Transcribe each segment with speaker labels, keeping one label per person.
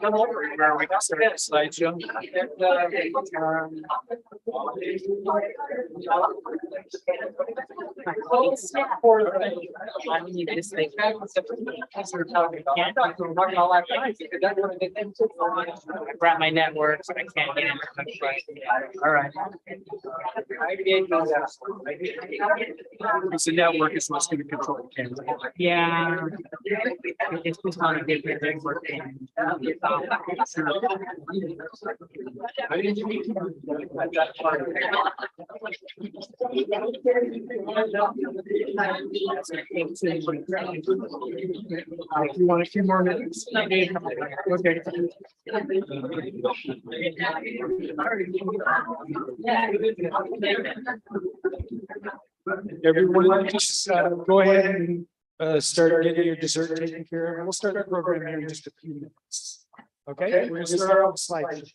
Speaker 1: Come over where we got started slideshow. I brought my network, so I can't get in. All right. It's the network is what's going to control the camera. Yeah. It's just not a good network. If you want a few more minutes. Okay. Everyone, just go ahead and start getting your dessert taken care of. We'll start our program here in just a few minutes. Okay, we're going to start off with slides.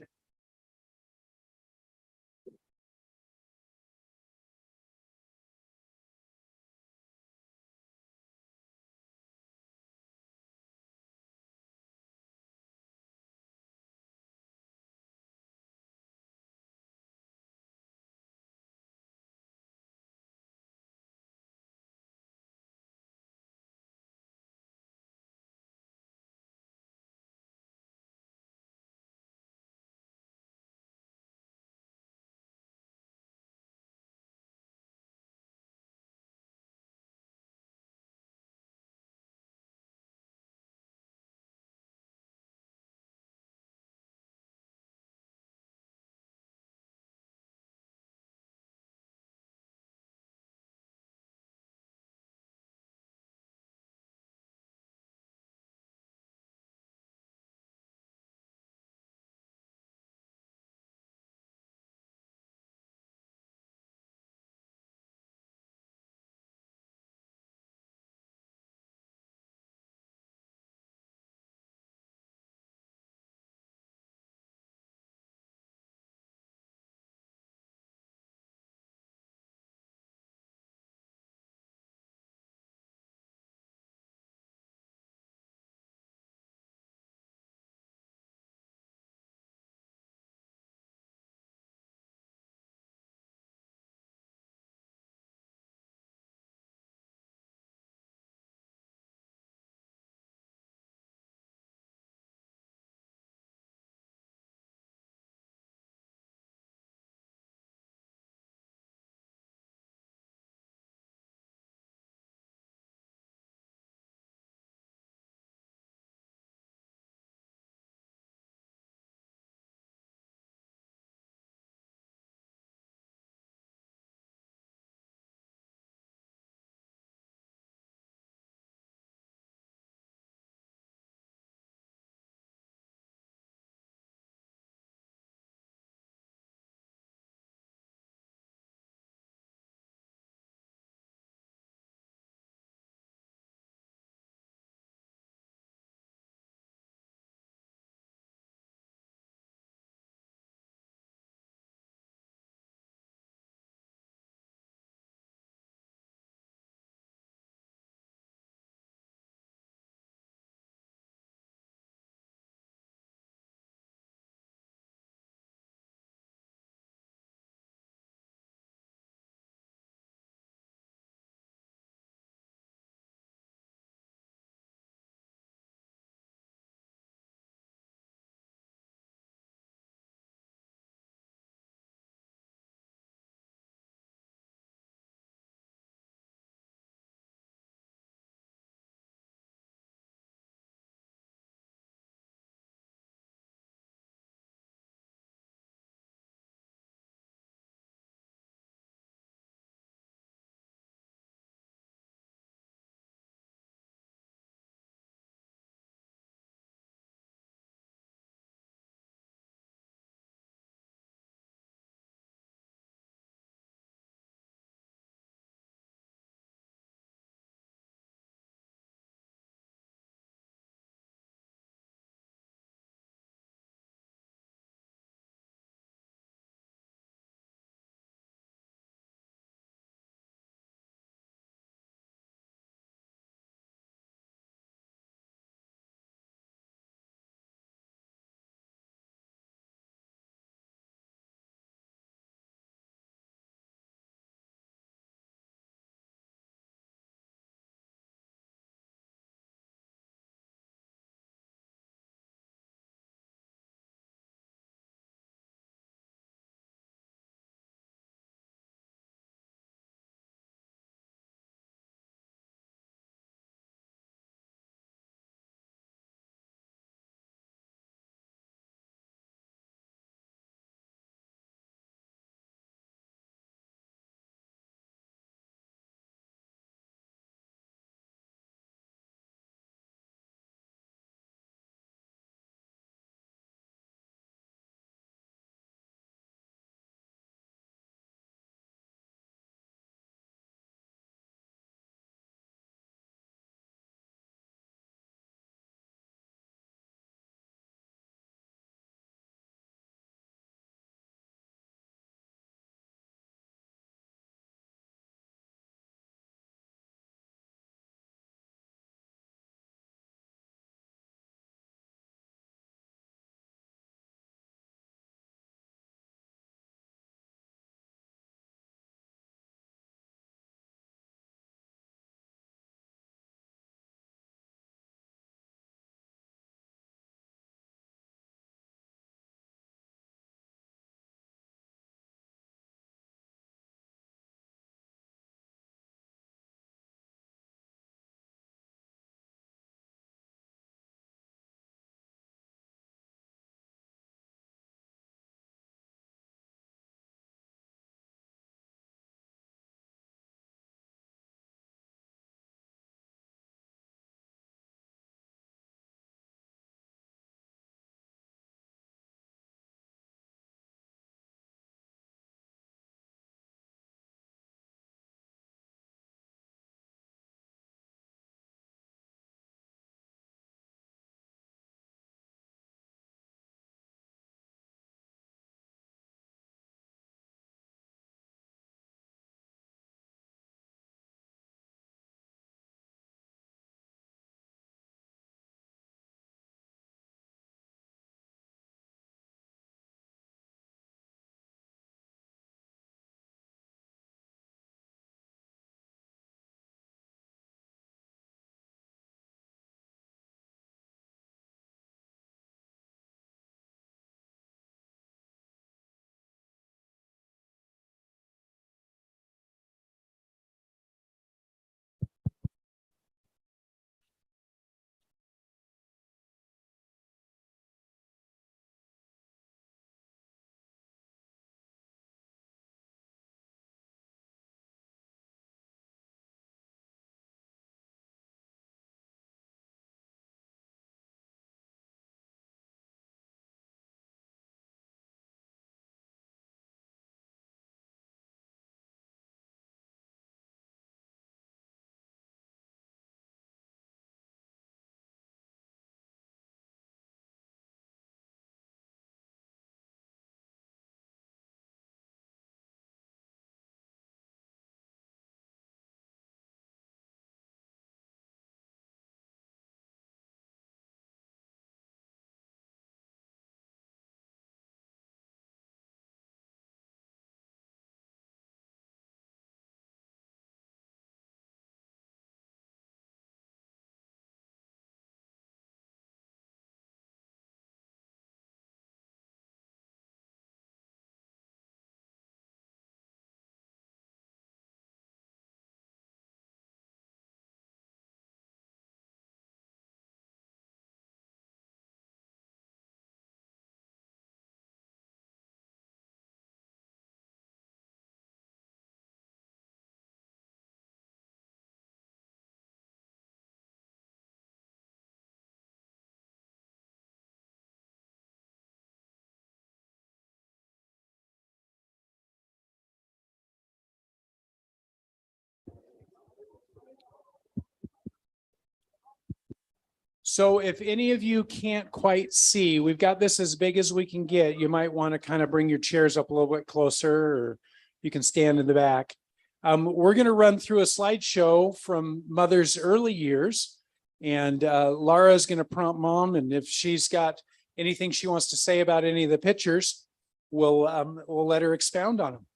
Speaker 1: So if any of you can't quite see, we've got this as big as we can get. You might want to kind of bring your chairs up a little bit closer, or you can stand in the back. We're going to run through a slideshow from Mother's early years, and Laura is going to prompt Mom, and if she's got anything she wants to say about any of the pictures, we'll let her expound on them.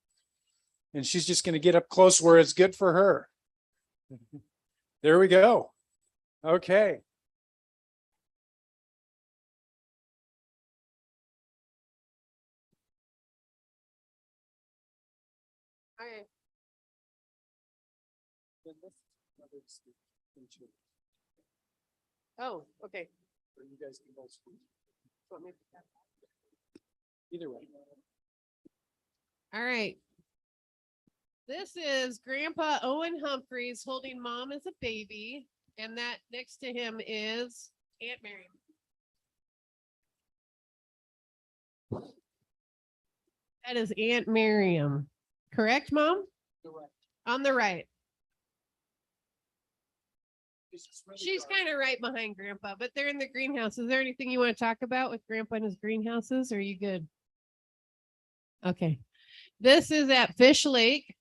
Speaker 1: And she's just going to get up close where it's good for her. There we go. Okay.
Speaker 2: Okay. Oh, okay.
Speaker 1: You guys can both speak.
Speaker 2: Want me-
Speaker 1: Either way.
Speaker 2: All right. This is Grandpa Owen Humphreys holding Mom as a baby, and that next to him is Aunt Mary. That is Aunt Miriam. Correct, Mom?
Speaker 1: Correct.
Speaker 2: On the right. She's kind of right behind Grandpa, but they're in the greenhouse. Is there anything you want to talk about with Grandpa and his greenhouses? Or are you good? Okay. This is at Fish Lake.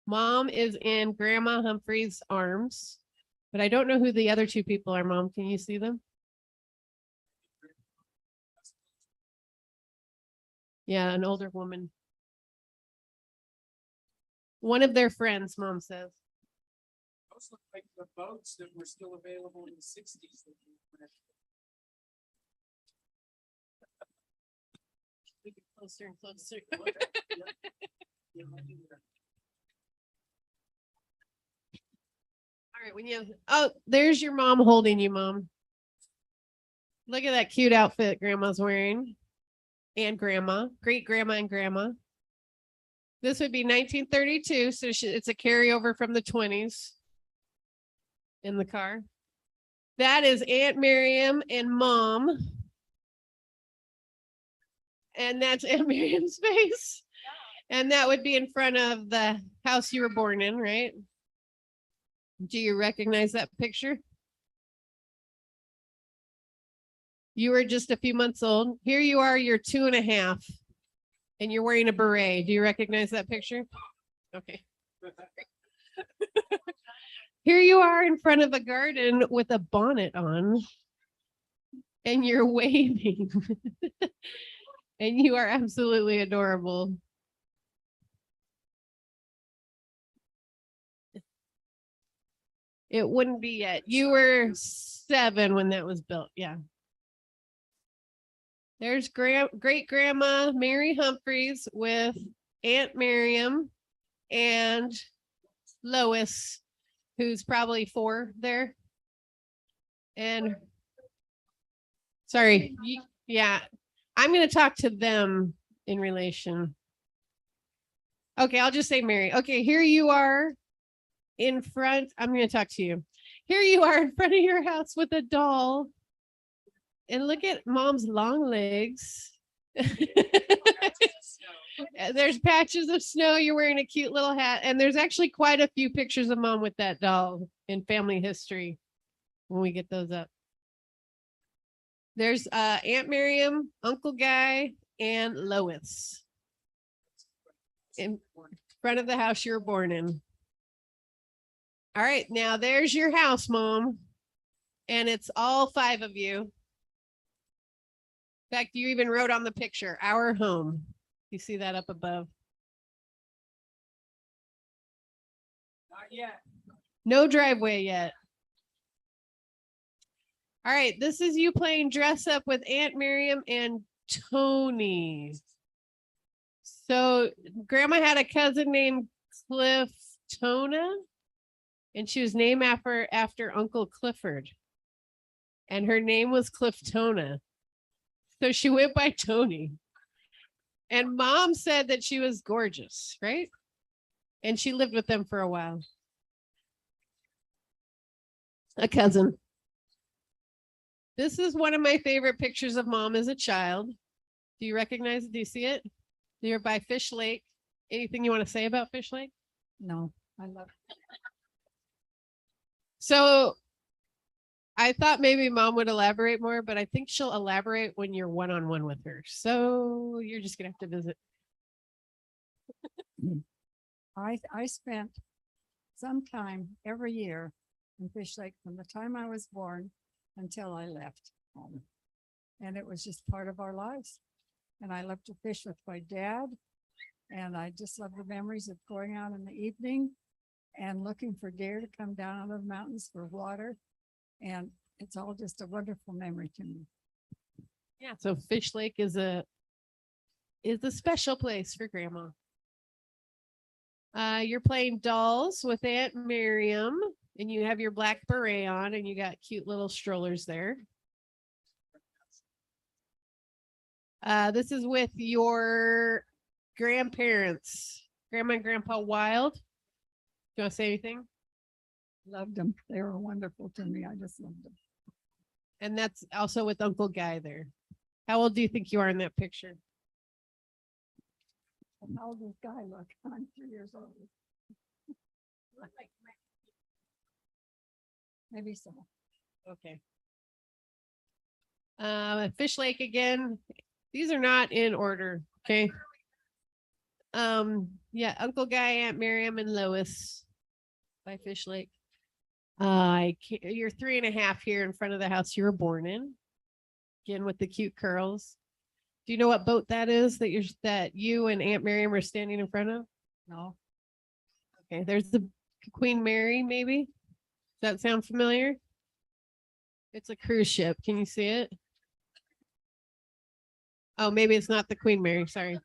Speaker 2: Mom is in Grandma Humphrey's arms, but I don't know who the other two people are, Mom. Can you see them? Yeah, an older woman. One of their friends, Mom says.
Speaker 1: Those look like the boats that were still available in the 60s.
Speaker 2: We get closer and closer. All right, when you oh, there's your mom holding you, Mom. Look at that cute outfit Grandma's wearing. And Grandma, great grandma and grandma. This would be 1932, so it's a carryover from the 20s in the car. That is Aunt Miriam and Mom. And that's Aunt Miriam's face. And that would be in front of the house you were born in, right? Do you recognize that picture? You were just a few months old. Here you are, you're 2.5, and you're wearing a beret. Do you recognize that picture? Okay. Here you are in front of a garden with a bonnet on, and you're waving. And you are absolutely adorable. It wouldn't be yet. You were 7 when that was built. Yeah. There's great grandma Mary Humphreys with Aunt Miriam and Lois, who's probably 4 there. And sorry, yeah, I'm going to talk to them in relation. Okay, I'll just say Mary. Okay, here you are in front. I'm going to talk to you. Here you are in front of your house with a doll. And look at Mom's long legs. There's patches of snow. You're wearing a cute little hat. And there's actually quite a few pictures of Mom with that doll in family history when we get those up. There's Aunt Miriam, Uncle Guy, and Lois in front of the house you were born in. All right, now there's your house, Mom. And it's all 5 of you. In fact, you even wrote on the picture, our home. You see that up above?
Speaker 1: Not yet.
Speaker 2: No driveway yet. All right, this is you playing dress up with Aunt Miriam and Tony. So Grandma had a cousin named Cliftona, and she was named after Uncle Clifford. And her name was Cliftona. So she went by Tony. And Mom said that she was gorgeous, right? And she lived with them for a while. A cousin. This is one of my favorite pictures of Mom as a child. Do you recognize it? Do you see it? You're by Fish Lake. Anything you want to say about Fish Lake?
Speaker 3: No, I love it.
Speaker 2: So I thought maybe mom would elaborate more, but I think she'll elaborate when you're one-on-one with her. So you're just gonna have to visit.
Speaker 3: I spent some time every year in Fish Lake from the time I was born until I left home. And it was just part of our lives. And I love to fish with my dad. And I just love the memories of going out in the evening and looking for deer to come down out of the mountains for water. And it's all just a wonderful memory to me.
Speaker 2: Yeah, so Fish Lake is a special place for grandma. You're playing dolls with Aunt Miriam, and you have your black beret on, and you got cute little strollers there. This is with your grandparents, Grandma and Grandpa Wild. Do you want to say anything?
Speaker 3: Loved them. They were wonderful to me. I just loved them.
Speaker 2: And that's also with Uncle Guy there. How old do you think you are in that picture?
Speaker 3: And how old does Guy look? I'm 3 years old. Maybe so.
Speaker 2: Okay. Fish Lake again. These are not in order. Okay. Yeah, Uncle Guy, Aunt Miriam, and Lois by Fish Lake. You're 3.5 here in front of the house you were born in. Again with the cute curls. Do you know what boat that is that you and Aunt Miriam are standing in front of?
Speaker 3: No.
Speaker 2: Okay, there's the Queen Mary, maybe. Does that sound familiar? It's a cruise ship. Can you see it? Oh, maybe it's not the Queen Mary. Sorry.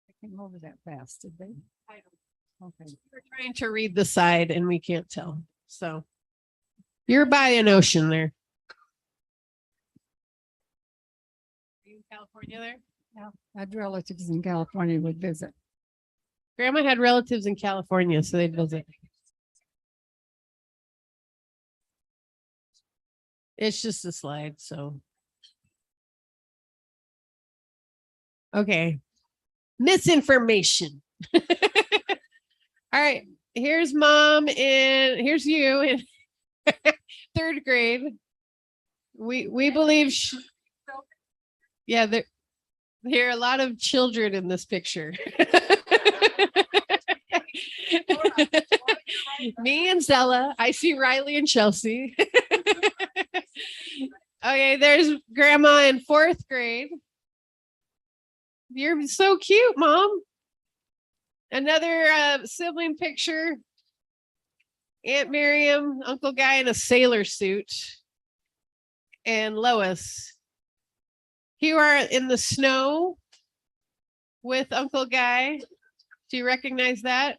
Speaker 3: I came over that fast, did they? Okay.
Speaker 2: We're trying to read the side and we can't tell. So you're by an ocean there. Are you in California there?
Speaker 3: Yeah. I had relatives in California would visit.
Speaker 2: Grandma had relatives in California, so they'd visit. It's just a slide, so. Okay. Misinformation. All right. Here's mom and here's you in 3rd grade. We believe yeah, there are a lot of children in this picture. Me and Zella. I see Riley and Chelsea. Okay, there's grandma in 4th grade. You're so cute, mom. Another sibling picture. Aunt Miriam, Uncle Guy in a sailor suit, and Lois. You are in the snow with Uncle Guy. Do you recognize that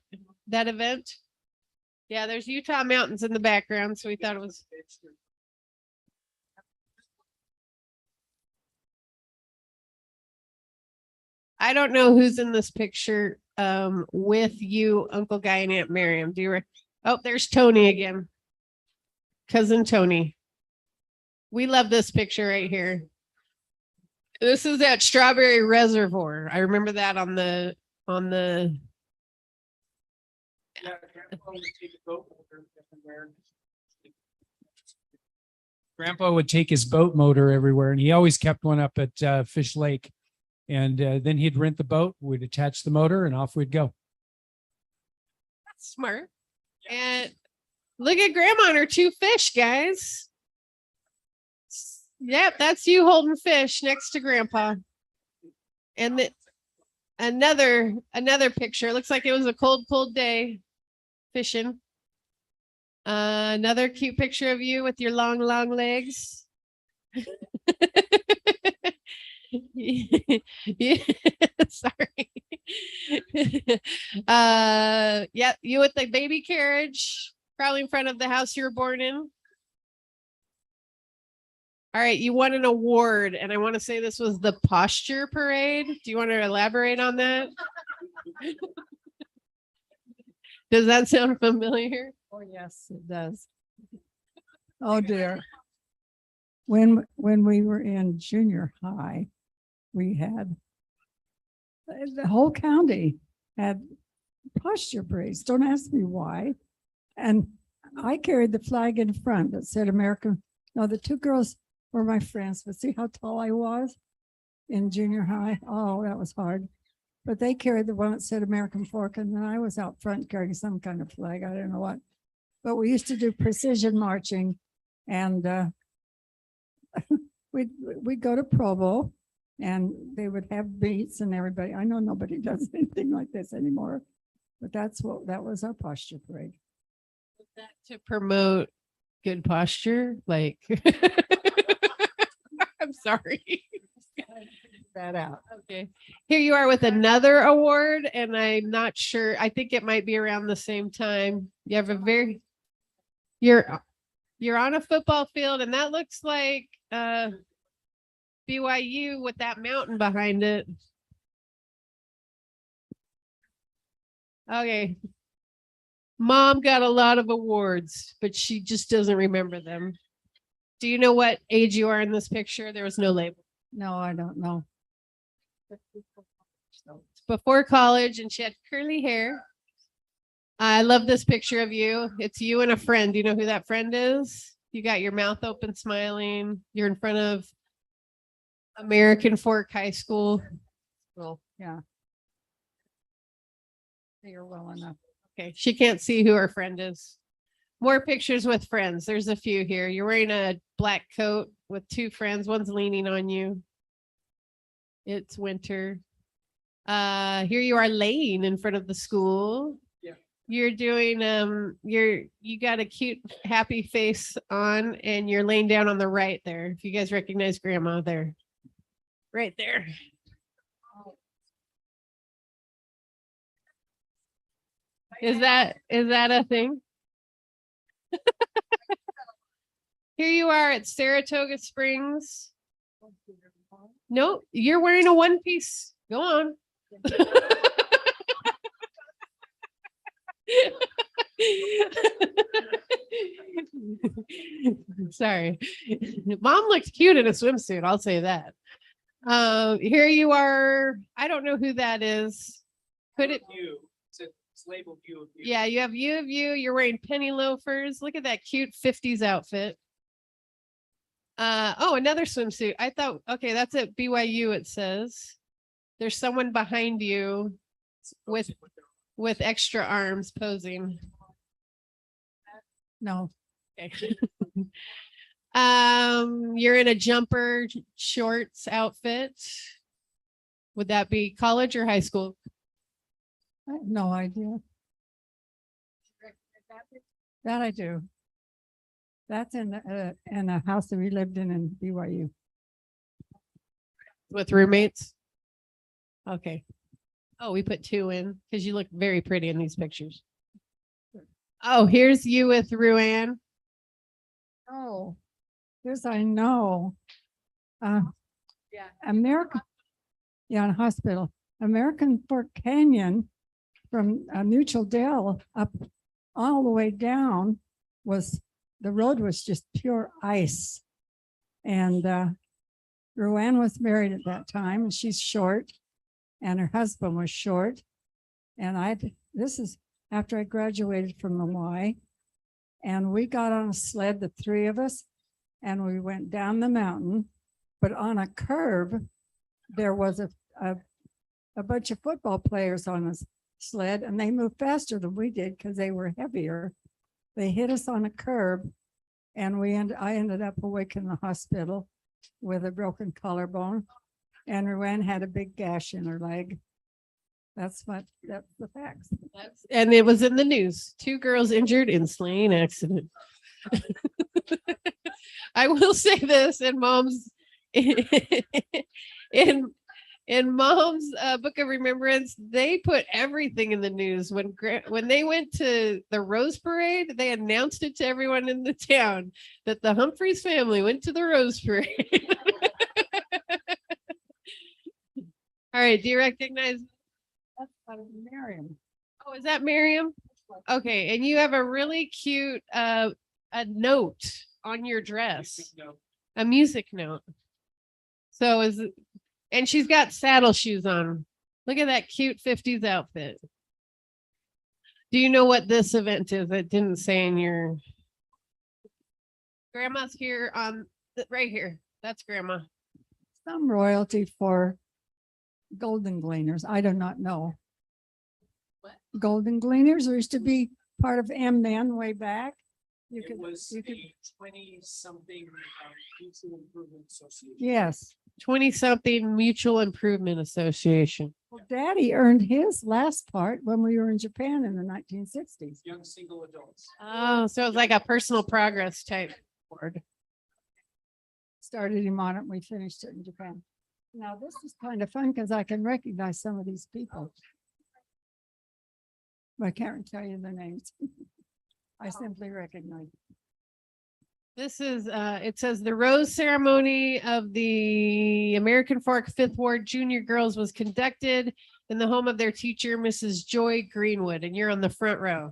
Speaker 2: event? Yeah, there's Utah mountains in the background, so we thought it was. I don't know who's in this picture with you, Uncle Guy and Aunt Miriam. Oh, there's Tony again. Cousin Tony. We love this picture right here. This is at Strawberry Reservoir. I remember that on the
Speaker 1: Yeah, Grandpa would take a boat motor everywhere. Grandpa would take his boat motor everywhere, and he always kept one up at Fish Lake. And then he'd rent the boat, we'd attach the motor, and off we'd go.
Speaker 2: That's smart. And look at Grandma and her 2 fish, guys. Yep, that's you holding fish next to Grandpa. And another picture. Looks like it was a cold day fishing. Another cute picture of you with your long legs. Yeah, sorry. Yeah, you with the baby carriage, probably in front of the house you were born in. All right, you won an award, and I want to say this was the posture parade. Do you want to elaborate on that? Does that sound familiar?
Speaker 3: Oh, yes, it does. Oh, dear. When we were in junior high, we had the whole county had posture parades. Don't ask me why. And I carried the flag in front that said American. No, the two girls were my friends, but see how tall I was in junior high? Oh, that was hard. But they carried the one that said American fork, and then I was out front carrying some kind of flag. I don't know what. But we used to do precision marching, and we'd go to Provo, and they would have beats and everybody. I know nobody does anything like this anymore, but that was our posture parade.
Speaker 2: Was that to promote good posture? Like, I'm sorry.
Speaker 3: That out.
Speaker 2: Okay. Here you are with another award, and I'm not sure. I think it might be around the same time. You have you're on a football field, and that looks like BYU with that mountain behind it. Okay. Mom got a lot of awards, but she just doesn't remember them. Do you know what age you are in this picture? There was no label.
Speaker 3: No, I don't know.
Speaker 2: It's before college, and she had curly hair. I love this picture of you. It's you and a friend. Do you know who that friend is? You got your mouth open, smiling. You're in front of American Fork High School.
Speaker 3: Well, yeah. You're well enough.
Speaker 2: Okay, she can't see who her friend is. More pictures with friends. There's a few here. You're wearing a black coat with two friends. One's leaning on you. It's winter. Here you are laying in front of the school.
Speaker 1: Yeah.
Speaker 2: You're doing you got a cute happy face on, and you're laying down on the right there. If you guys recognize grandma there. Right there. Is that a thing? Here you are at Saratoga Springs. No, you're wearing a one piece. Go on. Sorry. Mom looked cute in a swimsuit. I'll say that. Here you are. I don't know who that is. Could it?
Speaker 1: You. It's labeled you.
Speaker 2: Yeah, you have you of you. You're wearing penny loafers. Look at that cute 50s outfit. Oh, another swimsuit. I thought, okay, that's at BYU, it says. There's someone behind you with extra arms posing.
Speaker 3: No.
Speaker 2: Okay. You're in a jumper shorts outfit. Would that be college or high school?
Speaker 3: I have no idea. That I do. That's in a house that we lived in BYU.
Speaker 2: With roommates? Okay. Oh, we put two in because you look very pretty in these pictures. Oh, here's you with Ruann.
Speaker 3: Oh, yes, I know.
Speaker 2: Yeah.
Speaker 3: America. Yeah, in hospital. American Fork Canyon from Mutual Dell up all the way down the road was just pure ice. And Ruann was married at that time, and she's short, and her husband was short. And this is after I graduated from the Y, and we got on a sled, the three of us, and we went down the mountain, but on a curve, there was a bunch of football players on a sled, and they moved faster than we did because they were heavier. They hit us on a curb, and I ended up awake in the hospital with a broken collarbone, and Ruann had a big gash in her leg. That's the facts.
Speaker 2: And it was in the news. 2 girls injured in sleighing accident. I will say this in Mom's in Mom's book of remembrance, they put everything in the news. When they went to the Rose Parade, they announced it to everyone in the town that the Humphreys family went to the Rose Parade. All right, do you recognize?
Speaker 3: That's Miriam.
Speaker 2: Oh, is that Miriam? Okay, and you have a really cute a note on your dress, a music note. So and she's got saddle shoes on. Look at that cute 50s outfit. Do you know what this event is? It didn't say in your. Grandma's here on right here. That's grandma.
Speaker 3: Some royalty for golden gleaners. I do not know.
Speaker 2: What?
Speaker 3: Golden gleaners used to be part of MN way back. You
Speaker 1: It
Speaker 3: could,
Speaker 1: was
Speaker 3: you could,
Speaker 1: a 20-something mutual improvement association.
Speaker 3: yes.
Speaker 2: 20-something Mutual Improvement Association.
Speaker 3: Well, Daddy earned his last part when we were in Japan in the 1960s.
Speaker 1: Young single adults.
Speaker 2: Oh, so it's like a personal progress type board.
Speaker 3: Started him on it and we finished it in Japan. Now, this is kind of fun because I can recognize some of these people. But I can't tell you their names. I simply recognize.
Speaker 2: This is, it says the rose ceremony of the American Fork Fifth Ward Junior Girls was conducted in the home of their teacher, Mrs. Joy Greenwood, and you're on the front row.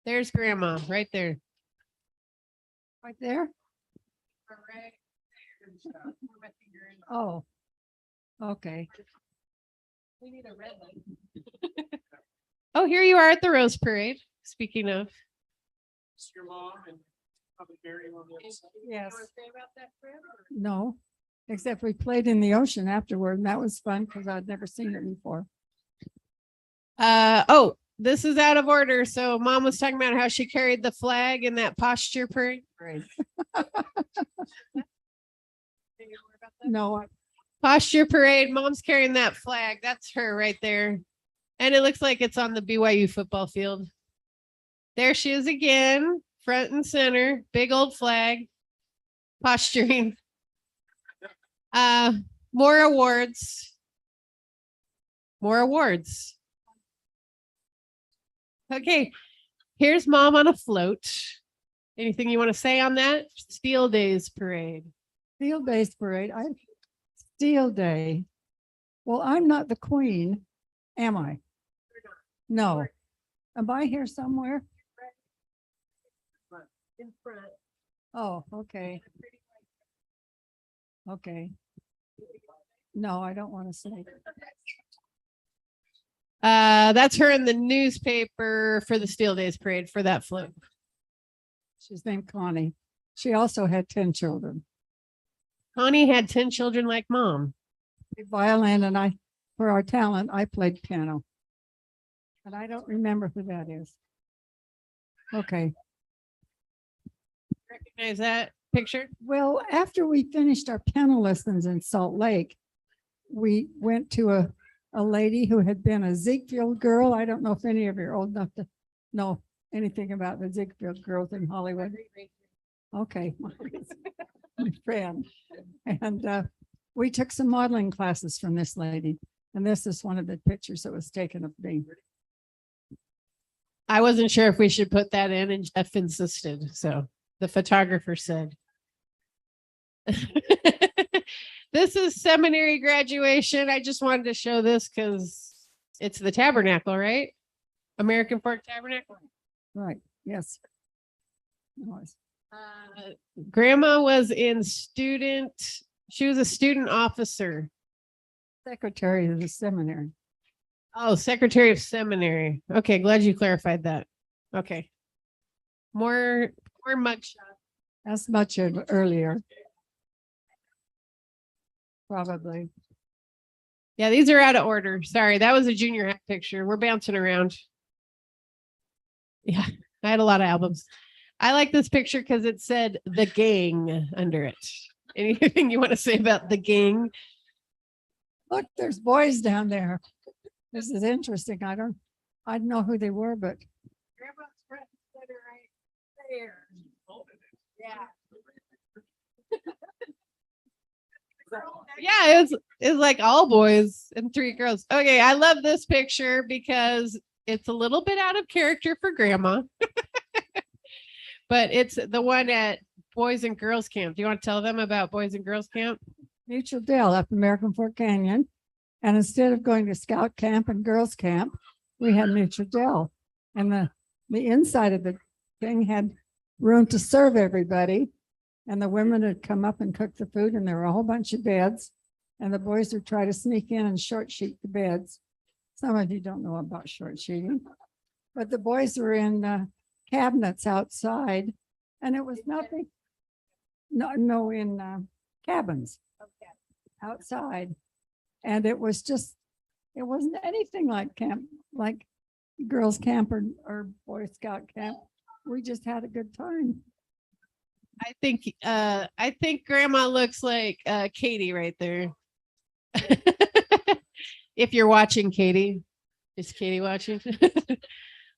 Speaker 2: There's grandma right there.
Speaker 3: Right there? Oh, okay.
Speaker 2: We need a red light. Oh, here you are at the Rose Parade. Speaking of.
Speaker 1: It's your mom and probably Barry on the other side.
Speaker 3: Yes.
Speaker 2: You wanna say about that, Fred, or-
Speaker 3: No, except we played in the ocean afterward and that was fun because I'd never seen it before.
Speaker 2: Oh, this is out of order. So mom was talking about how she carried the flag in that posture parade.
Speaker 3: Great. No,
Speaker 2: Posture parade. Mom's carrying that flag. That's her right there. And it looks like it's on the BYU football field. There she is again, front and center, big old flag, posturing. More awards. More awards. Okay, here's mom on a float. Anything you want to say on that? Steel Days parade.
Speaker 3: Steel Days parade. Steel Day. Well, I'm not the queen, am I? No. Am I here somewhere?
Speaker 2: In front.
Speaker 3: Oh, okay. Okay. No, I don't want to say.
Speaker 2: That's her in the newspaper for the Steel Days parade for that float.
Speaker 3: She's named Connie. She also had 10 children.
Speaker 2: Connie had 10 children like mom.
Speaker 3: Played violin and for our talent, I played piano. And I don't remember who that is. Okay.
Speaker 2: Recognize that picture?
Speaker 3: Well, after we finished our piano lessons in Salt Lake, we went to a lady who had been a Ziegfeld girl. I don't know if any of you are old enough to know anything about the Ziegfeld girls in Hollywood. Okay. My friend. And we took some modeling classes from this lady. And this is one of the pictures that was taken of me.
Speaker 2: I wasn't sure if we should put that in, and Jeff insisted. So the photographer said. This is seminary graduation. I just wanted to show this because it's the Tabernacle, right? American Fork Tabernacle.
Speaker 3: Right. Yes. Nice.
Speaker 2: Grandma was in student. She was a student officer.
Speaker 3: Secretary of the seminary.
Speaker 2: Oh, secretary of seminary. Okay, glad you clarified that. Okay. More much.
Speaker 3: As much of earlier. Probably.
Speaker 2: Yeah, these are out of order. Sorry, that was a junior high picture. We're bouncing around. Yeah, I had a lot of albums. I like this picture because it said the gang under it. Anything you want to say about the gang?
Speaker 3: Look, there's boys down there. This is interesting. I don't know who they were, but
Speaker 2: Grandma's front center right there. Yeah. Yeah, it was like all boys and 3 girls. Okay, I love this picture because it's a little bit out of character for grandma. But it's the one at Boys and Girls Camp. Do you want to tell them about Boys and Girls Camp?
Speaker 3: Mutual Dell up American Fork Canyon. And instead of going to scout camp and girls camp, we had Mutual Dell. And the inside of the thing had room to serve everybody. And the women would come up and cook the food, and there were a whole bunch of beds. And the boys would try to sneak in and short sheet the beds. Some of you don't know about short sheeting. but the boys were in cabinets outside, and it was nothing. No, in cabins outside, and it was just, it wasn't anything like camp, like girls camp or Boy Scout camp. We just had a good time.
Speaker 2: I think grandma looks like Katie right there. If you're watching, Katie. Is Katie watching?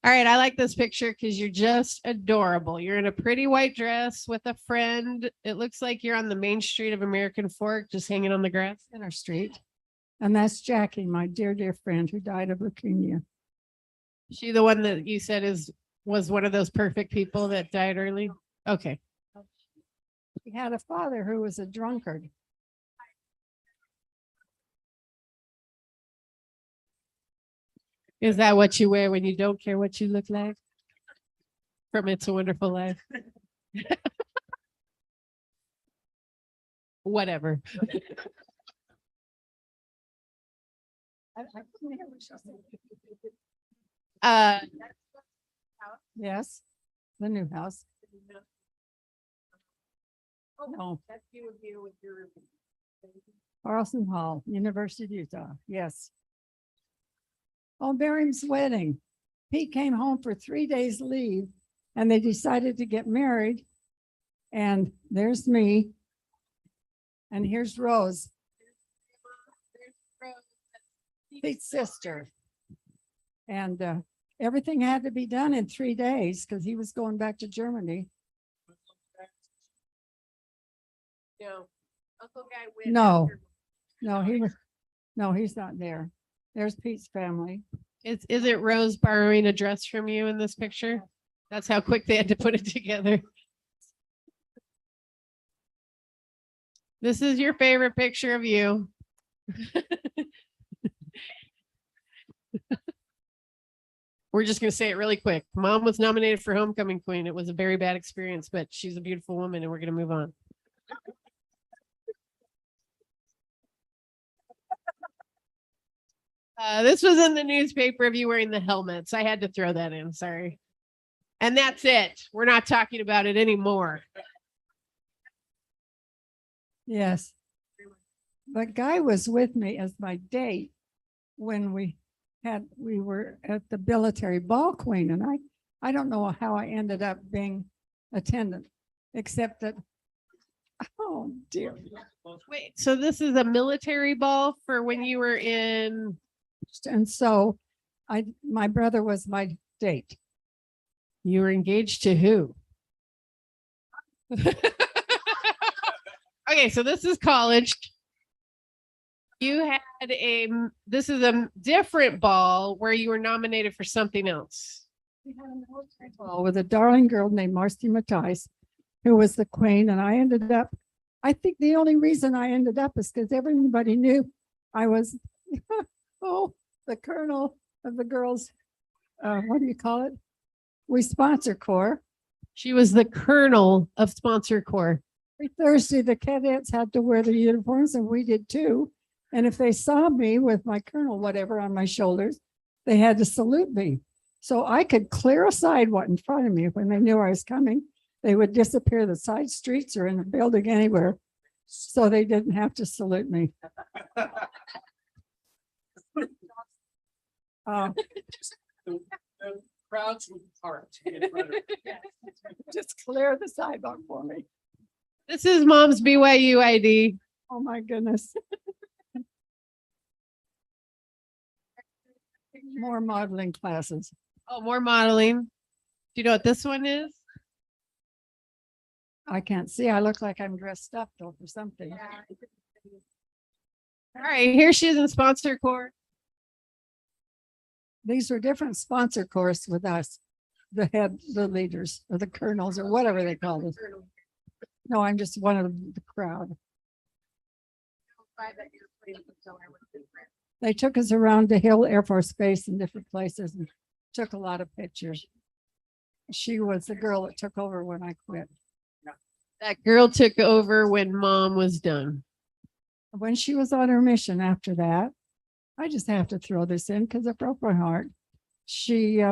Speaker 2: All right, I like this picture because you're just adorable. You're in a pretty white dress with a friend. It looks like you're on the main street of American Fork, just hanging on the grass.
Speaker 3: Center Street. And that's Jackie, my dear, dear friend who died of leukemia.
Speaker 2: She the one that you said was one of those perfect people that died early? Okay.
Speaker 3: He had a father who was a drunkard.
Speaker 2: Is that what you wear when you don't care what you look like? From It's a Wonderful Life. Whatever.
Speaker 3: Yes, the new house. No. Carlson Hall, University of Utah. Yes. Oh, Miriam's wedding. Pete came home for 3 days leave and they decided to get married. And there's me. And here's Rose, Pete's sister. And everything had to be done in 3 days because he was going back to Germany.
Speaker 2: No. Uncle Guy went
Speaker 3: No,
Speaker 2: after-
Speaker 3: no, he's not there. There's Pete's family.
Speaker 2: Is it Rose borrowing a dress from you in this picture? That's how quick they had to put it together. This is your favorite picture of you. We're just going to say it really quick. Mom was nominated for Homecoming Queen. It was a very bad experience, but she's a beautiful woman and we're going to move on. This was in the newspaper of you wearing the helmets. I had to throw that in. Sorry. And that's it. We're not talking about it anymore.
Speaker 3: Yes. But Guy was with me as my date when we were at the military ball queen. And I don't know how I ended up being attendant, except that, oh dear.
Speaker 2: Wait, so this is a military ball for when you were in.
Speaker 3: And so my brother was my date.
Speaker 2: You were engaged to who? Okay, so this is college. You had this is a different ball where you were nominated for something else.
Speaker 3: We had a military ball with a darling girl named Marcy Matthijs, who was the queen. And I ended up, I think the only reason I ended up is because everybody knew I was, the colonel of the girls, what do you call it? We sponsor corps.
Speaker 2: She was the colonel of sponsor corps.
Speaker 3: Every Thursday, the cadets had to wear the uniforms and we did too. And if they saw me with my colonel, whatever, on my shoulders, they had to salute me. So I could clear aside what in front of me. When they knew I was coming, they would disappear the side streets or in the building anywhere. So they didn't have to salute me.
Speaker 1: The crowds would part.
Speaker 3: Just clear the sidewalk for me.
Speaker 2: This is Mom's BYU ID.
Speaker 3: Oh my goodness. More modeling classes.
Speaker 2: Oh, more modeling. Do you know what this one is?
Speaker 3: I can't see. I look like I'm dressed up though for something.
Speaker 2: All right, here she is in sponsor corps.
Speaker 3: These were different sponsor course with us, the leaders or the colonels or whatever they call us. No, I'm just one of the crowd. They took us around to Hill Air Force Base and different places and took a lot of pictures. She was the girl that took over when I quit.
Speaker 2: That girl took over when Mom was done.
Speaker 3: When she was on her mission after that, I just have to throw this in because it broke my heart. She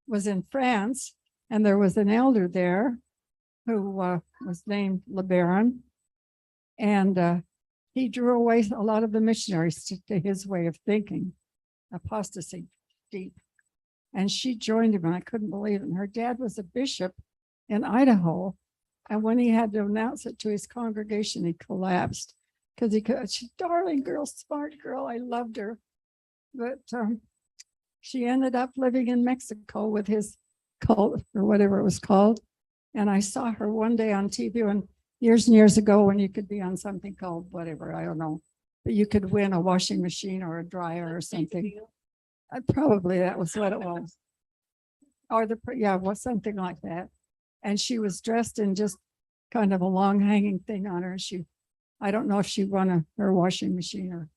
Speaker 3: was in France, and there was an elder there who was named LeBaron, and he drew away a lot of the missionaries to his way of thinking, apostasy deep. And she joined him, and I couldn't believe it. And her dad was a bishop in Idaho. And when he had to announce it to his congregation, he collapsed because he could. She's a darling girl, smart girl. I loved her. But she ended up living in Mexico with his cult or whatever it was called. And I saw her one day on TV and years ago when you could be on something called whatever, I don't know, but you could win a washing machine or a dryer or something. Probably that was what it was. Or was something like that. And she was dressed in just kind of a long hanging thing on her. I don't know if she won her washing machine or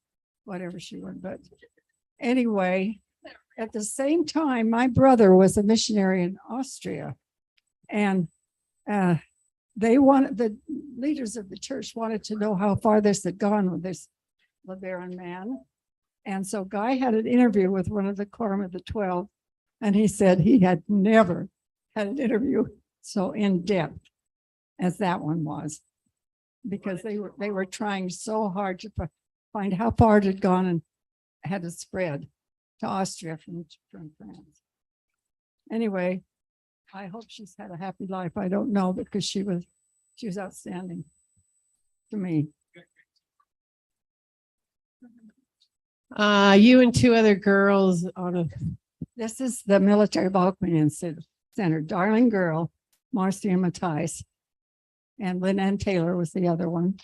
Speaker 3: whatever she won, but anyway, at the same time, my brother was a missionary in Austria, and the leaders of the church wanted to know how far this had gone with this LeBaron man. And so Guy had an interview with one of the Quorum of the 12, and he said he had never had an interview so in depth as that one was, because they were trying so hard to find how far it had gone and had to spread to Austria from France. Anyway, I hope she's had a happy life. I don't know, because she was outstanding to me.
Speaker 2: You and two other girls on a.
Speaker 3: This is the Military Balkan Center. Darling girl, Marcy and Matthijs. And Lynn Ann Taylor was the other one.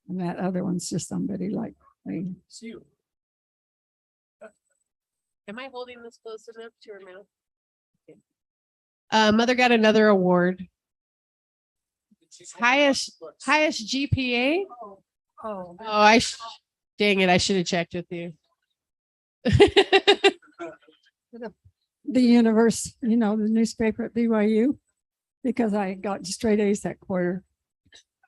Speaker 3: And that other one's just somebody like me.
Speaker 1: See you.
Speaker 2: Am I holding this close enough to her mouth? Okay. Mother got another award. Highest GPA.
Speaker 3: Oh,
Speaker 2: Oh, dang it! I should have checked with you.
Speaker 3: the universe, the newspaper at BYU, because I got straight A's that quarter.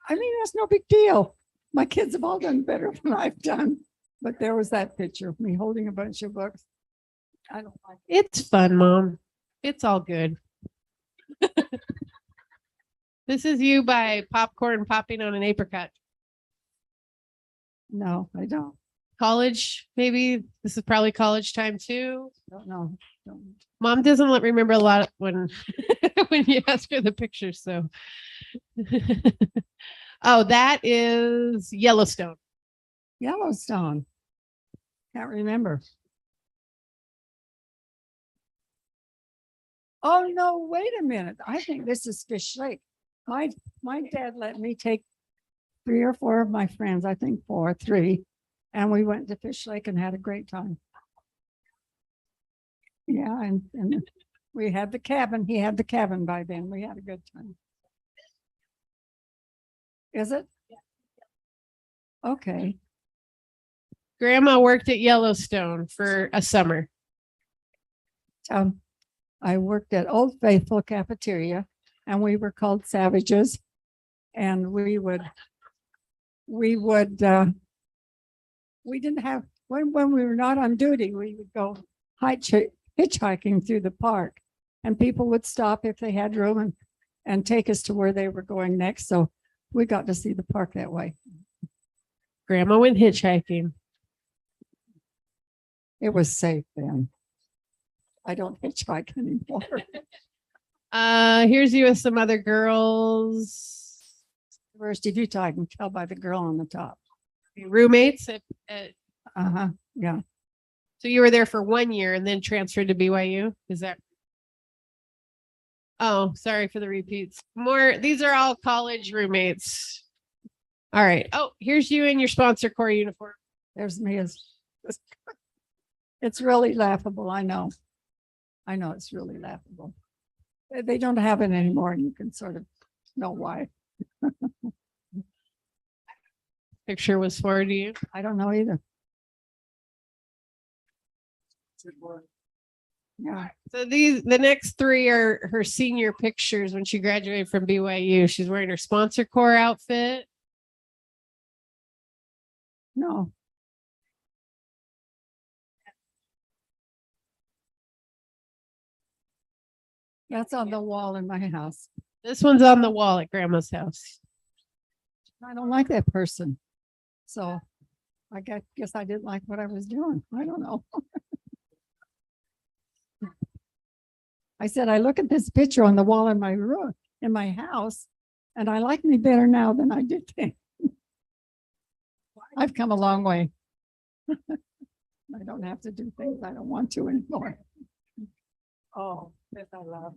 Speaker 3: I mean, that's no big deal. My kids have all done better than I've done. But there was that picture of me holding a bunch of books. I don't like it.
Speaker 2: It's fun, Mom. It's all good. This is you by popcorn popping on an apricot.
Speaker 3: No, I don't.
Speaker 2: College, maybe. This is probably college time too.
Speaker 3: Don't know. Don't.
Speaker 2: Mom doesn't remember a lot when when you ask her the pictures. So, oh, that is Yellowstone.
Speaker 3: Yellowstone. Can't remember. Oh no! Wait a minute. I think this is Fish Lake. My dad let me take 3 or 4 of my friends. I think 3, and we went to Fish Lake and had a great time. Yeah, and we had the cabin. He had the cabin by then. We had a good time. Is it? Okay.
Speaker 2: Grandma worked at Yellowstone for a summer.
Speaker 3: I worked at Old Faithful Cafeteria, and we were called Savages, and we didn't have, when we were not on duty, we would go hitchhiking through the park, and people would stop if they had room and take us to where they were going next. So we got to see the park that way.
Speaker 2: Grandma went hitchhiking.
Speaker 3: It was safe then. I don't hitchhike anymore.
Speaker 2: Here's you with some other girls.
Speaker 3: University of Utah, I can tell by the girl on the top.
Speaker 2: Roommates at
Speaker 3: Yeah.
Speaker 2: so you were there for 1 year and then transferred to BYU. Is that? Oh, sorry for the repeats. These are all college roommates. All right. Oh, here's you in your sponsor corps uniform.
Speaker 3: There's me. It's really laughable. I know it's really laughable. They don't have it anymore, and you can sort of know why.
Speaker 2: Picture was forwarded to you.
Speaker 3: I don't know either. Yeah.
Speaker 2: So the next 3 are her senior pictures when she graduated from BYU. She's wearing her sponsor corps outfit.
Speaker 3: No. That's on the wall in my house.
Speaker 2: This one's on the wall at Grandma's house.
Speaker 3: I don't like that person. So guess I didn't like what I was doing. I don't know. I said, I look at this picture on the wall in my room, in my house, and I like me better now than I did then. I've come a long way. I don't have to do things I don't want to anymore. Oh, this I love.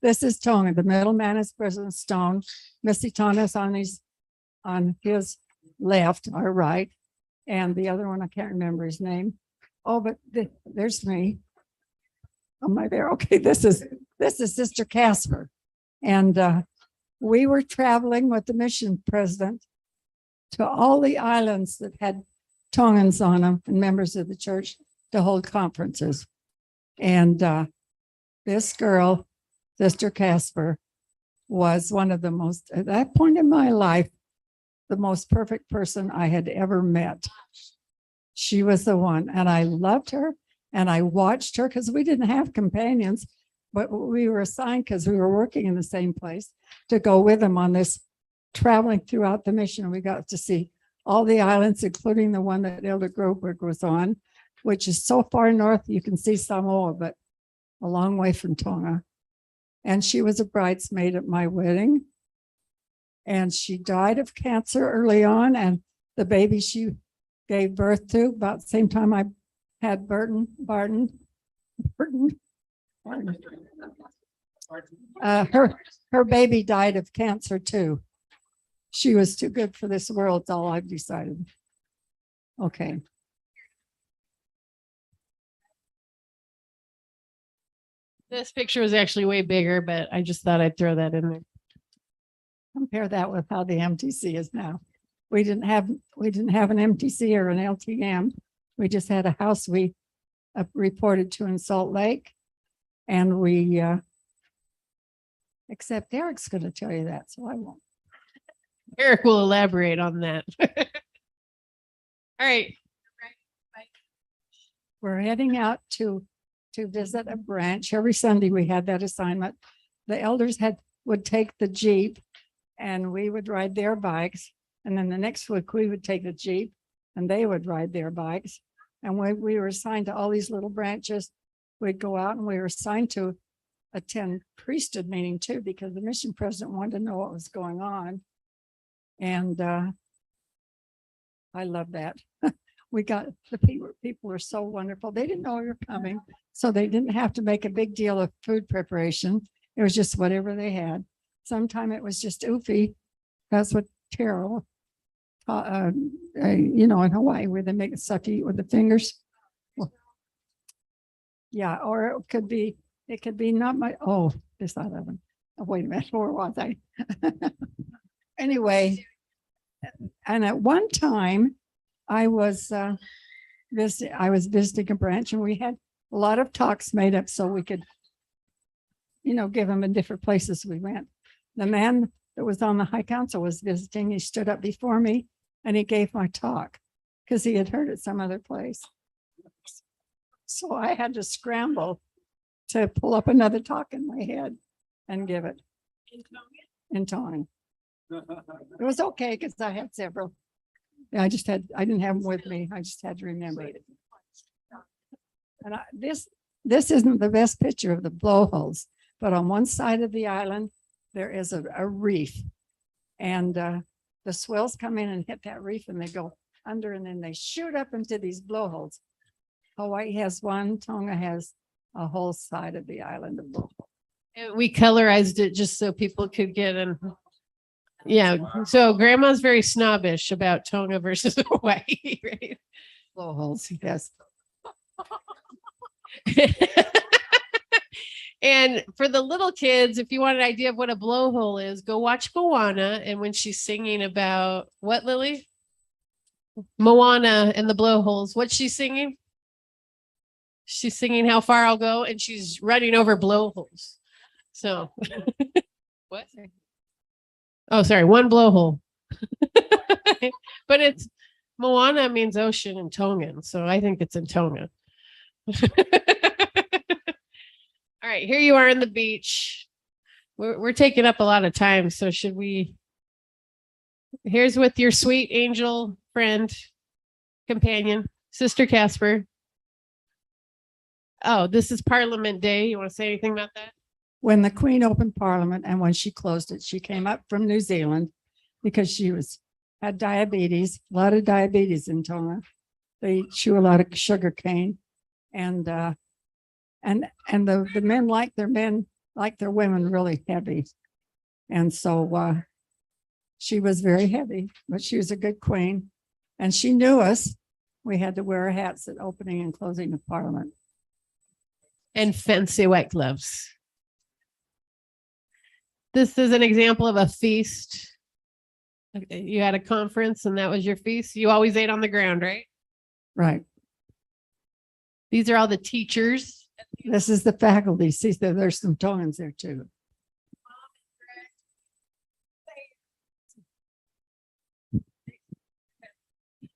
Speaker 3: This is Tony. The middle man is President Stone. Missy Thomas on his left or right. And the other one, I can't remember his name. Oh, but there's me. Am I there? Okay, this is Sister Casper. And we were traveling with the mission president to all the islands that had Tongans on them and members of the church to hold conferences. And this girl, Sister Casper, was one of the most, at that point in my life, the most perfect person I had ever met. She was the one, and I loved her, and I watched her because we didn't have companions, but we were assigned because we were working in the same place to go with them on this traveling throughout the mission. We got to see all the islands, including the one that Elder Groberg was on, which is so far north you can see Samoa, but a long way from Tonga. And she was a bridesmaid at my wedding. And she died of cancer early on. And the baby she gave birth to about the same time I had Barton. Her baby died of cancer too. She was too good for this world. It's all I've decided. Okay.
Speaker 2: This picture was actually way bigger, but I just thought I'd throw that in there.
Speaker 3: Compare that with how the MTC is now. We didn't have an MTC or an LTM. We just had a house we reported to in Salt Lake, and we except Eric's going to tell you that, so I won't.
Speaker 2: Eric will elaborate on that. All right.
Speaker 3: We're heading out to visit a branch. Every Sunday we had that assignment. The elders would take the Jeep and we would ride their bikes. And then the next week we would take the Jeep and they would ride their bikes. And we were assigned to all these little branches. We'd go out and we were assigned to attend priesthood meeting too, because the mission president wanted to know what was going on. And I love that. We got the people were so wonderful. They didn't know we were coming, so they didn't have to make a big deal of food preparation. It was just whatever they had. Sometimes it was just oofy. That's what Terrell, in Hawaii, where they make stuff to eat with the fingers. Well, yeah, or it could be not my, this other one. Oh, wait a minute, where was I? Anyway, and at one time I was visiting a branch and we had a lot of talks made up so we could, give them in different places we went. The man that was on the high council was visiting. He stood up before me and he gave my talk because he had heard it some other place. So I had to scramble to pull up another talk in my head and give it in Tongan. It was okay because I had several. I didn't have them with me. I just had to remember it. And this isn't the best picture of the blowholes, but on one side of the island, there is a reef. And the swells come in and hit that reef and they go under and then they shoot up into these blowholes. Hawaii has one, Tonga has a whole side of the island of blowholes.
Speaker 2: We colorized it just so people could get in. Yeah, so grandma's very snobbish about Tonga versus Hawaii, right?
Speaker 3: Blowholes, yes.
Speaker 2: And for the little kids, if you want an idea of what a blowhole is, go watch Moana. And when she's singing about what, Lily? Moana and the blowholes. What's she singing? She's singing How Far I'll Go, and she's running over blowholes. So, what? Oh, sorry, one blowhole. But it's Moana means ocean in Tongan, so I think it's in Tonga. All right, here you are on the beach. We're taking up a lot of time, so should we? Here's with your sweet angel friend, companion, Sister Casper. Oh, this is Parliament Day. You want to say anything about that?
Speaker 3: When the Queen opened Parliament and when she closed it, she came up from New Zealand because she had diabetes, a lot of diabetes in Tonga. They chew a lot of sugar cane, and the men like their women really heavy, and so she was very heavy, but she was a good queen, and she knew us. We had to wear our hats at opening and closing of Parliament.
Speaker 2: And fancy white gloves. This is an example of a feast. You had a conference and that was your feast. You always ate on the ground, right?
Speaker 3: Right.
Speaker 2: These are all the teachers.
Speaker 3: This is the faculty. See, there's some Tongans there too.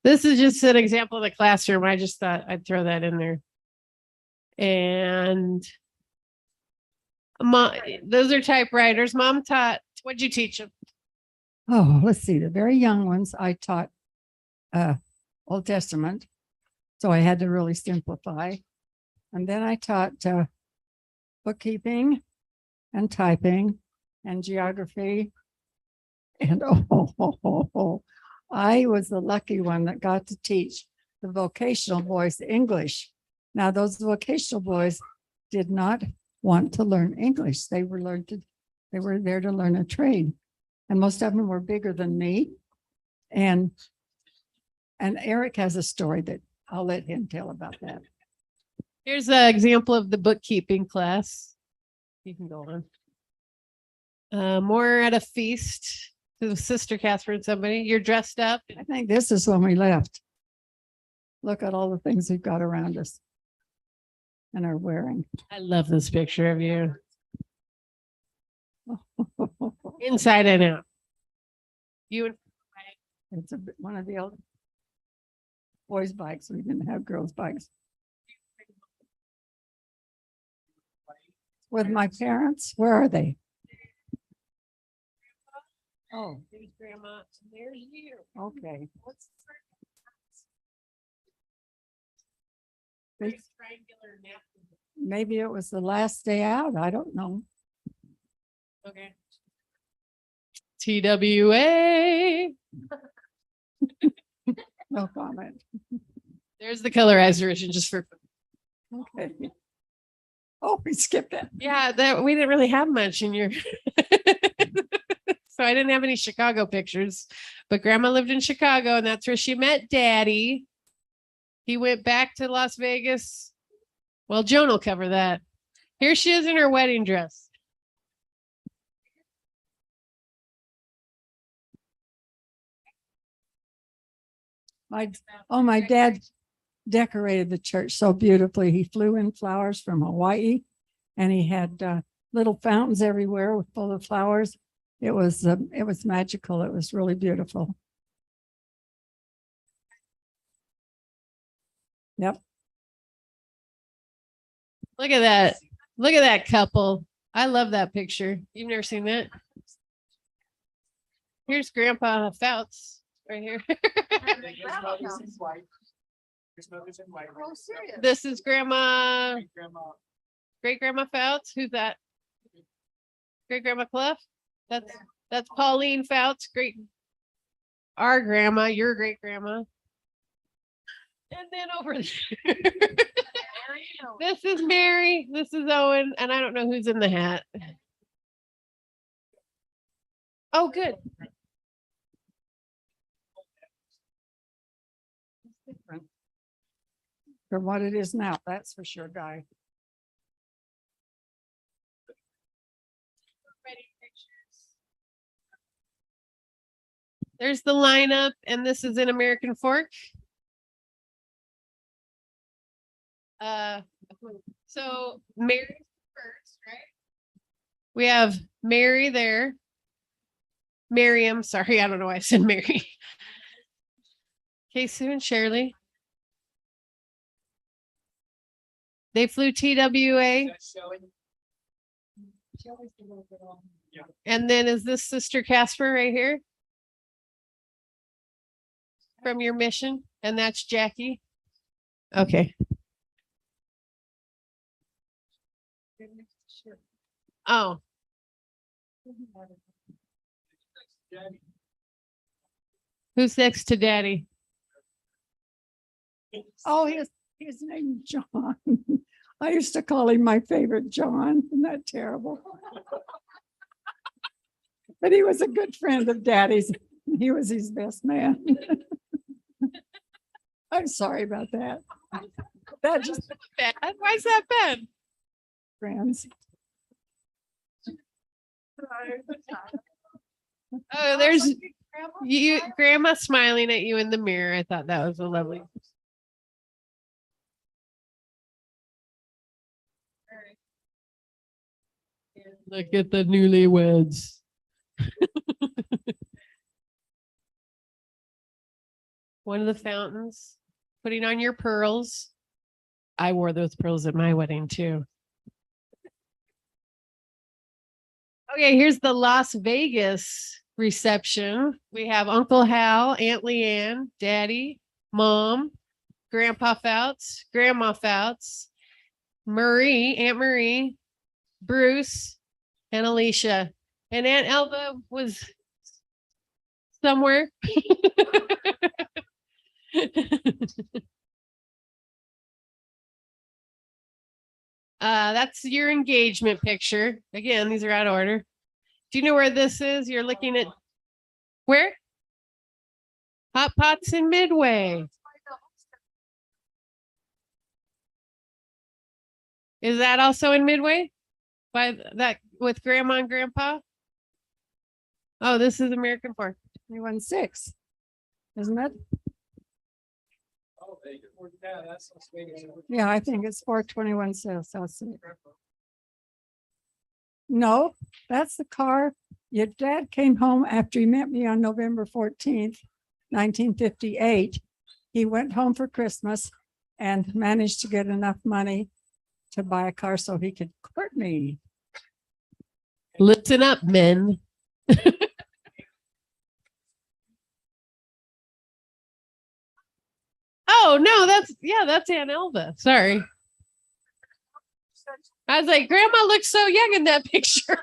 Speaker 2: This is just an example of the classroom. I just thought I'd throw that in there. And those are typewriters. Mom taught, what'd you teach them?
Speaker 3: Oh, let's see. The very young ones, I taught Old Testament. So I had to really simplify. And then I taught bookkeeping and typing and geography. And I was the lucky one that got to teach the vocational boys English. Now, those vocational boys did not want to learn English. They were there to learn a trade. And most of them were bigger than me. And Eric has a story that I'll let him tell about that.
Speaker 2: Here's an example of the bookkeeping class. You can go on. More at a feast to Sister Casper and somebody. You're dressed up.
Speaker 3: I think this is when we left. Look at all the things we've got around us and are wearing.
Speaker 2: I love this picture of you. Inside and out. You and
Speaker 3: It's one of the old boys' bikes. We didn't have girls' bikes. With my parents, where are they? Oh,
Speaker 2: there's Grandma. There's you.
Speaker 3: okay.
Speaker 2: Nice triangular napkin.
Speaker 3: Maybe it was the last day out. I don't know.
Speaker 2: Okay. TWA.
Speaker 3: No comment.
Speaker 2: There's the colorized version just for.
Speaker 3: Okay. Oh, we skipped that.
Speaker 2: Yeah, that we didn't really have much in your. So I didn't have any Chicago pictures, but Grandma lived in Chicago and that's where she met Daddy. He went back to Las Vegas. Well, Joan will cover that. Here she is in her wedding dress.
Speaker 3: My dad decorated the church so beautifully. He flew in flowers from Hawaii, and he had little fountains everywhere full of flowers. It was magical. It was really beautiful. Yep.
Speaker 2: Look at that. Look at that couple. I love that picture. You've never seen that? Here's Grandpa Foutz right here. This is Great Grandma Foutz. Who's that? Great Grandma Clough. That's Pauline Foutz. Our grandma, your great grandma. And then over there. This is Mary. This is Owen, and I don't know who's in the hat. Oh, good.
Speaker 3: Different from what it is now, that's for sure, Guy.
Speaker 2: There's the lineup, and this is an American fork. So Mary's first, right? We have Mary there. Miriam, sorry, I don't know why I said Mary. Okay, Sue and Shirley. They flew TWA. And then is this Sister Casper right here? From your mission? And that's Jackie? Okay. Oh. Who's next to Daddy?
Speaker 3: Oh, his name's John. I used to call him my favorite John. Isn't that terrible? But he was a good friend of Daddy's. He was his best man. I'm sorry about that. That just
Speaker 2: Bad? Why is that bad?
Speaker 3: friends.
Speaker 2: Oh, there's you, Grandma smiling at you in the mirror. I thought that was a lovely. Look at the newlyweds. One of the fountains, putting on your pearls. I wore those pearls at my wedding too. Okay, here's the Las Vegas reception. We have Uncle Hal, Aunt Leanne, Daddy, Mom, Grandpa Foutz, Grandma Foutz, Marie, Aunt Marie, Bruce, and Alicia. And Aunt Elva was somewhere. That's your engagement picture. Again, these are out of order. Do you know where this is? You're looking at where? Hot Pots in Midway. Is that also in Midway? By that with Grandma and Grandpa? Oh, this is American Fork.
Speaker 3: 21-6, isn't it?
Speaker 1: Oh, yeah, that's Las Vegas.
Speaker 3: Yeah, I think it's 421-6. I'll see. No, that's the car. Your dad came home after he met me on November 14th, 1958. He went home for Christmas and managed to get enough money to buy a car so he could court me.
Speaker 2: Listen up, men. Oh, no, that's Aunt Elva. Sorry. I was like, Grandma looks so young in that picture.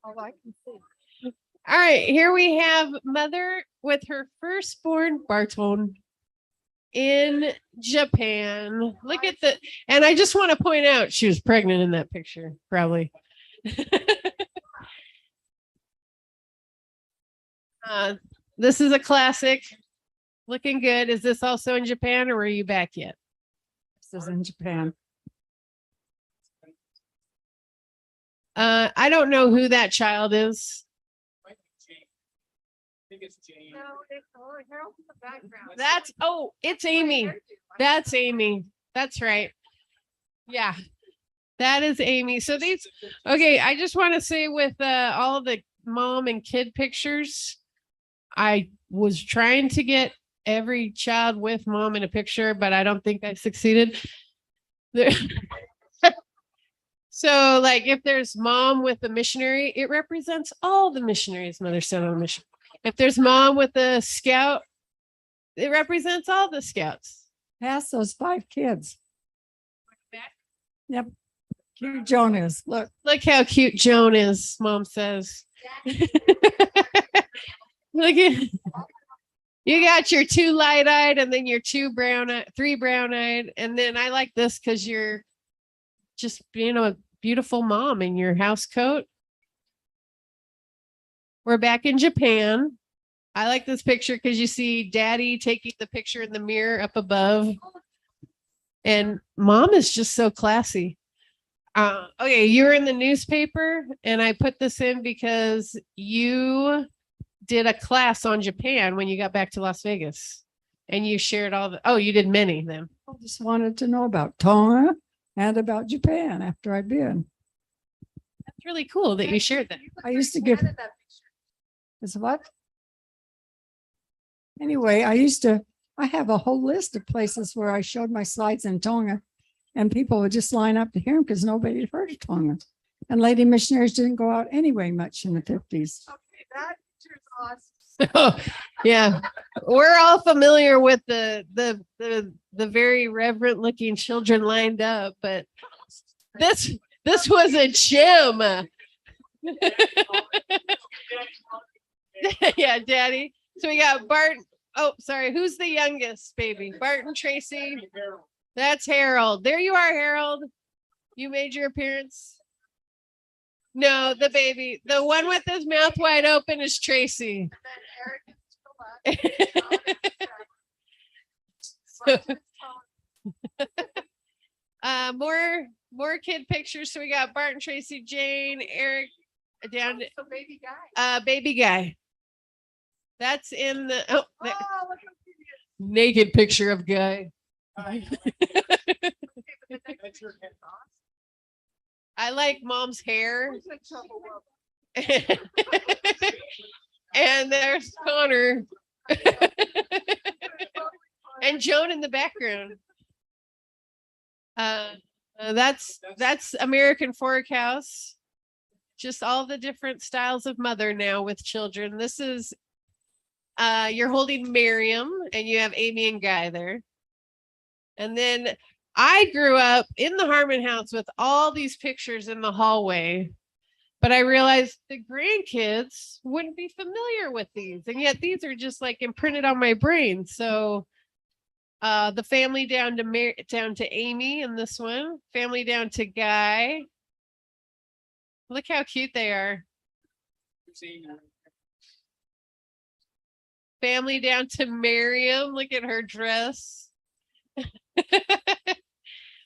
Speaker 3: Oh, I can see.
Speaker 2: All right, here we have Mother with her firstborn Barton in Japan. Look at the, and I just want to point out she was pregnant in that picture, probably. This is a classic. Looking good. Is this also in Japan or are you back yet?
Speaker 3: This is in Japan.
Speaker 2: I don't know who that child is.
Speaker 1: I think it's Jane.
Speaker 2: That's, oh, it's Amy. That's Amy. That's right. Yeah, that is Amy. So these, okay, I just want to say with all the mom and kid pictures, I was trying to get every child with mom in a picture, but I don't think I succeeded. So like if there's mom with a missionary, it represents all the missionaries Mother sent on a mission. If there's mom with a scout, it represents all the scouts.
Speaker 3: Pass those 5 kids. Yep. Cute Joan is. Look.
Speaker 2: Look how cute Joan is, Mom says. Look at, you got your 2 light-eyed and then your 2 brown-eyed, 3 brown-eyed. And then I like this because you're just being a beautiful mom in your house coat. We're back in Japan. I like this picture because you see Daddy taking the picture in the mirror up above. And Mom is just so classy. Okay, you're in the newspaper and I put this in because you did a class on Japan when you got back to Las Vegas and you shared all the, oh, you did many then.
Speaker 3: I just wanted to know about Tonga and about Japan after I'd been.
Speaker 2: That's really cool that you shared that.
Speaker 3: I used to give. Is what? Anyway, I have a whole list of places where I showed my slides in Tonga. And people would just line up to hear him because nobody had heard of Tonga. And lady missionaries didn't go out anyway much in the 50s.
Speaker 2: Yeah, we're all familiar with the very reverent looking children lined up, but this was a gem. Yeah, Daddy. So we got Barton. Oh, sorry. Who's the youngest baby? Barton, Tracy. That's Harold. There you are, Harold. You made your appearance. No, the baby. The one with his mouth wide open is Tracy. More kid pictures. So we got Barton, Tracy, Jane, Eric, down to baby guy. That's in the naked picture of guy. I like mom's hair. And there's Connor. And Joan in the background. That's American Fork House. Just all the different styles of mother now with children. This is you're holding Miriam and you have Amy and Guy there. And then I grew up in the Harmon house with all these pictures in the hallway, but I realized the grandkids wouldn't be familiar with these. And yet these are just like imprinted on my brain. So the family down to Amy in this one, family down to Guy. Look how cute they are. Family down to Miriam. Look at her dress.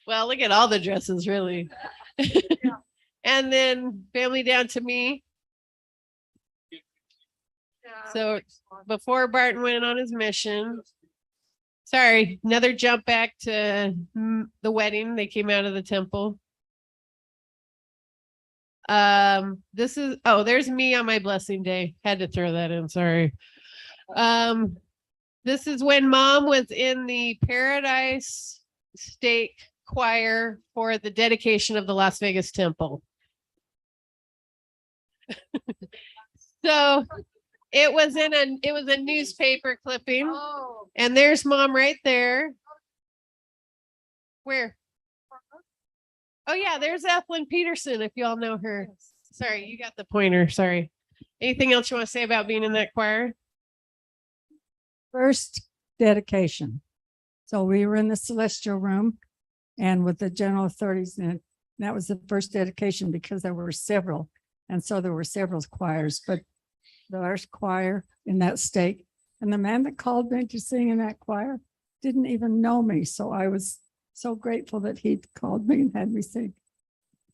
Speaker 2: Well, look at all the dresses, really. And then family down to me. So before Barton went on his mission. Sorry, another jump back to the wedding. They came out of the temple. This is, there's me on my blessing day. Had to throw that in, sorry. This is when mom was in the Paradise Stake Choir for the dedication of the Las Vegas temple. So it was a newspaper clipping. And there's mom right there. Where? Oh yeah, there's Ethelyn Peterson, if y'all know her. Sorry, you got the pointer. Sorry. Anything else you want to say about being in that choir?
Speaker 3: First dedication. So we were in the celestial room and with the general authorities, and that was the first dedication because there were several. And so there were several choirs, but the first choir in that stake. And the man that called me to sing in that choir didn't even know me. So I was so grateful that he called me and had me sing.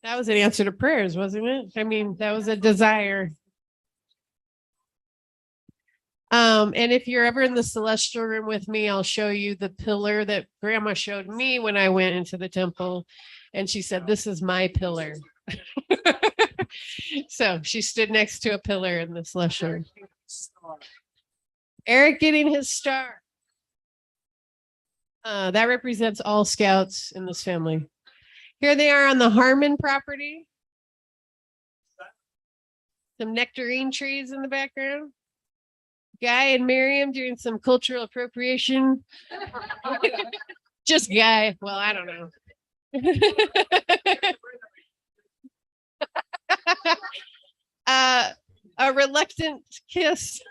Speaker 2: That was an answer to prayers, wasn't it? I mean, that was a desire. And if you're ever in the celestial room with me, I'll show you the pillar that grandma showed me when I went into the temple. And she said, "This is my pillar." So she stood next to a pillar in the celestial room. Eric getting his star. That represents all scouts in this family. Here they are on the Harmon property. Some nectarine trees in the background. Guy and Miriam doing some cultural appropriation. Just Guy. Well, I don't know. A reluctant kiss.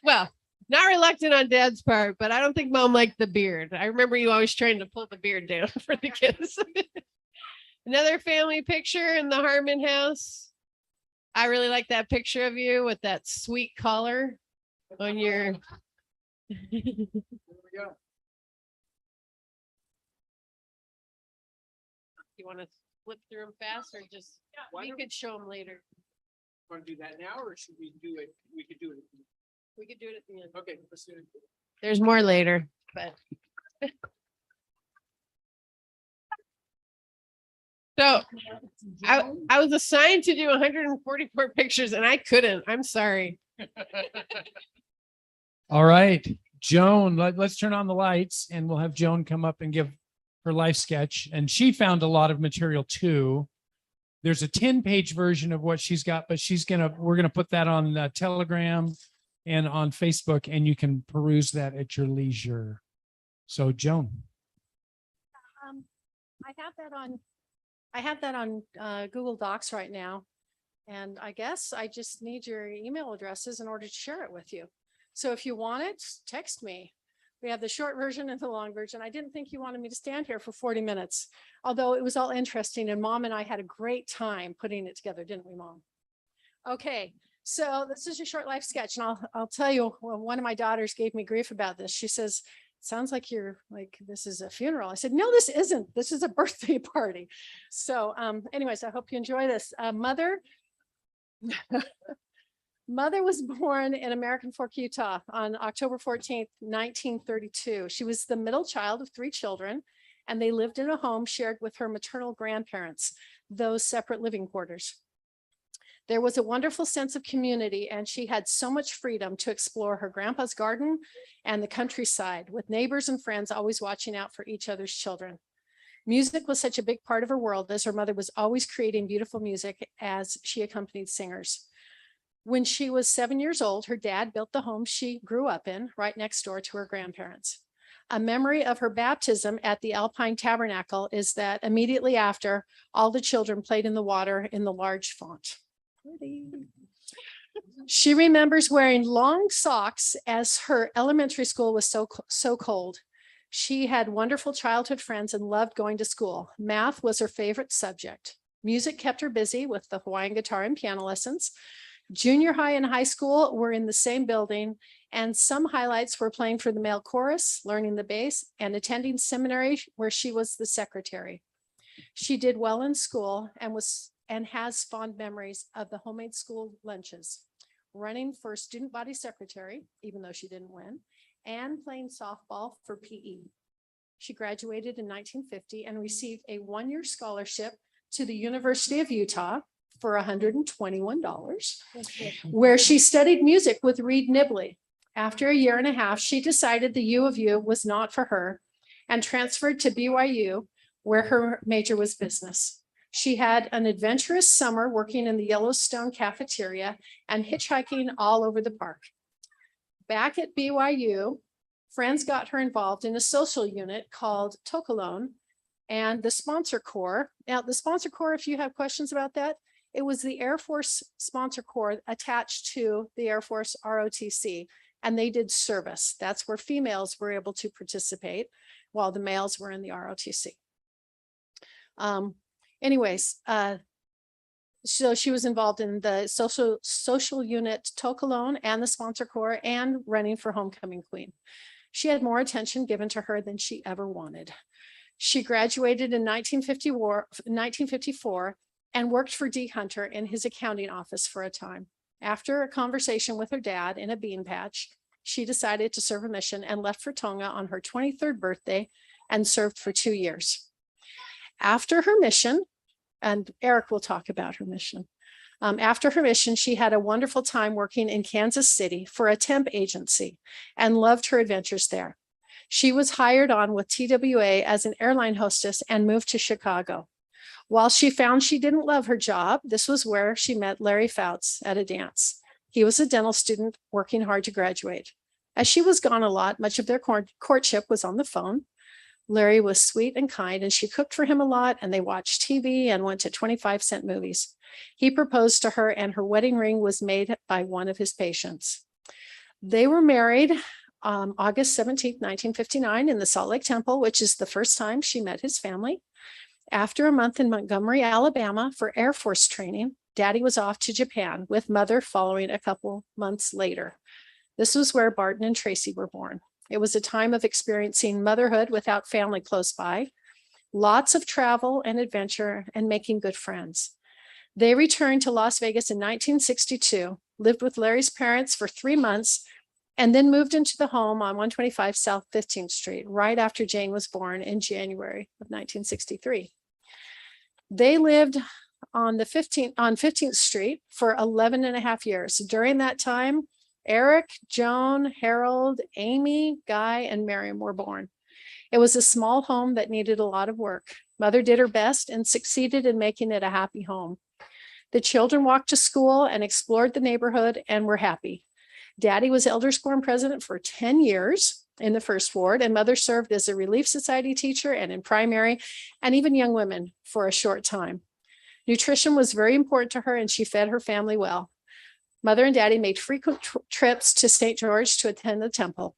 Speaker 2: Well, not reluctant on Dad's part, but I don't think Mom liked the beard. I remember you always trying to pull the beard down for the kids. Another family picture in the Harmon house. I really like that picture of you with that sweet collar on your. You want to flip through them fast or just, we could show them later.
Speaker 1: Want to do that now or should we do it? We could do it.
Speaker 2: We could do it at the end.
Speaker 1: Okay, let's do it.
Speaker 2: There's more later, but. So I was assigned to do 144 pictures and I couldn't. I'm sorry.
Speaker 1: All right, Joan, let's turn on the lights and we'll have Joan come up and give her life sketch, and she found a lot of material too. There's a 10-page version of what she's got, but we're gonna put that on Telegram and on Facebook, and you can peruse that at your leisure. So Joan.
Speaker 4: I have that on Google Docs right now. And I guess I just need your email addresses in order to share it with you. So if you want it, text me. We have the short version and the long version. I didn't think you wanted me to stand here for 40 minutes, although it was all interesting, and Mom and I had a great time putting it together, didn't we, Mom? Okay, so this is your short life sketch, and I'll tell you, well, one of my daughters gave me grief about this. She says, sounds like this is a funeral. I said, no, this isn't. This is a birthday party. So anyways, I hope you enjoy this. Mother was born in American Fork, Utah on October 14th, 1932. She was the middle child of 3 children, and they lived in a home shared with her maternal grandparents, those separate living quarters. There was a wonderful sense of community, and she had so much freedom to explore her grandpa's garden and the countryside, with neighbors and friends always watching out for each other's children. Music was such a big part of her world, as her mother was always creating beautiful music as she accompanied singers. When she was 7 years old, her dad built the home she grew up in right next door to her grandparents. A memory of her baptism at the Alpine Tabernacle is that immediately after, all the children played in the water in the large font. She remembers wearing long socks as her elementary school was so cold. She had wonderful childhood friends and loved going to school. Math was her favorite subject. Music kept her busy with the Hawaiian guitar and piano lessons. Junior high and high school were in the same building, and some highlights were playing for the male chorus, learning the bass, and attending seminary where she was the secretary. She did well in school and has fond memories of the homemade school lunches, running for student body secretary, even though she didn't win, and playing softball for PE. She graduated in 1950 and received a 1-year scholarship to the University of Utah for $121, where she studied music with Reed Nibley. After a year and a half, she decided the U of U was not for her and transferred to BYU, where her major was business. She had an adventurous summer working in the Yellowstone cafeteria and hitchhiking all over the park. Back at BYU, friends got her involved in a social unit called Tokolone and the Sponsor Corps. Now, the Sponsor Corps, if you have questions about that, it was the Air Force Sponsor Corps attached to the Air Force ROTC, and they did service. That's where females were able to participate while the males were in the ROTC. So she was involved in the social unit Tokolone and the Sponsor Corps and running for homecoming queen. She had more attention given to her than she ever wanted. She graduated in 1954 and worked for D. Hunter in his accounting office for a time. After a conversation with her dad in a bean patch, she decided to serve a mission and left for Tonga on her 23rd birthday and served for 2 years. After her mission, and Eric will talk about her mission. After her mission, she had a wonderful time working in Kansas City for a temp agency and loved her adventures there. She was hired on with TWA as an airline hostess and moved to Chicago. While she found she didn't love her job, this was where she met Larry Foutz at a dance. He was a dental student working hard to graduate. As she was gone a lot, much of their courtship was on the phone. Larry was sweet and kind, and she cooked for him a lot, and they watched TV and went to 25-cent movies. He proposed to her, and her wedding ring was made by one of his patients. They were married August 17th, 1959 in the Salt Lake Temple, which is the first time she met his family. After a month in Montgomery, Alabama for Air Force training, Daddy was off to Japan with Mother following a couple months later. This was where Barton and Tracy were born. It was a time of experiencing motherhood without family close by, lots of travel and adventure, and making good friends. They returned to Las Vegas in 1962, lived with Larry's parents for 3 months, and then moved into the home on 125 South 15th Street, right after Jane was born in January of 1963. They lived on 15th Street for 11 and a half years. During that time, Eric, Joan, Harold, Amy, Guy, and Miriam were born. It was a small home that needed a lot of work. Mother did her best and succeeded in making it a happy home. The children walked to school and explored the neighborhood and were happy. Daddy was Elders Quorum president for 10 years in the first ward, and Mother served as a Relief Society teacher and in primary and even young women for a short time. Nutrition was very important to her, and she fed her family well. Mother and Daddy made frequent trips to St. George to attend the temple.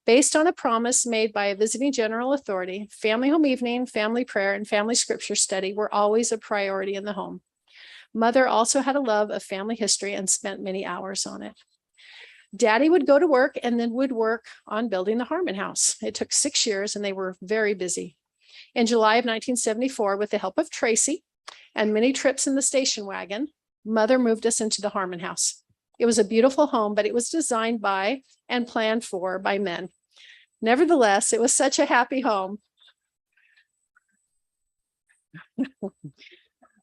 Speaker 4: Based on a promise made by a visiting general authority, family home evening, family prayer, and family scripture study were always a priority in the home. Mother also had a love of family history and spent many hours on it. Daddy would go to work and then would work on building the Harmon House. It took 6 years and they were very busy. In July of 1974, with the help of Tracy and many trips in the station wagon, Mother moved us into the Harmon House. It was a beautiful home, but it was designed by and planned for by men. Nevertheless, it was such a happy home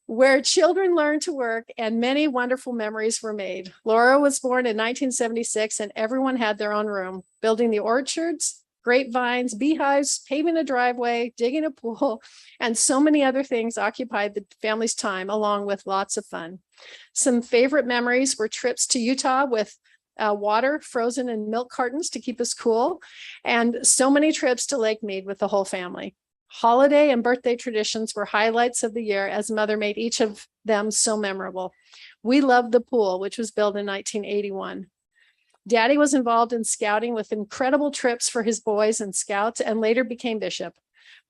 Speaker 4: where children learned to work and many wonderful memories were made. Laura was born in 1976 and everyone had their own room, building the orchards, grapevines, beehives, paving a driveway, digging a pool, and so many other things occupied the family's time, along with lots of fun. Some favorite memories were trips to Utah with water frozen in milk cartons to keep us cool, and so many trips to Lake Mead with the whole family. Holiday and birthday traditions were highlights of the year, as Mother made each of them so memorable. We loved the pool, which was built in 1981. Daddy was involved in scouting with incredible trips for his boys and scouts, and later became bishop.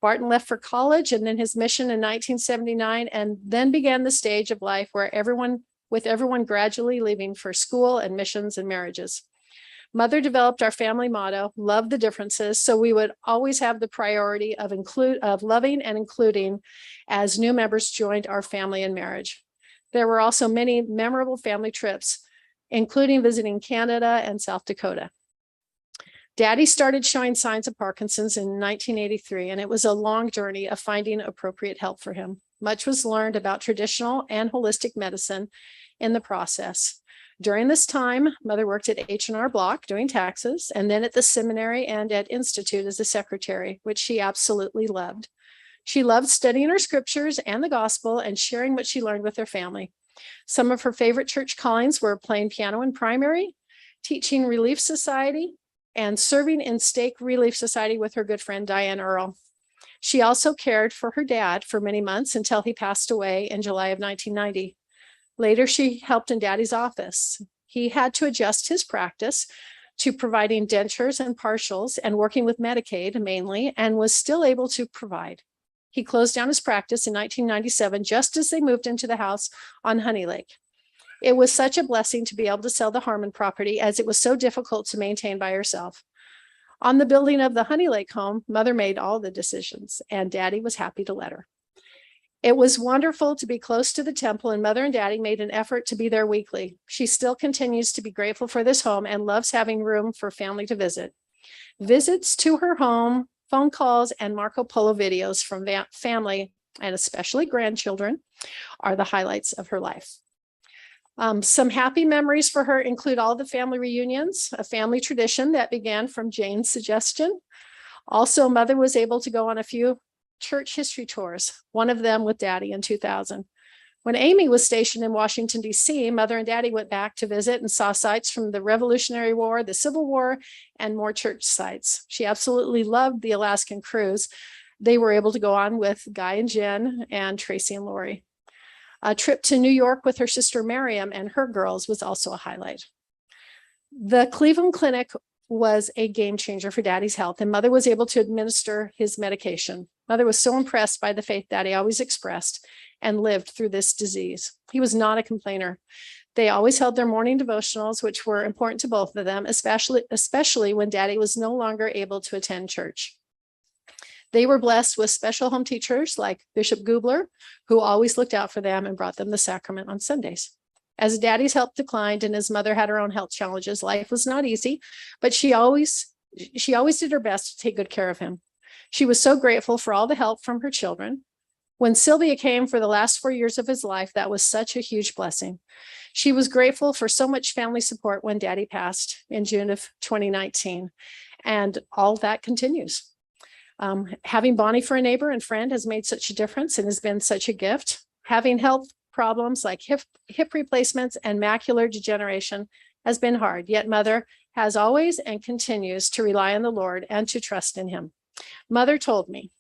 Speaker 4: Barton left for college and then his mission in 1979, and then began the stage of life where everyone gradually leaving for school and missions and marriages. Mother developed our family motto, love the differences, so we would always have the priority of loving and including as new members joined our family in marriage. There were also many memorable family trips, including visiting Canada and South Dakota. Daddy started showing signs of Parkinson's in 1983, and it was a long journey of finding appropriate help for him. Much was learned about traditional and holistic medicine in the process. During this time, Mother worked at H&R Block doing taxes, and then at the seminary and at Institute as a secretary, which she absolutely loved. She loved studying her scriptures and the gospel and sharing what she learned with her family. Some of her favorite church callings were playing piano in primary, teaching Relief Society, and serving in Stake Relief Society with her good friend Diane Earle. She also cared for her dad for many months until he passed away in July of 1990. Later, she helped in Daddy's office. He had to adjust his practice to providing dentures and partials and working with Medicaid mainly, and was still able to provide. He closed down his practice in 1997, just as they moved into the house on Honey Lake. It was such a blessing to be able to sell the Harmon property, as it was so difficult to maintain by herself. On the building of the Honey Lake home, Mother made all the decisions, and Daddy was happy to let her. It was wonderful to be close to the temple, and Mother and Daddy made an effort to be there weekly. She still continues to be grateful for this home and loves having room for family to visit. Visits to her home, phone calls, and Marco Polo videos from family, and especially grandchildren, are the highlights of her life. Some happy memories for her include all the family reunions, a family tradition that began from Jane's suggestion. Also, Mother was able to go on a few church history tours, one of them with Daddy in 2000. When Amy was stationed in Washington, D.C., Mother and Daddy went back to visit and saw sites from the Revolutionary War, the Civil War, and more church sites. She absolutely loved the Alaskan cruise they were able to go on with Guy and Jen and Tracy and Lori. A trip to New York with her sister Miriam and her girls was also a highlight. The Cleveland Clinic was a game changer for Daddy's health, and Mother was able to administer his medication. Mother was so impressed by the faith Daddy always expressed and lived through this disease. He was not a complainer. They always held their morning devotionals, which were important to both of them, especially when Daddy was no longer able to attend church. They were blessed with special home teachers like Bishop Gubler, who always looked out for them and brought them the sacrament on Sundays. As Daddy's health declined and his mother had her own health challenges, life was not easy, but she always did her best to take good care of him. She was so grateful for all the help from her children. When Sylvia came for the last 4 years of his life, that was such a huge blessing. She was grateful for so much family support when Daddy passed in June of 2019, and all that continues. Having Bonnie for a neighbor and friend has made such a difference and has been such a gift. Having health problems like hip replacements and macular degeneration has been hard, yet Mother has always and continues to rely on the Lord and to trust in him. Mother told me,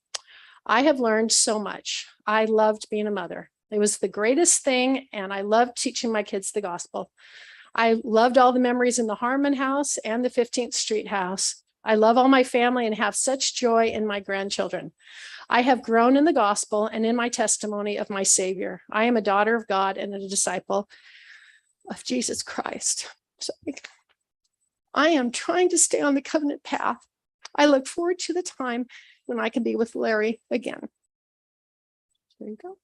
Speaker 4: I have learned so much. I loved being a mother. It was the greatest thing, and I loved teaching my kids the gospel. I loved all the memories in the Harmon house and the 15th Street house. I love all my family and have such joy in my grandchildren. I have grown in the gospel and in my testimony of my Savior. I am a daughter of God and a disciple of Jesus Christ. So I am trying to stay on the covenant path. I look forward to the time when I can be with Larry again. There you go.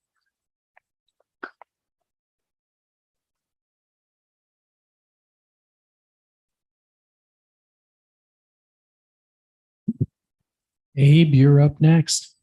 Speaker 1: Abe, you're up next.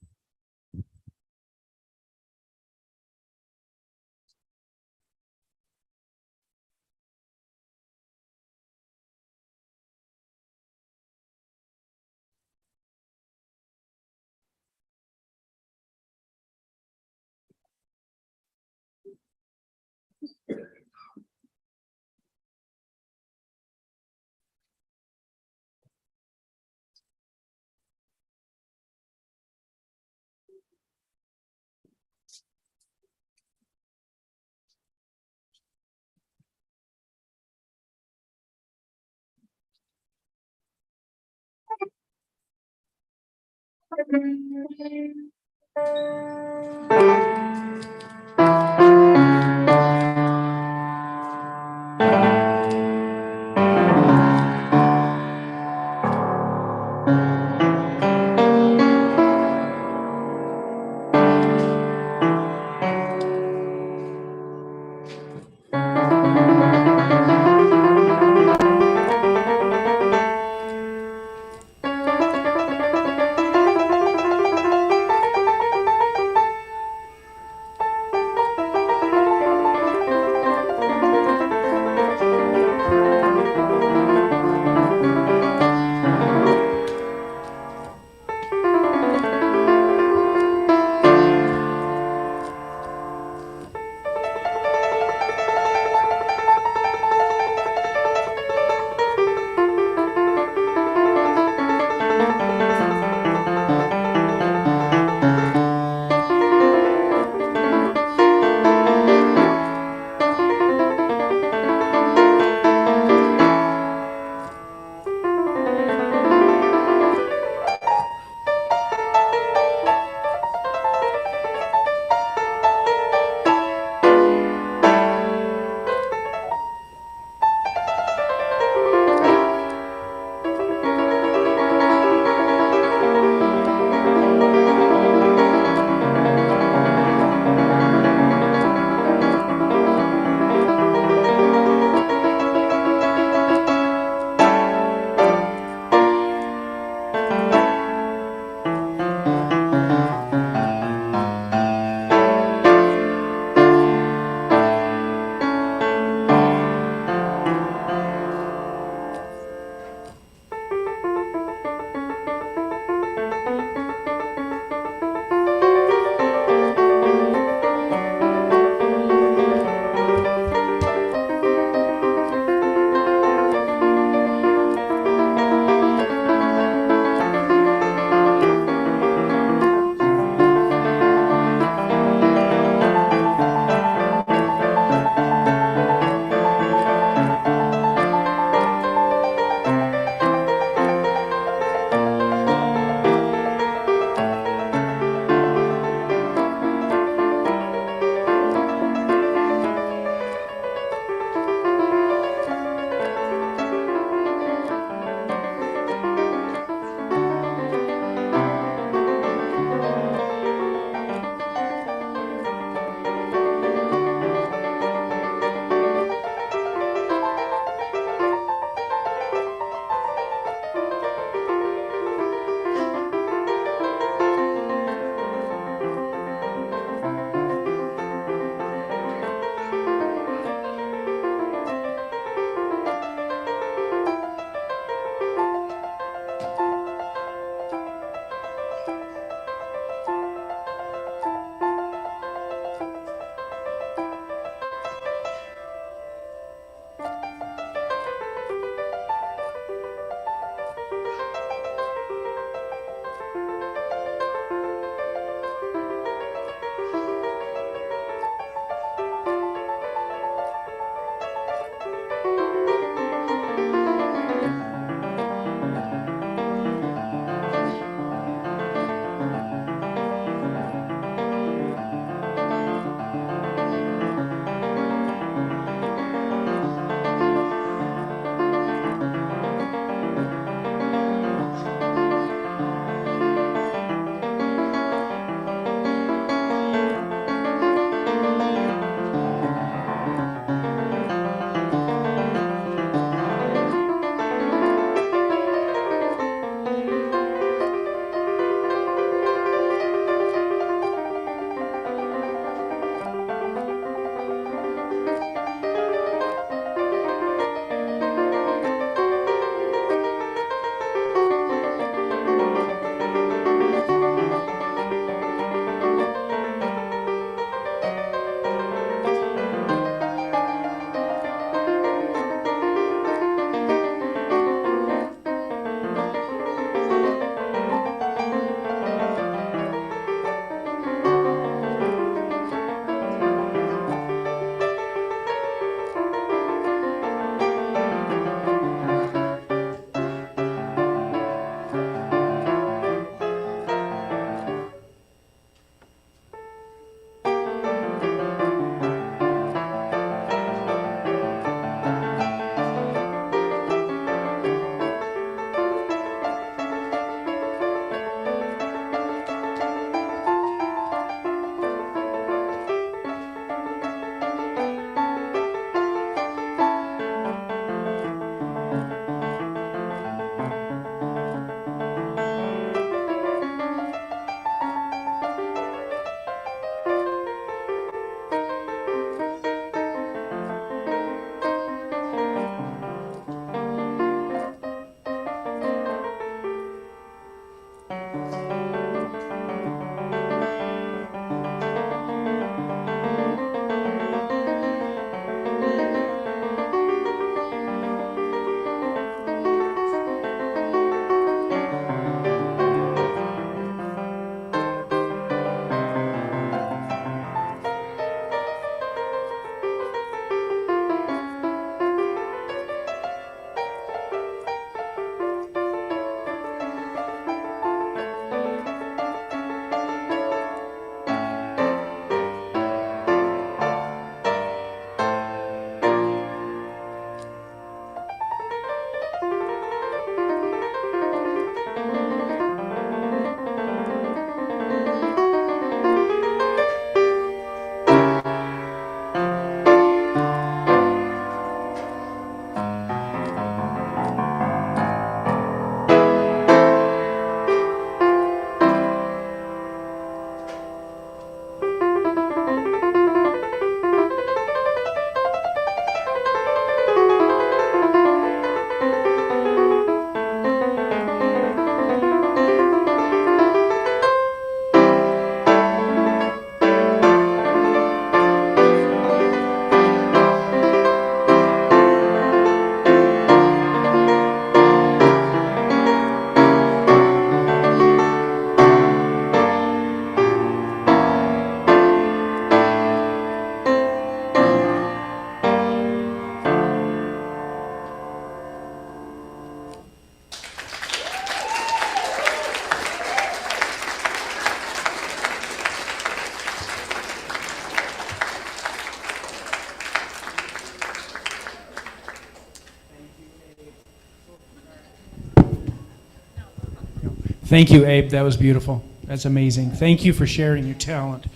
Speaker 1: Thank you, Abe. That was beautiful. That's amazing. Thank you for sharing your talent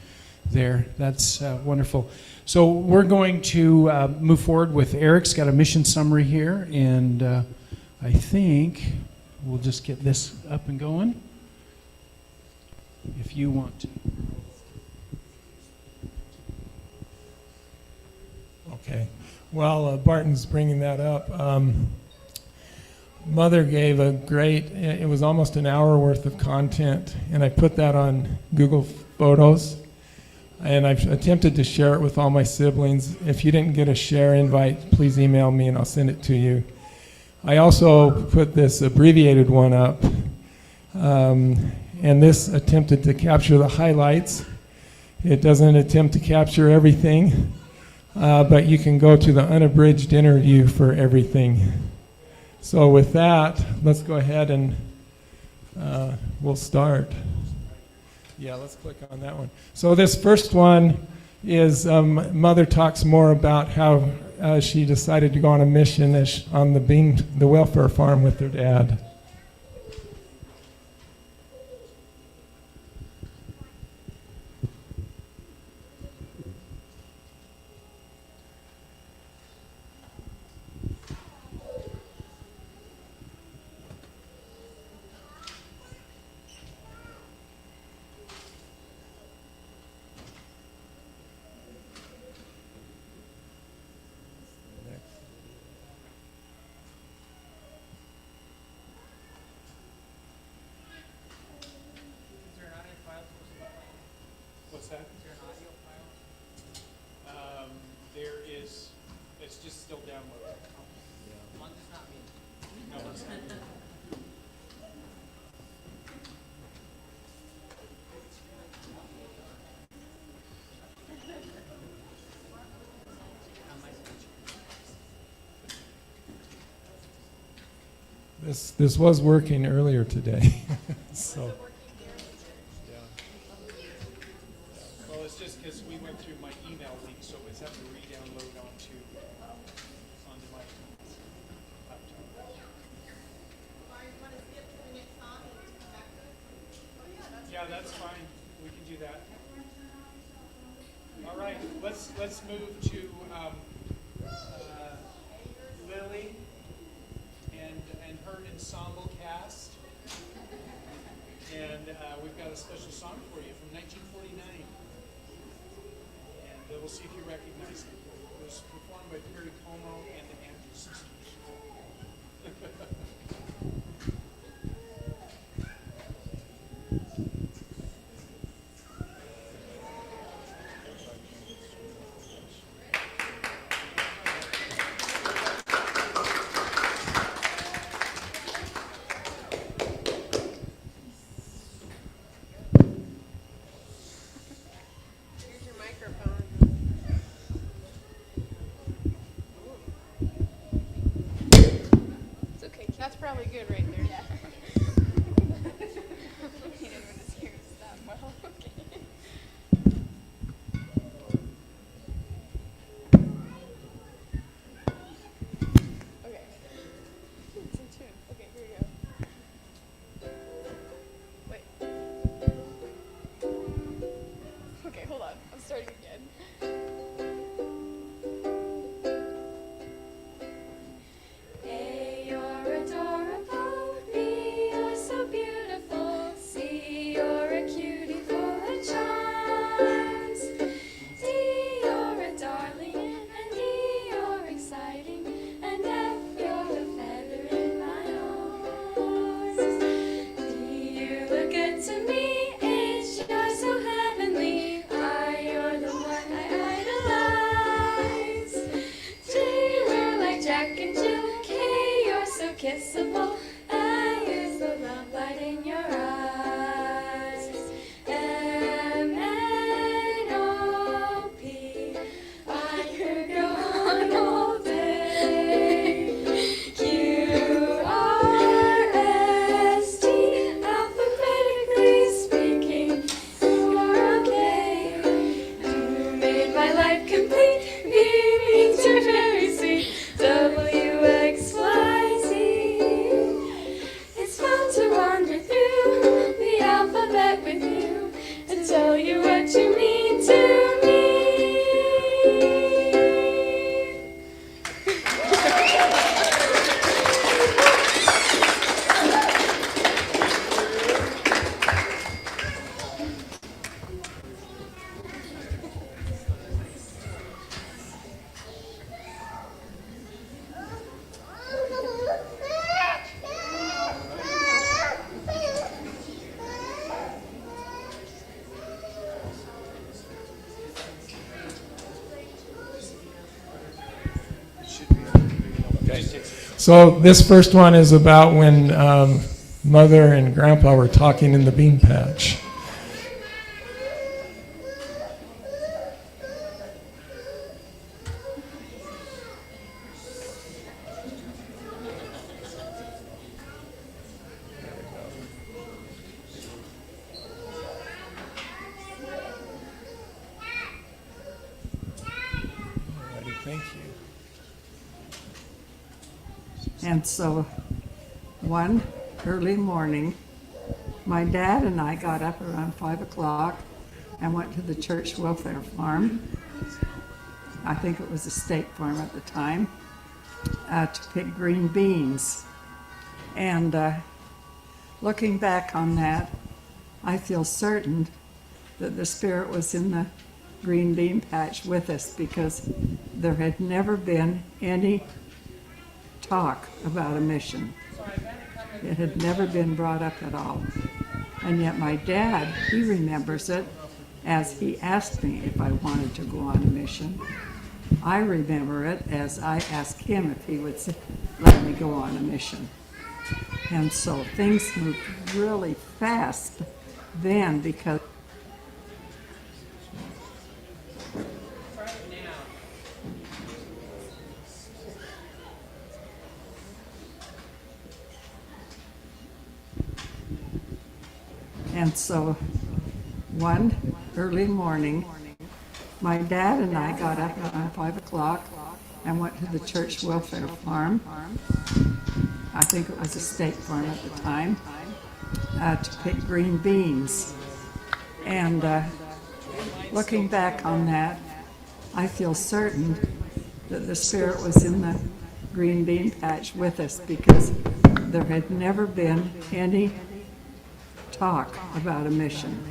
Speaker 1: there. That's wonderful. So we're going to move forward with Eric's got a mission summary here, and I think we'll just get this up and going if you want to.
Speaker 5: Okay. While Barton's bringing that up, Mother gave a great, it was almost an hour worth of content, and I put that on Google Photos, and I've attempted to share it with all my siblings. If you didn't get a share invite, please email me and I'll send it to you. I also put this abbreviated one up, and this attempted to capture the highlights. It doesn't attempt to capture everything, but you can go to the unabridged interview for everything. So with that, let's go ahead and we'll start. Yeah, let's click on that one. So this first one is Mother talks more about how she decided to go on a mission on the welfare farm with her dad.
Speaker 1: What's that? Is there an audio file? There is. It's just still downloading. One does not mean. No, it's not.
Speaker 5: This was working earlier today, so.
Speaker 1: Well, it's just because we went through my email link, so it's having to re-download onto my laptop. Yeah, that's fine. We can do that. All right, let's move to Lily and her ensemble cast. And we've got a special song for you from 1949. And we'll see if you recognize it. It was performed by Perry Como and the Andrews Sisters.
Speaker 2: That's probably good right there.
Speaker 6: Yeah. He didn't want to hear us that well. Okay. It's in tune. Okay, here we go. Wait. Okay, hold on. I'm starting again.
Speaker 7: Hey, you're adorable. B, you're so beautiful. C, you're a cutie full of charms. D, you're a darling. And E, you're exciting. And F, you're a feather in my arms. D, you look good to me. H, you're so heavenly. I, you're the one I idolize. J, we're like Jack and Jill. So kissable, I use the lamplight in your eyes. M, N, O, P, I could go on all day. Q, R, S, T, alphabetically speaking, you're okay. You made my life complete, V means you're very sweet. W, X, Y, Z.
Speaker 5: So this first one is about when Mother and Grandpa were talking in the bean patch. Alrighty, thank you.
Speaker 3: And so one early morning, my dad and I got up around 5 o'clock and went to the church welfare farm. I think it was a state farm at the time, to pick green beans. And looking back on that, I feel certain that the Spirit was in the green bean patch with us, because there had never been any talk about a mission. It had never been brought up at all. And yet my dad, he remembers it as he asked me if I wanted to go on a mission. I remember it as I asked him if he would let me go on a mission. And so things moved really fast then, because one early morning, my dad and I got up around 5 o'clock and went to the church welfare farm. I think it was a state farm at the time, to pick green beans. And looking back on that, I feel certain that the Spirit was in the green bean patch with us, because there had never been any talk about a mission.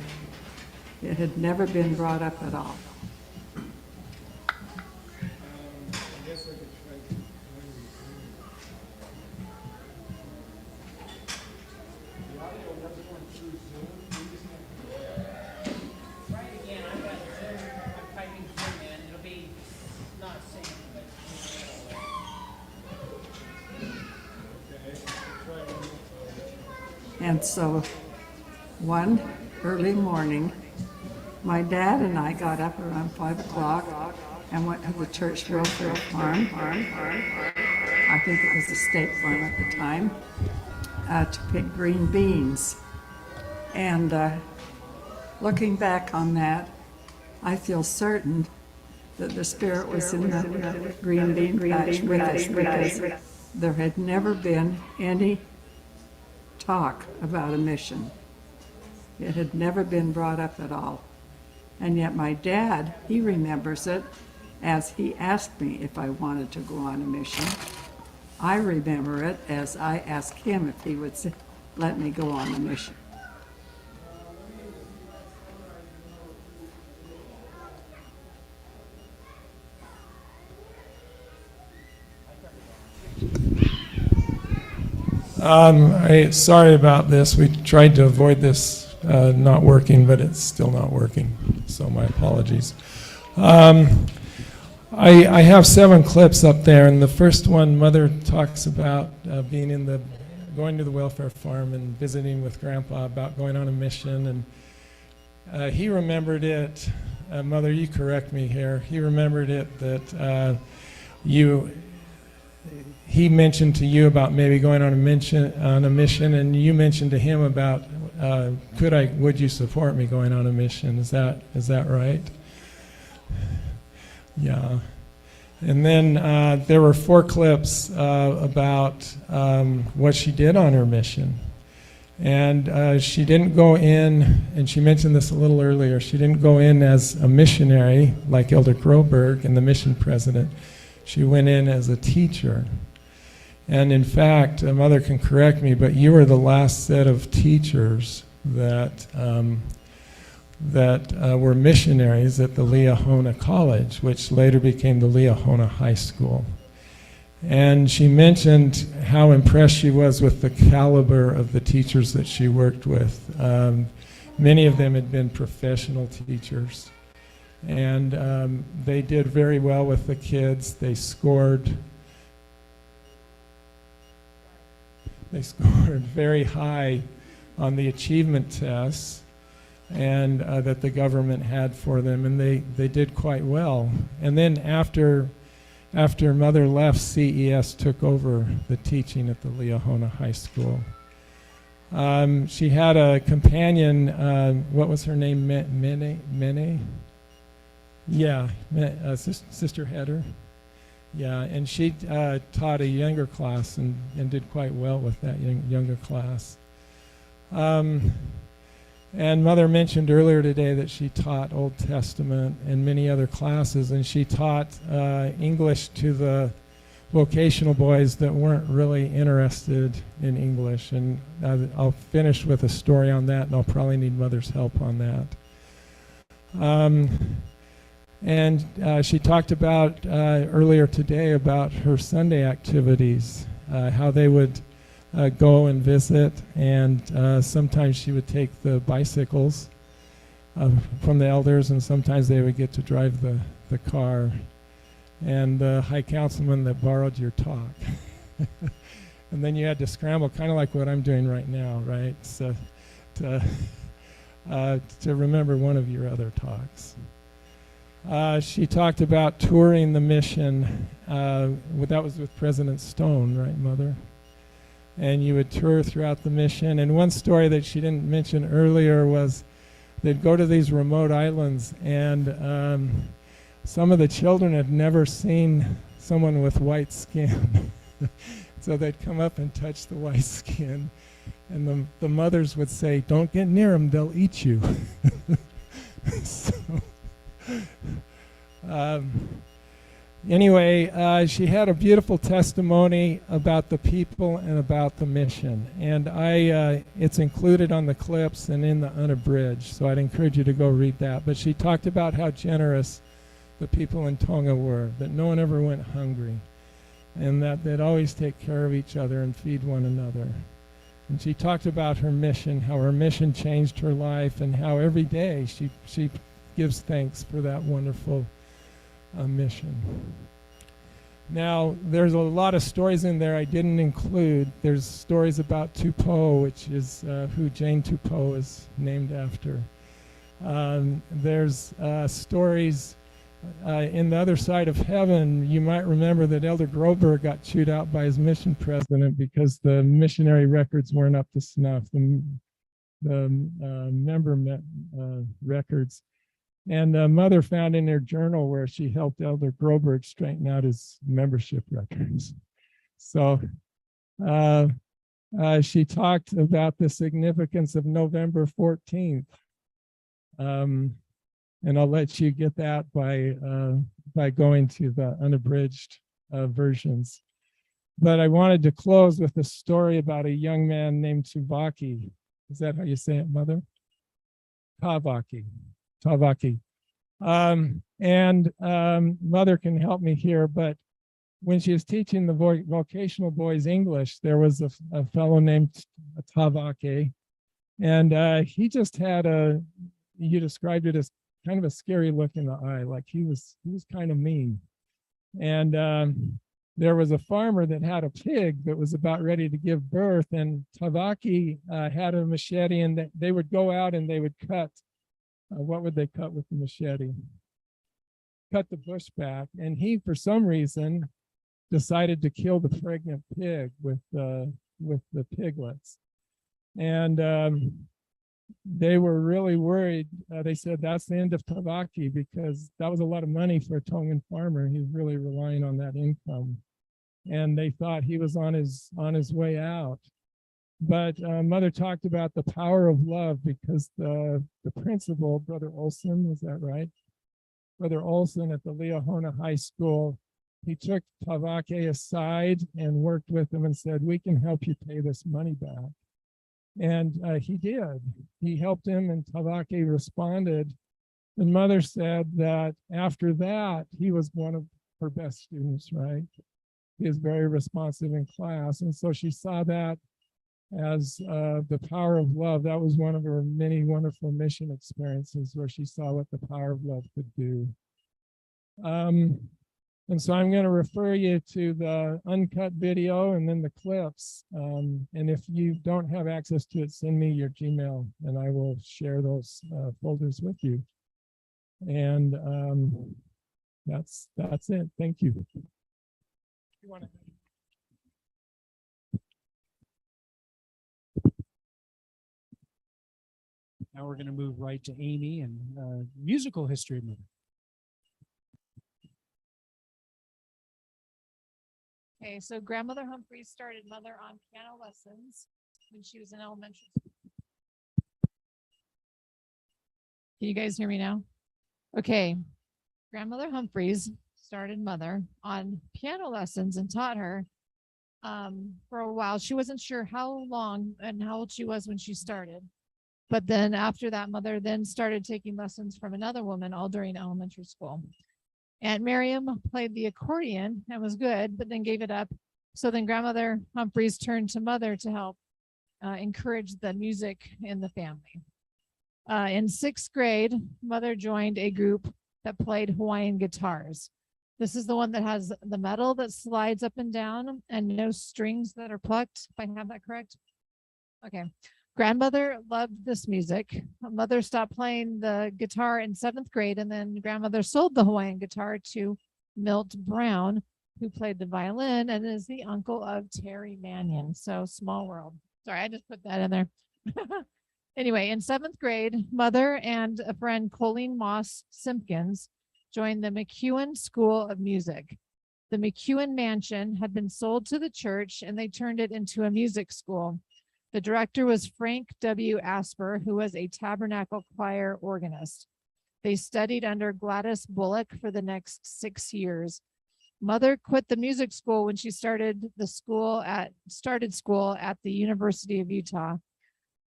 Speaker 3: It had never been brought up at all. And so one early morning, my dad and I got up around 5 o'clock and went to the church welfare farm. I think it was a state farm at the time, to pick green beans. And looking back on that, I feel certain that the Spirit was in the green bean patch with us, because there had never been any talk about a mission. It had never been brought up at all. And yet my dad, he remembers it as he asked me if I wanted to go on a mission. I remember it as I asked him if he would let me go on a mission.
Speaker 5: Sorry about this. We tried to avoid this not working, but it's still not working. So my apologies. I have 7 clips up there, and the first one, Mother talks about going to the welfare farm and visiting with Grandpa about going on a mission, and he remembered it. Mother, you correct me here. He remembered it that he mentioned to you about maybe going on a mission, and you mentioned to him about would you support me going on a mission? Is that right? Yeah. And then there were 4 clips about what she did on her mission. And she didn't go in, and she mentioned this a little earlier, she didn't go in as a missionary like Elder Groberg and the mission president. She went in as a teacher. And in fact, Mother can correct me, but you were the last set of teachers that were missionaries at the Liahona College, which later became the Liahona High School. And she mentioned how impressed she was with the caliber of the teachers that she worked with. Many of them had been professional teachers, and they did very well with the kids. They scored They scored very high on the achievement tests and that the government had for them, and they did quite well. And then after Mother left, CES took over the teaching at the Leahona High School. She had a companion, what was her name? Mene? Yeah, Sister Heather. Yeah, and she taught a younger class and did quite well with that younger class. And Mother mentioned earlier today that she taught Old Testament and many other classes, and she taught English to the vocational boys that weren't really interested in English. And I'll finish with a story on that, and I'll probably need Mother's help on that. And she talked about earlier today about her Sunday activities, how they would go and visit, and sometimes she would take the bicycles from the elders, and sometimes they would get to drive the car. And the high councilman that borrowed your talk. And then you had to scramble, kind of like what I'm doing right now, right? So to remember one of your other talks. She talked about touring the mission. That was with President Stone, right, Mother? And you would tour throughout the mission. And one story that she didn't mention earlier was they'd go to these remote islands, and some of the children had never seen someone with white skin. So they'd come up and touch the white skin. And the mothers would say, "Don't get near them, they'll eat you." So, anyway, she had a beautiful testimony about the people and about the mission. And it's included on the clips and in the unabridged, so I'd encourage you to go read that. But she talked about how generous the people in Tonga were, that no one ever went hungry, and that they'd always take care of each other and feed one another. And she talked about her mission, how her mission changed her life, and how every day she gives thanks for that wonderful mission. Now, there's a lot of stories in there I didn't include. There's stories about Tupou, which is who Jane Tupou is named after. There's stories in the other side of heaven. You might remember that Elder Groberg got chewed out by his mission president because the missionary records weren't up to snuff, the member records. And Mother found in her journal where she helped Elder Groberg straighten out his membership records. So she talked about the significance of November 14th. And I'll let you get that by going to the unabridged versions. But I wanted to close with a story about a young man named Tuvaki. Is that how you say it, Mother? Tavaki. Mother can help me here, but when she was teaching the vocational boys English, there was a fellow named Tavake, and he just had you described it as kind of a scary look in the eye, like he was kind of mean. And there was a farmer that had a pig that was about ready to give birth, and Tavaki had a machete, and they would go out and they would cut. What would they cut with the machete? Cut the bush back. And he, for some reason, decided to kill the pregnant pig with the piglets. And they were really worried. They said that's the end of Tavaki, because that was a lot of money for a Tongan farmer. He was really relying on that income. And they thought he was on his way out. But Mother talked about the power of love, because the principal, Brother Olson, was that right? Brother Olson at the Leahona High School, he took Tavake aside and worked with him and said, "We can help you pay this money back." And he did. He helped him, and Tavake responded. And Mother said that after that, he was one of her best students, right? He was very responsive in class. And so she saw that as the power of love. That was one of her many wonderful mission experiences where she saw what the power of love could do. And so I'm going to refer you to the uncut video and then the clips. And if you don't have access to it, send me your Gmail and I will share those folders with you. And that's it. Thank you. You wanna-
Speaker 1: Now we're going to move right to Amy and musical history of Mother.
Speaker 8: Okay, so grandmother Humphreys started Mother on piano lessons when she was in elementary school. Can you guys hear me now? Okay. Grandmother Humphreys started Mother on piano lessons and taught her for a while. She wasn't sure how long and how old she was when she started. But then after that, Mother then started taking lessons from another woman all during elementary school. Aunt Miriam played the accordion and was good, but then gave it up. So then Grandmother Humphreys turned to Mother to help encourage the music in the family. In 6th grade, Mother joined a group that played Hawaiian guitars. This is the one that has the metal that slides up and down and no strings that are plucked, if I have that correct. Okay. Grandmother loved this music. Mother stopped playing the guitar in 7th grade, and then grandmother sold the Hawaiian guitar to Milt Brown, who played the violin and is the uncle of Terry Mannion. So small world. Sorry, I just put that in there. Anyway, in 7th grade, Mother and a friend, Colleen Moss Simpkins, joined the McEwen School of Music. The McEwen Mansion had been sold to the church, and they turned it into a music school. The director was Frank W. Asper, who was a tabernacle choir organist. They studied under Gladys Bullock for the next 6 years. Mother quit the music school when she started school at the University of Utah.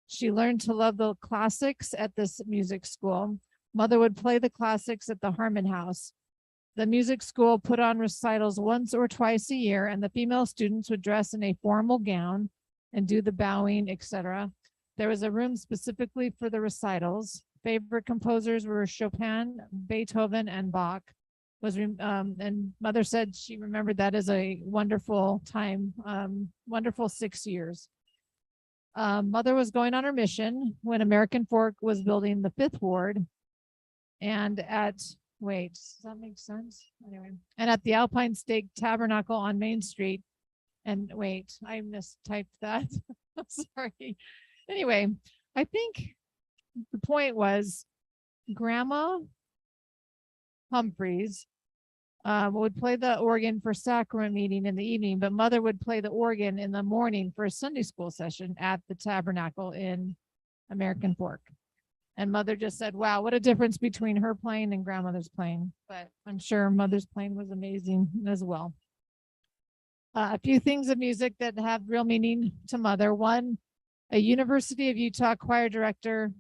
Speaker 8: She learned to love the classics at this music school. Mother would play the classics at the Harmon House. The music school put on recitals once or twice a year, and the female students would dress in a formal gown and do the bowing, etc. There was a room specifically for the recitals. Favorite composers were Chopin, Beethoven, and Bach. And Mother said she remembered that as a wonderful time, wonderful 6 years. Mother was going on her mission when American Fork was building the 5th ward, and does that make sense? Anyway, and at the Alpine Stake Tabernacle on Main Street. And wait, I mistyped that. I'm sorry. Anyway, I think the point was Grandma Humphreys would play the organ for sacrament meeting in the evening, but Mother would play the organ in the morning for a Sunday school session at the tabernacle in American Fork. And Mother just said, wow, what a difference between her playing and grandmother's playing. But I'm sure Mother's playing was amazing as well. A few things of music that have real meaning to Mother. One, a University of Utah choir director,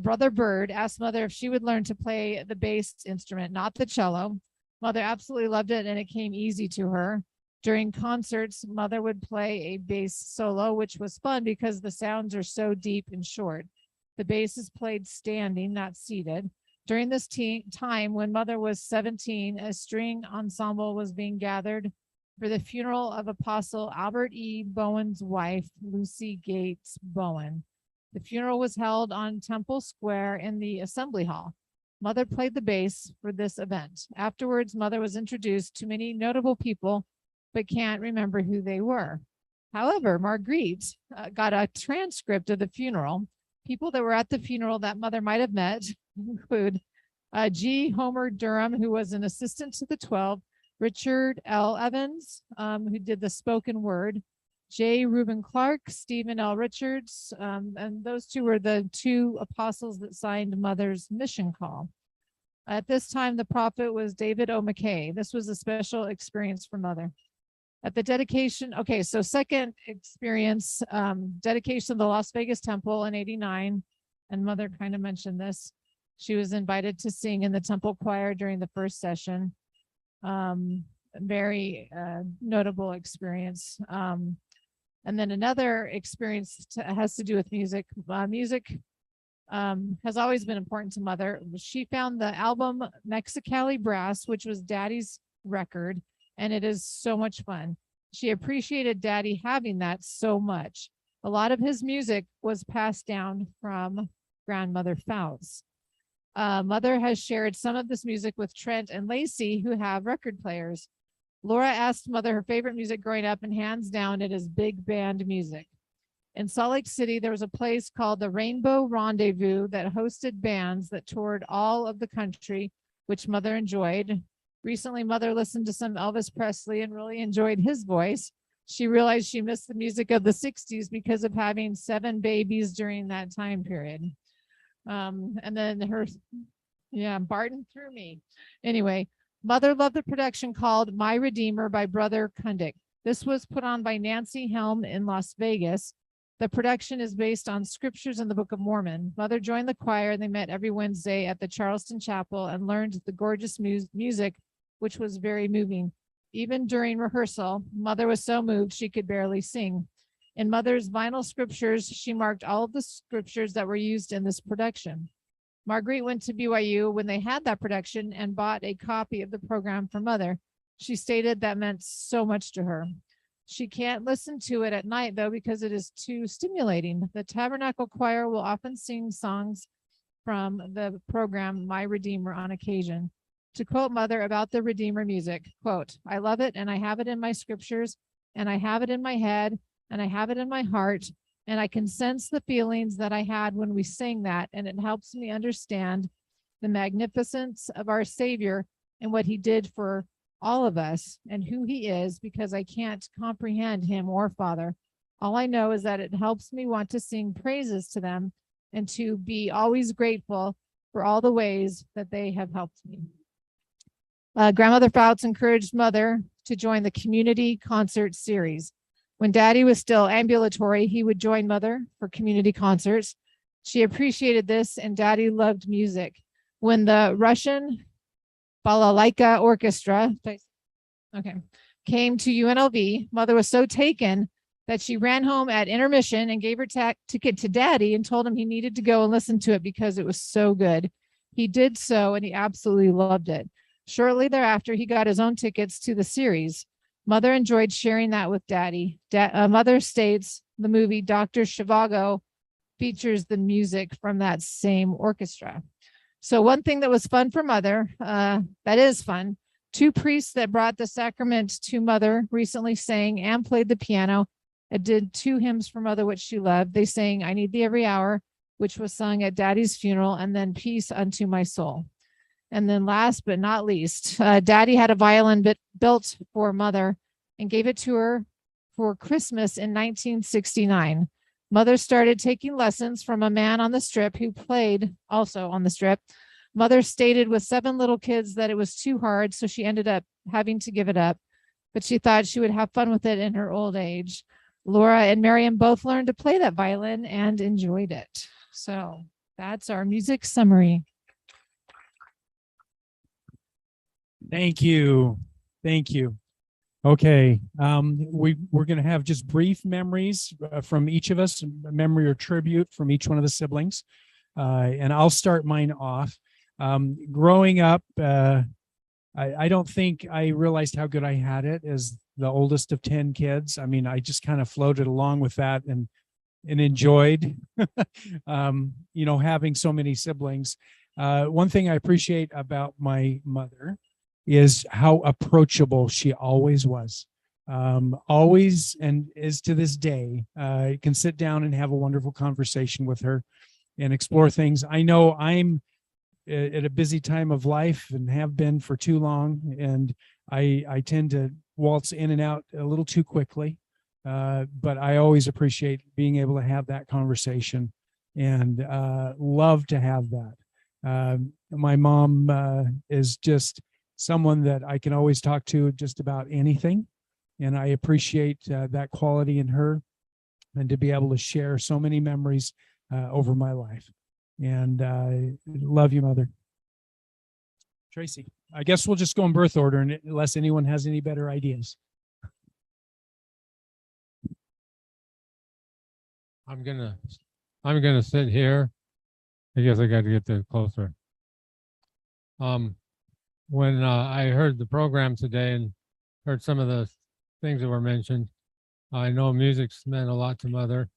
Speaker 8: Brother Bird, asked Mother if she would learn to play the bass instrument, not the cello. Mother absolutely loved it, and it came easy to her. During concerts, Mother would play a bass solo, which was fun because the sounds are so deep and short. The bass is played standing, not seated. During this time, when Mother was 17, a string ensemble was being gathered for the funeral of Apostle Albert E. Bowen's wife, Lucy Gates Bowen. The funeral was held on Temple Square in the Assembly Hall. Mother played the bass for this event. Afterwards, Mother was introduced to many notable people, but can't remember who they were. However, Marguerite got a transcript of the funeral. People that were at the funeral that Mother might have met include G. Homer Durham, who was an assistant to the 12, Richard L. Evans, who did the spoken word, J. Reuben Clark, Stephen L. Richards, and those two were the 2 apostles that signed Mother's mission call. At this time, the prophet was David O. McKay. This was a special experience for Mother. At the dedication, okay, so second experience, dedication of the Las Vegas Temple in '89, and Mother kind of mentioned this. She was invited to sing in the temple choir during the first session. Very notable experience. And then another experience has to do with music. Music has always been important to Mother. She found the album Mexicali Brass, which was Daddy's record, and it is so much fun. She appreciated Daddy having that so much. A lot of his music was passed down from grandmother Foutz. Mother has shared some of this music with Trent and Lacey, who have record players. Laura asked Mother her favorite music growing up, and hands down, it is big band music. In Salt Lake City, there was a place called the Rainbow Rendezvous that hosted bands that toured all of the country, which Mother enjoyed. Recently, Mother listened to some Elvis Presley and really enjoyed his voice. She realized she missed the music of the 60s because of having 7 babies during that time period. And then Barton threw me. Anyway, Mother loved the production called My Redeemer by Brother Kundick. This was put on by Nancy Helm in Las Vegas. The production is based on scriptures in the Book of Mormon. Mother joined the choir. They met every Wednesday at the Charleston Chapel and learned the gorgeous music, which was very moving. Even during rehearsal, Mother was so moved she could barely sing. In Mother's vinyl scriptures, she marked all of the scriptures that were used in this production. Marguerite went to BYU when they had that production and bought a copy of the program for Mother. She stated that meant so much to her. She can't listen to it at night, though, because it is too stimulating. The Tabernacle Choir will often sing songs from the program My Redeemer on occasion. To quote Mother about the Redeemer music, quote, "I love it, and I have it in my scriptures, and I have it in my head, and I have it in my heart, and I can sense the feelings that I had when we sang that, and it helps me understand the magnificence of our Savior and what he did for all of us and who he is, because I can't comprehend him or Father. All I know is that it helps me want to sing praises to them and to be always grateful for all the ways that they have helped me." Grandmother Foutz encouraged Mother to join the community concert series. When Daddy was still ambulatory, he would join Mother for community concerts. She appreciated this, and Daddy loved music. When the Russian Balalaika Orchestra came to UNLV, Mother was so taken that she ran home at intermission and gave her ticket to Daddy and told him he needed to go and listen to it because it was so good. He did so, and he absolutely loved it. Shortly thereafter, he got his own tickets to the series. Mother enjoyed sharing that with Daddy. Mother states the movie Dr. Zhivago features the music from that same orchestra. So one thing that was fun for Mother, that is fun, 2 priests that brought the sacrament to Mother recently sang and played the piano and did 2 hymns for Mother, which she loved. They sang I Need Thee Every Hour, which was sung at Daddy's funeral, and then Peace Unto My Soul. And then last but not least, Daddy had a violin built for Mother and gave it to her for Christmas in 1969. Mother started taking lessons from a man on the strip who played also on the strip. Mother stated with 7 little kids that it was too hard, so she ended up having to give it up, but she thought she would have fun with it in her old age. Laura and Miriam both learned to play that violin and enjoyed it. So that's our music summary.
Speaker 1: Thank you. Thank you. Okay. We're going to have just brief memories from each of us, a memory or tribute from each one of the siblings. And I'll start mine off. Growing up, I don't think I realized how good I had it as the oldest of 10 kids. I mean, I just kind of floated along with that and enjoyed, having so many siblings. One thing I appreciate about my mother is how approachable she always was. Always, and is to this day, can sit down and have a wonderful conversation with her and explore things. I know I'm at a busy time of life and have been for too long, and I tend to waltz in and out a little too quickly, but I always appreciate being able to have that conversation and love to have that. My mom is just someone that I can always talk to just about anything, and I appreciate that quality in her, and to be able to share so many memories over my life. And love you, Mother. Tracy, I guess we'll just go in birth order, unless anyone has any better ideas.
Speaker 9: I'm gonna sit here. I guess I got to get there closer. when I heard the program today and heard some of the things that were mentioned, I know music's meant a lot to Mother.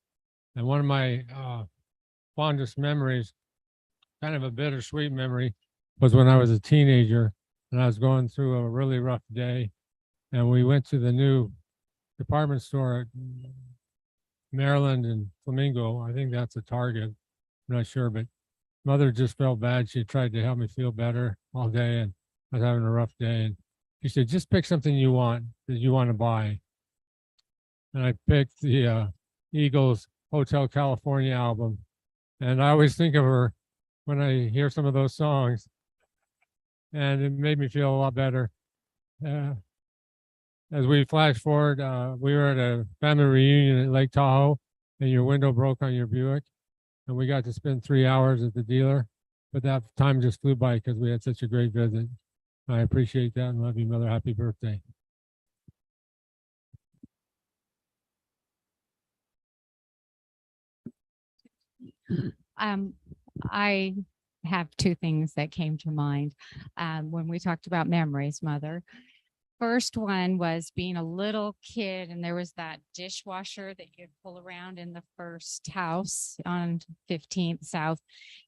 Speaker 9: And one of my fondest memories, kind of a bittersweet memory, was when I was a teenager and I was going through a really rough day. And we went to the new department store at Maryland and Flamingo. I think that's a Target. I'm not sure, but Mother just felt bad. She tried to help me feel better all day, and I was having a rough day. And she said, just pick something you want that you want to buy. And I picked the Eagles Hotel California album. And I always think of her when I hear some of those songs. And it made me feel a lot better. As we flash forward, we were at a family reunion at Lake Tahoe, and your window broke on your Buick. And we got to spend 3 hours at the dealer. But that time just flew by because we had such a great visit. I appreciate that and love you, Mother. Happy birthday.
Speaker 10: I have two things that came to mind when we talked about memories, Mother. First one was being a little kid, and there was that dishwasher that you'd pull around in the first house on 15th South.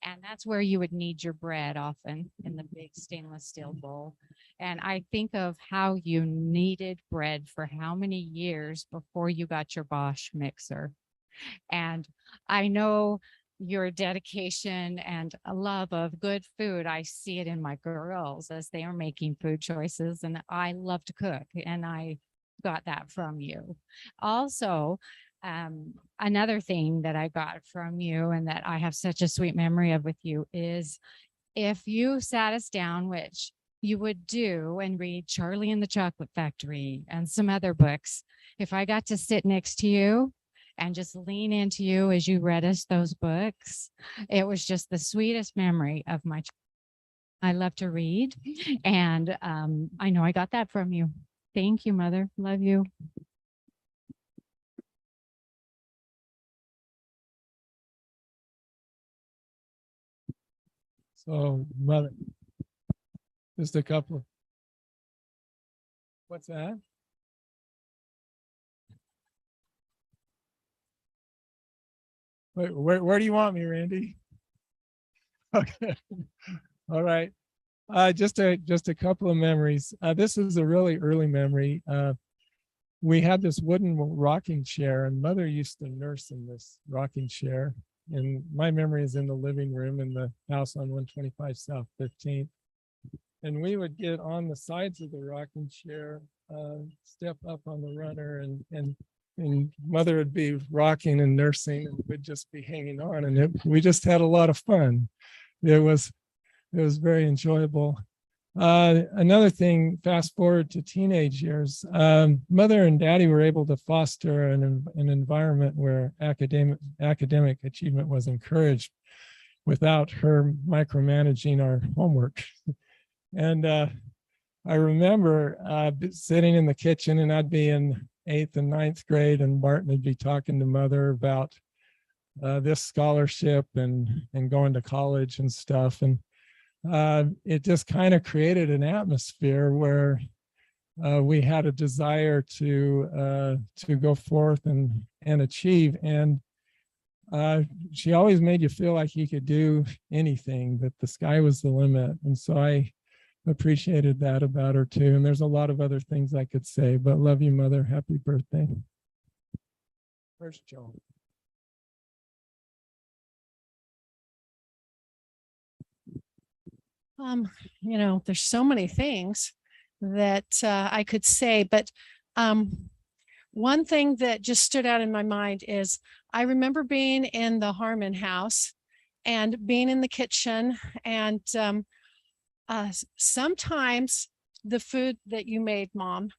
Speaker 10: And that's where you would knead your bread often in the big stainless steel bowl. And I think of how you kneaded bread for how many years before you got your Bosch mixer. And I know your dedication and a love of good food. I see it in my girls as they are making food choices, and I love to cook, and I got that from you. Also, another thing that I got from you and that I have such a sweet memory of with you is if you sat us down, which you would do, and read Charlie and the Chocolate Factory and some other books, if I got to sit next to you and just lean into you as you read us those books, it was just the sweetest memory of my childhood. I love to read, and I know I got that from you. Thank you, Mother. Love you.
Speaker 5: So, Mother, just a couple. What's that? Wait, where do you want me, Randy? Okay. All right. Just a couple of memories. This is a really early memory. We had this wooden rocking chair, and Mother used to nurse in this rocking chair. And my memory is in the living room in the house on 125 South 15th. And we would get on the sides of the rocking chair, step up on the runner, and Mother would be rocking and nursing, and we'd just be hanging on, and we just had a lot of fun. It was very enjoyable. Another thing, fast forward to teenage years, Mother and Daddy were able to foster an environment where academic achievement was encouraged without her micromanaging our homework. And I remember sitting in the kitchen, and I'd be in 8th and 9th grade, and Barton would be talking to Mother about this scholarship and going to college and stuff. And it just kind of created an atmosphere where we had a desire to go forth and achieve. And she always made you feel like you could do anything, that the sky was the limit. And so I appreciated that about her too. And there's a lot of other things I could say, but love you, Mother. Happy birthday. Where's Joe?
Speaker 4: You know, there's so many things that I could say, but one thing that just stood out in my mind is I remember being in the Harmon house and being in the kitchen, and sometimes the food that you made, Mom,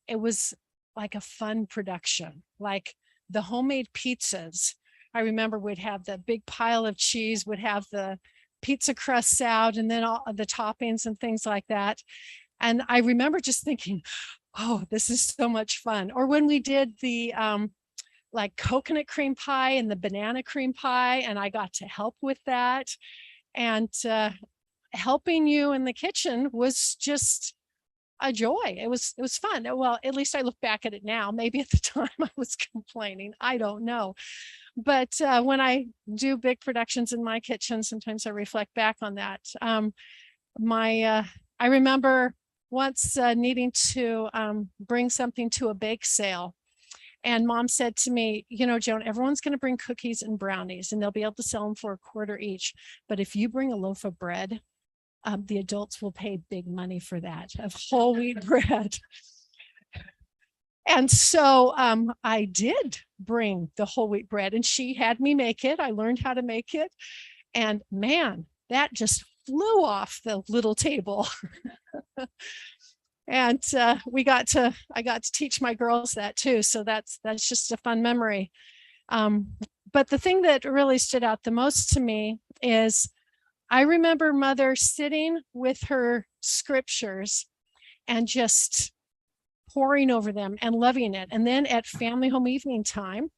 Speaker 4: it was like a fun production, like the homemade pizzas. I remember we'd have the big pile of cheese, would have the pizza crusts out, and then all of the toppings and things like that. And I remember just thinking, oh, this is so much fun. Or when we did the like coconut cream pie and the banana cream pie, and I got to help with that. And helping you in the kitchen was just a joy. It was fun. Well, at least I look back at it now. Maybe at the time I was complaining. I don't know. But when I do big productions in my kitchen, sometimes I reflect back on that. I remember once needing to bring something to a bake sale. And Mom said to me, you know, Joan, everyone's going to bring cookies and brownies and they'll be able to sell them for $0.25 each. But if you bring a loaf of bread, the adults will pay big money for that, of whole wheat bread. And so I did bring the whole wheat bread and she had me make it. I learned how to make it. And man, that just flew off the little table. And I got to teach my girls that too. So that's just a fun memory. But the thing that really stood out the most to me is I remember Mother sitting with her scriptures and just poring over them and loving it. And then at family home evening time,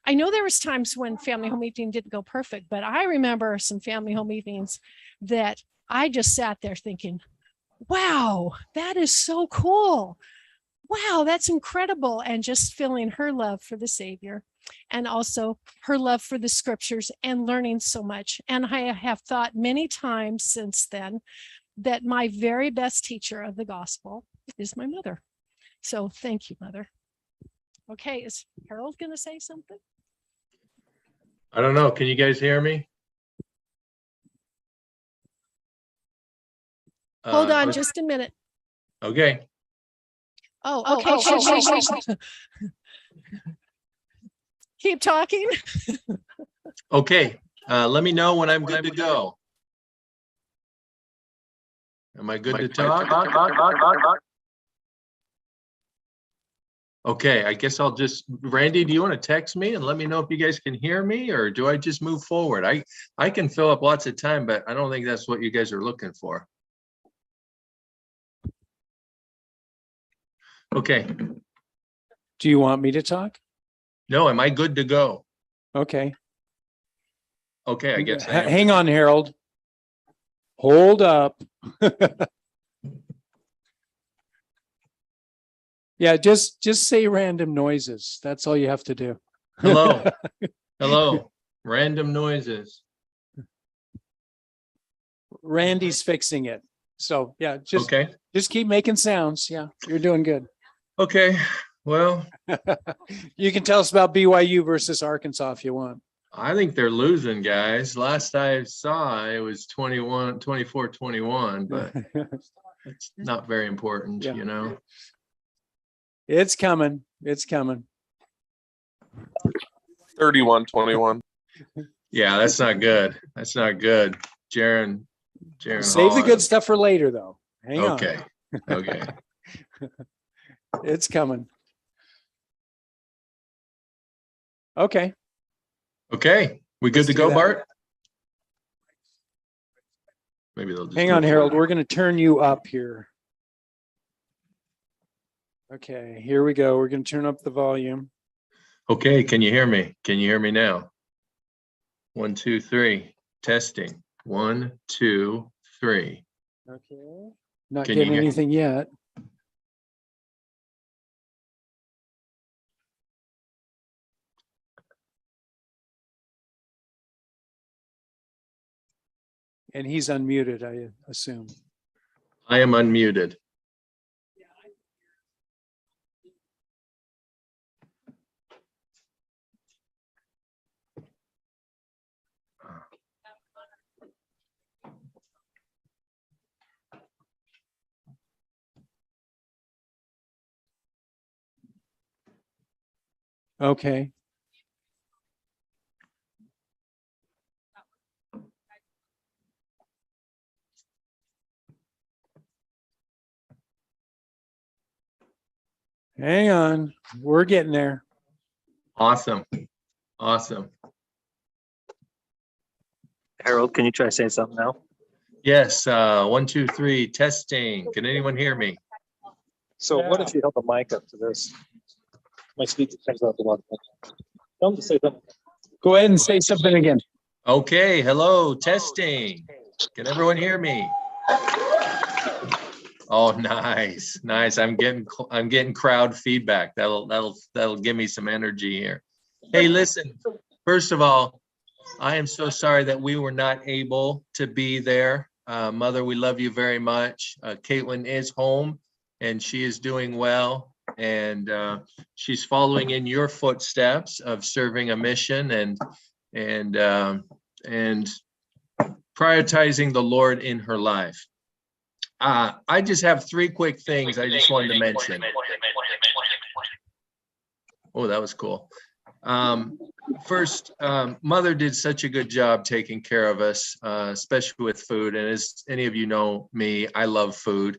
Speaker 4: I know there was times when family home evening didn't go perfect, but I remember some family home evenings that I just sat there thinking, wow, that is so cool. Wow, that's incredible. And just feeling her love for the Savior and also her love for the scriptures and learning so much. And I have thought many times since then that my very best teacher of the gospel is my mother. So thank you, Mother. Okay, is Harold going to say something?
Speaker 11: I don't know. Can you guys hear me?
Speaker 4: Hold on just a minute.
Speaker 11: Okay.
Speaker 4: Oh, okay. Keep talking.
Speaker 11: Okay. Let me know when I'm good to go. Am I good to talk? Okay, I guess I'll just, Randy, do you want to text me and let me know if you guys can hear me, or do I just move forward? I can fill up lots of time, but I don't think that's what you guys are looking for. Okay.
Speaker 1: Do you want me to talk?
Speaker 11: No, am I good to go?
Speaker 1: Okay.
Speaker 11: Okay, I guess. I am.
Speaker 1: Hang on, Harold. Hold up. Yeah, just say random noises. That's all you have to do.
Speaker 11: Hello. Hello. Random noises.
Speaker 1: Randy's fixing it. So yeah,
Speaker 11: Okay.
Speaker 1: just keep making sounds. Yeah, you're doing good.
Speaker 11: Okay. Well,
Speaker 1: You can tell us about BYU versus Arkansas if you want.
Speaker 11: I think they're losing, guys. Last I saw, it was 24-21, but it's not very important,
Speaker 1: Yeah.
Speaker 11: you know.
Speaker 1: It's coming. It's coming.
Speaker 12: 31-21.
Speaker 11: Yeah, that's not good. That's not good. Jaron
Speaker 1: Save the
Speaker 11: Hall
Speaker 1: good
Speaker 11: is-
Speaker 1: stuff for later, though. Hang on.
Speaker 11: Okay. Okay.
Speaker 1: It's coming. Okay.
Speaker 11: Okay. We good
Speaker 1: Let's
Speaker 11: to
Speaker 1: do
Speaker 11: go,
Speaker 1: that.
Speaker 11: Bart? Maybe they'll just
Speaker 1: Hang on,
Speaker 11: move
Speaker 1: Harold.
Speaker 11: forward.
Speaker 1: We're going to turn you up here. Okay, here we go. We're going to turn up the volume.
Speaker 11: Okay, can you hear me? Can you hear me now? 1, 2, 3. Testing. 1, 2, 3.
Speaker 1: Okay. Not
Speaker 11: Can you
Speaker 1: getting
Speaker 11: hear-
Speaker 1: anything yet. And he's unmuted, I assume.
Speaker 11: I am unmuted.
Speaker 1: Okay. Hang on. We're getting there.
Speaker 11: Awesome. Awesome.
Speaker 13: Harold, can you try to say something now?
Speaker 11: Yes, 1, 2, 3, testing. Can anyone hear me?
Speaker 13: So what if you held the mic up to this? My speaker comes out a lot. Tell them to say something.
Speaker 1: Go ahead and say something again.
Speaker 11: Okay, hello, testing. Can everyone hear me? Oh, nice, nice. I'm getting crowd feedback. That'll give me some energy here. Hey, listen, first of all, I am so sorry that we were not able to be there. Mother, we love you very much. Caitlin is home and she is doing well. And she's following in your footsteps of serving a mission and prioritizing the Lord in her life. I just have three quick things I just wanted to mention. Oh, that was cool. First, Mother did such a good job taking care of us, especially with food. And as any of you know me, I love food.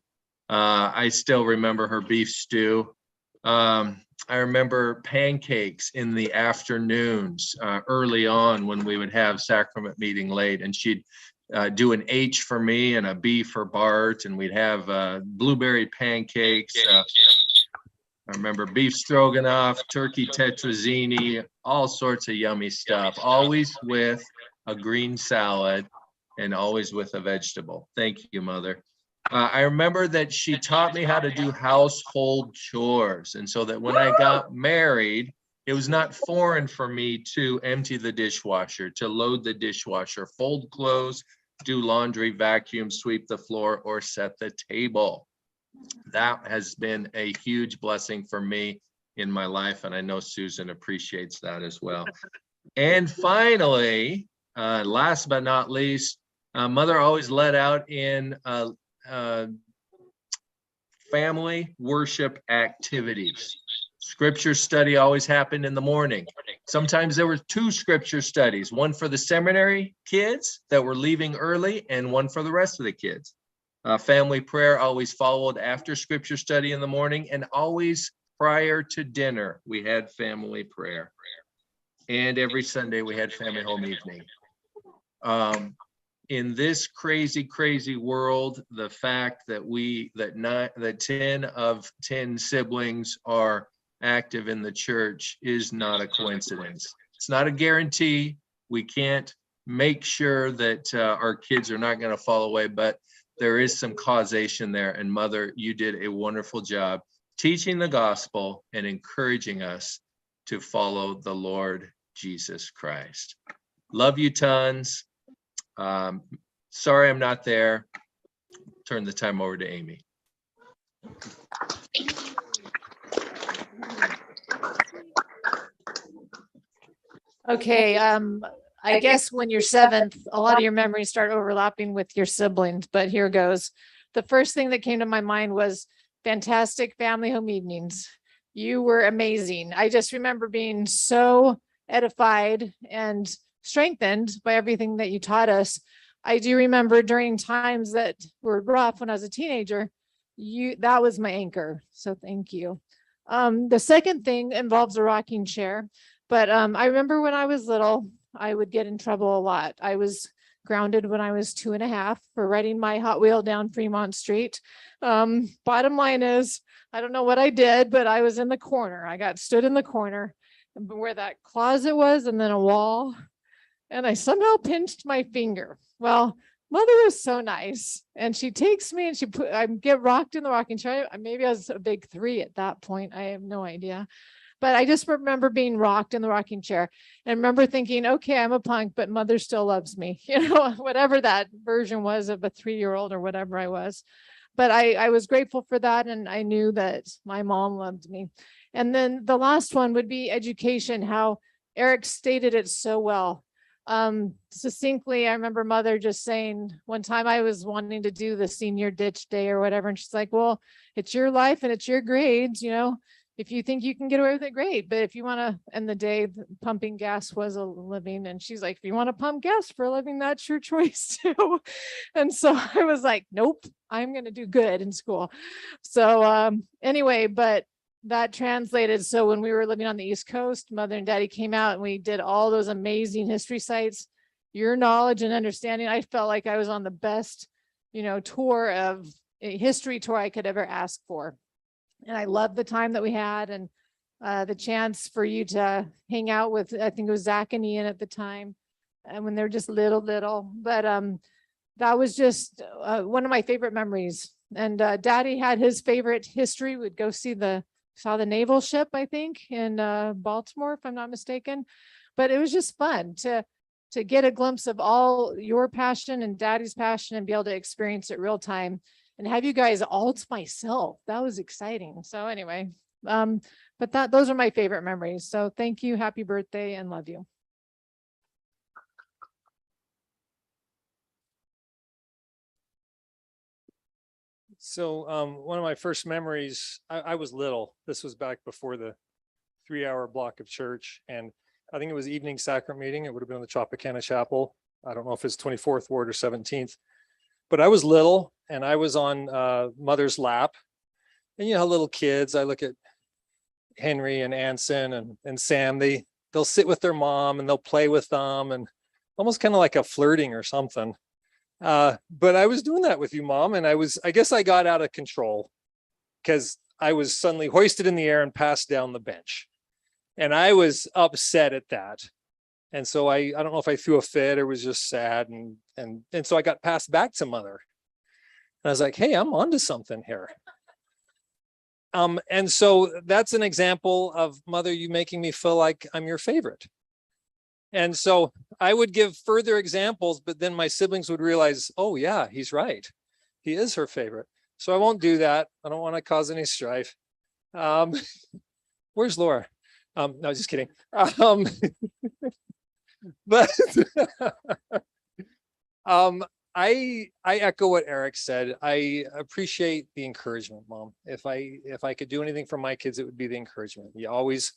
Speaker 11: I still remember her beef stew. I remember pancakes in the afternoons early on when we would have sacrament meeting late, and she'd do an H for me and a B for Bart, and we'd have blueberry pancakes. I remember beef stroganoff, turkey tetrazzini, all sorts of yummy stuff, always with a green salad and always with a vegetable. Thank you, Mother. I remember that she taught me how to do household chores. And so that when I got married, it was not foreign for me to empty the dishwasher, to load the dishwasher, fold clothes, do laundry, vacuum, sweep the floor, or set the table. That has been a huge blessing for me in my life. And I know Susan appreciates that as well. And finally, last but not least, Mother always led out in family worship activities. Scripture study always happened in the morning. Sometimes there were two scripture studies, one for the seminary kids that were leaving early and one for the rest of the kids. Family prayer always followed after scripture study in the morning, and always prior to dinner, we had family prayer. And every Sunday we had family home evening. In this crazy, crazy world, the fact that 10 of 10 siblings are active in the church is not a coincidence. It's not a guarantee. We can't make sure that our kids are not going to fall away, but there is some causation there. And Mother, you did a wonderful job teaching the gospel and encouraging us to follow the Lord Jesus Christ. Love you tons. Sorry I'm not there. Turn the time over to Amy.
Speaker 4: Okay, I guess when you're seventh, a lot of your memories start overlapping with your siblings, but here goes. The first thing that came to my mind was fantastic family home evenings. You were amazing. I just remember being so edified and strengthened by everything that you taught us. I do remember during times that were rough when I was a teenager, that was my anchor. So thank you. The second thing involves a rocking chair. But I remember when I was little, I would get in trouble a lot. I was grounded when I was 2.5 for riding my Hot Wheel down Fremont Street. Bottom line is, I don't know what I did, but I was in the corner. I got stood in the corner where that closet was and then a wall. And I somehow pinched my finger. Well, Mother was so nice. And she takes me and I get rocked in the rocking chair. Maybe I was a big 3 at that point. I have no idea. But I just remember being rocked in the rocking chair and remember thinking, okay, I'm a punk, but Mother still loves me, whatever that version was of a 3-year-old or whatever I was. But I was grateful for that. And I knew that my mom loved me. And then the last one would be education, how Eric stated it so well. Succinctly, I remember Mother just saying one time I was wanting to do the senior ditch day or whatever. And she's like, well, it's your life and it's your grades, If you think you can get away with it, great. But if you want to end the day, pumping gas was a living. And she's like, if you want to pump gas for a living, that's your choice too. And so I was like, nope, I'm going to do good in school. So anyway, but that translated. So when we were living on the East Coast, Mother and Daddy came out and we did all those amazing history sites. Your knowledge and understanding, I felt like I was on the best, tour of a history tour I could ever ask for. And I loved the time that we had and the chance for you to hang out with, I think it was Zach and Ian at the time, and when they were just little. But
Speaker 6: that was just one of my favorite memories. And Daddy had his favorite history. We'd go saw the naval ship, I think, in Baltimore, if I'm not mistaken. But it was just fun to get a glimpse of all your passion and Daddy's passion and be able to experience it real time and have you guys all to myself. That was exciting. So anyway, but those are my favorite memories. So thank you. Happy birthday and love you.
Speaker 13: So one of my first memories, I was little. This was back before the 3-hour block of church. And I think it was evening sacrament meeting. It would have been in the Tropicana Chapel. I don't know if it's 24th Ward or 17th. But I was little and I was on mother's lap. And you know how little kids, I look at Henry and Anson and Sam, they'll sit with their mom and they'll play with them and almost kind of like a flirting or something. But I was doing that with you, Mom, and I guess I got out of control because I was suddenly hoisted in the air and passed down the bench. And I was upset at that. And so I don't know if I threw a fit or was just sad. And so I got passed back to Mother. And I was like, hey, I'm onto something here. And so that's an example of Mother, you making me feel like I'm your favorite. And so I would give further examples, but then my siblings would realize, oh yeah, he's right. He is her favorite. So I won't do that. I don't want to cause any strife. Where's Laura? No, just kidding. But I echo what Eric said. I appreciate the encouragement, Mom. If I could do anything for my kids, it would be the encouragement. You always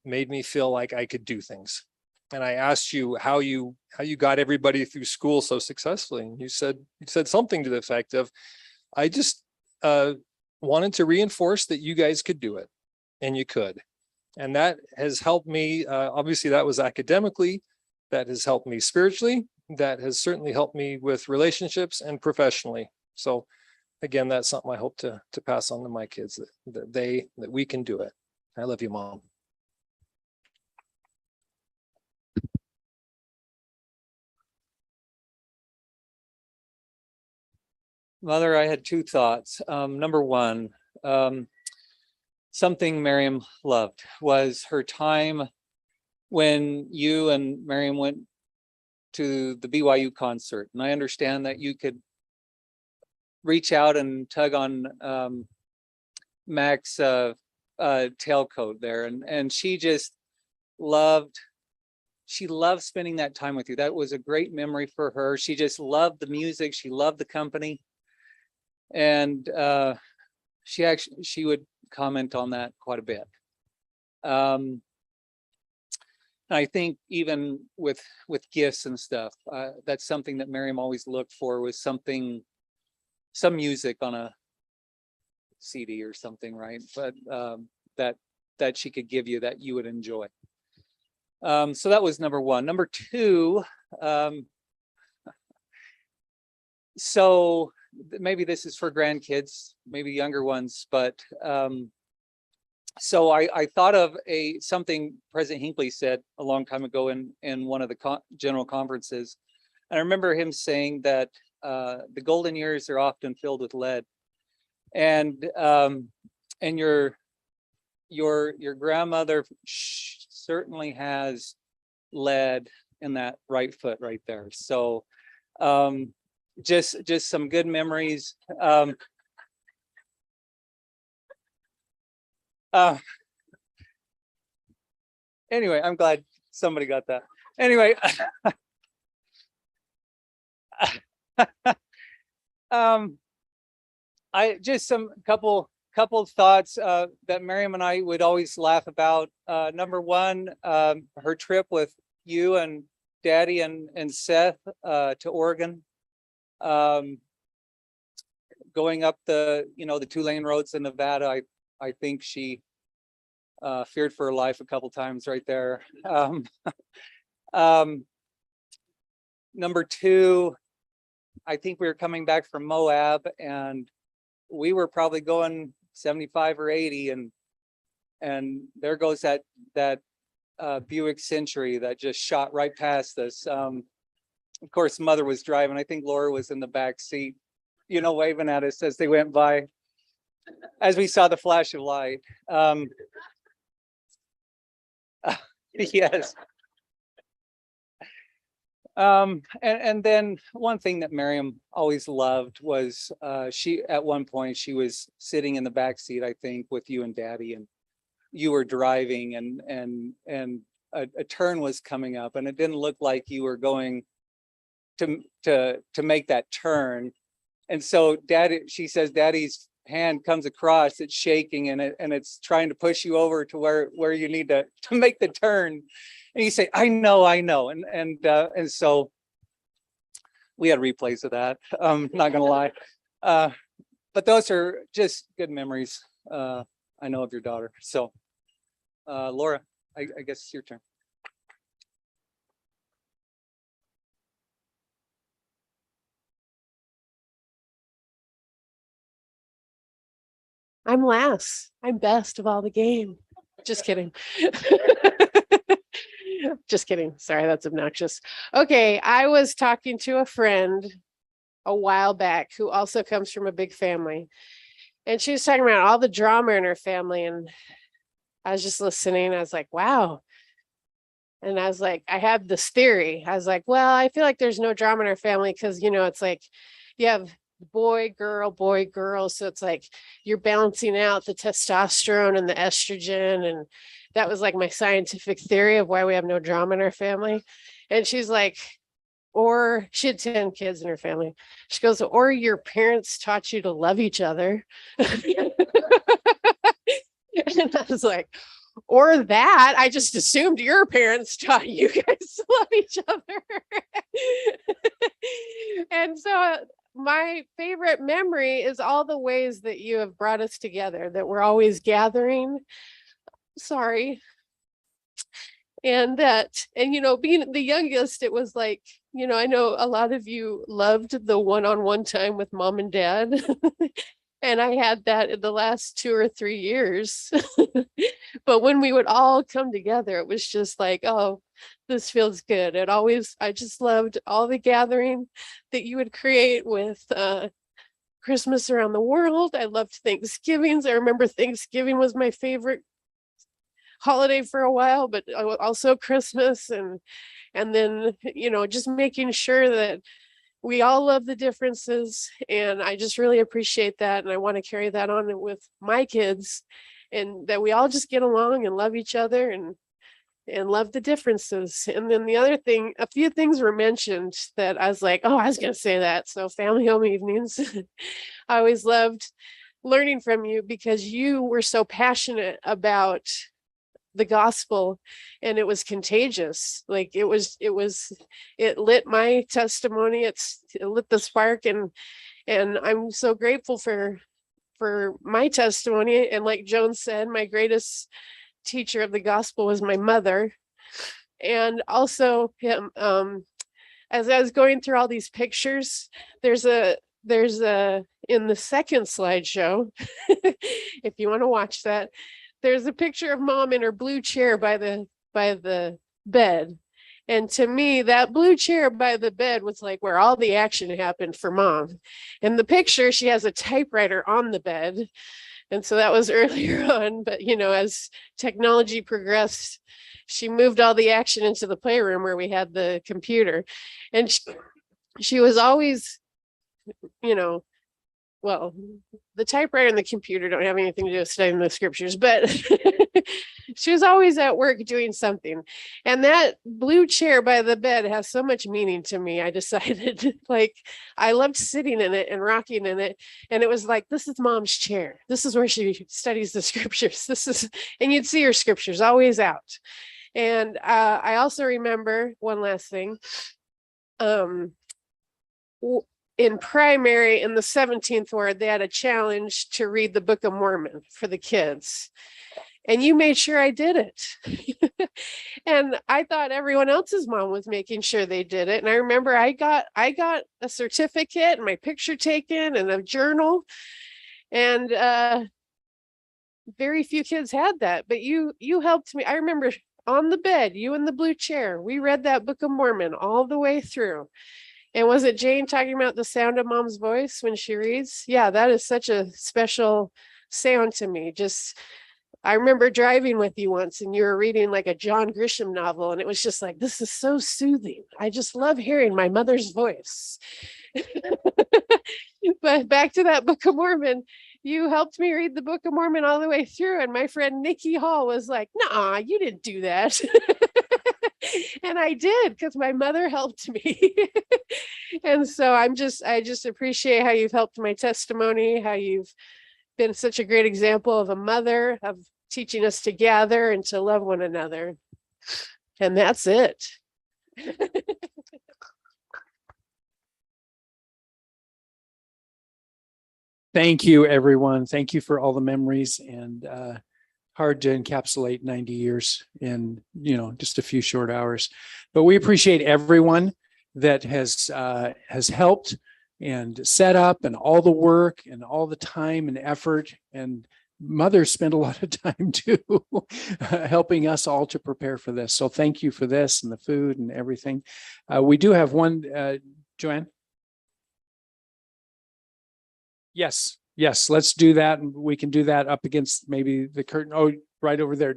Speaker 13: made me feel like I could do things. And I asked you how you got everybody through school so successfully. And you said something to the effect of, I just wanted to reinforce that you guys could do it, and you could. And that has helped me. Obviously, that was academically. That has helped me spiritually. That has certainly helped me with relationships and professionally. So again, that's something I hope to pass on to my kids, that we can do it. I love you, Mom.
Speaker 12: Mother, I had two thoughts. Number one, something Miriam loved was her time when you and Miriam went to the BYU concert. And I understand that you could reach out and tug on Mac's tailcoat there. And she just loved spending that time with you. That was a great memory for her. She just loved the music. She loved the company. And she would comment on that quite a bit. I think even with gifts and stuff, that's something that Miriam always looked for, was some music on a CD or something, right? But that she could give you that you would enjoy. So that was number one. Number two, so maybe this is for grandkids, maybe younger ones, but so I thought of something President Hinckley said a long time ago in one of the general conferences. And I remember him saying that the golden years are often filled with lead. And your grandmother certainly has lead in that right foot right there. So just some good memories. Anyway, I'm glad somebody got that. Anyway, I just some couple thoughts that Miriam and I would always laugh about. Number one, her trip with you and Daddy and Seth to Oregon, going up the 2-lane roads in Nevada. I think she feared for her life a couple times right there. Number two, I think we were coming back from Moab and we were probably going 75 or 80 and there goes that Buick Century that just shot right past us. Of course, mother was driving. I think Laura was in the back seat, you know, waving at us as they went by, as we saw the flash of light. Yes. And then one thing that Miriam always loved was she, at one point, she was sitting in the back seat, I think, with you and Daddy, and you were driving, and a turn was coming up, and it didn't look like you were going to make that turn. And so Daddy, she says, Daddy's hand comes across, it's shaking, and it's trying to push you over to where you need to make the turn. And you say, I know. And so we had replays of that. Not gonna lie. But those are just good memories. I know of your daughter. So Laura, I guess it's your turn.
Speaker 2: I'm last. I'm best of all the game. Just kidding. Just kidding. Sorry, that's obnoxious. Okay, I was talking to a friend a while back who also comes from a big family. And she was talking about all the drama in her family. And I was just listening. I was like, wow. And I was like, I had this theory. I was like, well, I feel like there's no drama in our family because, you know, it's like you have boy, girl. So it's like you're balancing out the testosterone and the estrogen. And that was like my scientific theory of why we have no drama in our family. And she's like, or she had 10 kids in her family. She goes, or your parents taught you to love each other. And I was like, or that I just assumed your parents taught you guys to love each other. And so my favorite memory is all the ways that you have brought us together, that we're always gathering. Sorry. And you know, being the youngest, it was like, you know, I know a lot of you loved the one-on-one time with mom and dad. And I had that in the last 2 or 3 years. But when we would all come together, it was just like, oh, this feels good. I just loved all the gathering that you would create with Christmas around the world. I loved Thanksgivings. I remember Thanksgiving was my favorite holiday for a while, but also Christmas. And then, you know, just making sure that we all love the differences. And I just really appreciate that. And I want to carry that on with my kids, and that we all just get along and love each other and love the differences. And then the other thing, a few things were mentioned that I was like, oh, I was going to say that. So family home evenings. I always loved learning from you because you were so passionate about the gospel, and it was contagious. Like it lit my testimony. It lit the spark, and I'm so grateful for my testimony. And like Joan said, my greatest teacher of the gospel was my mother. And also as I was going through all these pictures, there's a in the second slideshow, if you want to watch that, there's a picture of mom in her blue chair by the bed. And to me, that blue chair by the bed was like where all the action happened for mom. In the picture, she has a typewriter on the bed. And so that was earlier on. But, you know, as technology progressed, she moved all the action into the playroom where we had the computer. And she was always, you know, well, the typewriter and the computer don't have anything to do with studying the scriptures, but she was always at work doing something. And that blue chair by the bed has so much meaning to me. I decided, like, I loved sitting in it and rocking in it. And it was like, this is mom's chair. This is where she studies the scriptures. And you'd see her scriptures always out. And I also remember one last thing. In primary, in the 17th ward, they had a challenge to read the Book of Mormon for the kids. And you made sure I did it. And I thought everyone else's mom was making sure they did it. And I remember I got a certificate and my picture taken and a journal. And very few kids had that, but you helped me. I remember on the bed, you in the blue chair. We read that Book of Mormon all the way through. And was it Jane talking about the sound of mom's voice when she reads? Yeah, that is such a special sound to me. Just, I remember driving with you once and you were reading like a John Grisham novel, and it was just like, this is so soothing. I just love hearing my mother's voice. But back to that Book of Mormon, you helped me read the Book of Mormon all the way through. And my friend Nikki Hall was like, nah, you didn't do that. And I did, because my mother helped me. And so I just appreciate how you've helped my testimony, how you've been such a great example of a mother, of teaching us to gather and to love one another. And that's it.
Speaker 1: Thank you, everyone. Thank you for all the memories, and hard to encapsulate 90 years in, just a few short hours. But we appreciate everyone that has helped and set up, and all the work and all the time and effort. And mothers spend a lot of time too, helping us all to prepare for this. So thank you for this and the food and everything. We do have one, Joanne. Yes, let's do that. And we can do that up against maybe the curtain. Oh, right over there,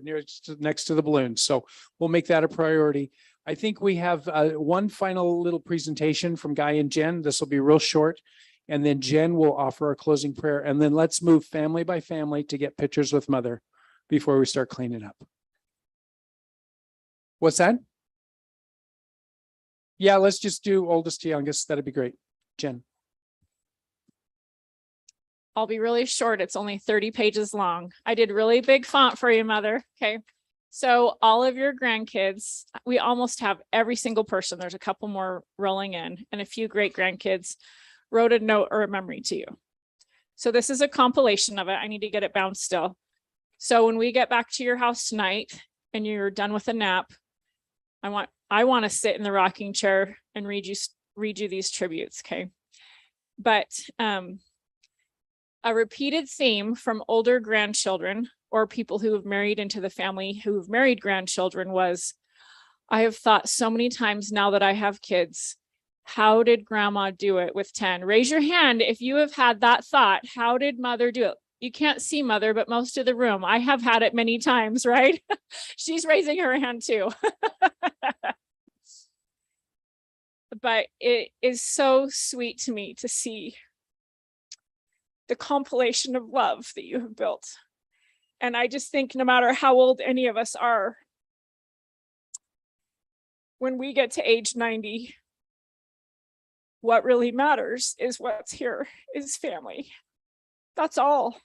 Speaker 1: next to the balloon. So we'll make that a priority. I think we have one final little presentation from Guy and Jen. This will be real short. And then Jen will offer a closing prayer. And then let's move family by family to get pictures with mother before we start cleaning up. What's that? Yeah, let's just do oldest to youngest. That'd be great. Jen.
Speaker 14: I'll be really short. It's only 30 pages long. I did really big font for you, Mother. Okay. So all of your grandkids, we almost have every single person. There's a couple more rolling in, and a few great grandkids wrote a note or a memory to you. So this is a compilation of it. I need to get it bound still. So when we get back to your house tonight and you're done with a nap, I want to sit in the rocking chair and read you these tributes. Okay. But a repeated theme from older grandchildren or people who have married into the family who've married grandchildren was, I have thought so many times now that I have kids, how did grandma do it with 10? Raise your hand if you have had that thought. How did mother do it? You can't see mother, but most of the room, I have had it many times, right? She's raising her hand too. But it is so sweet to me to see the compilation of love that you have built. And I just think no matter how old any of us are, when we get to age 90, what really matters is what's here, is family. That's all.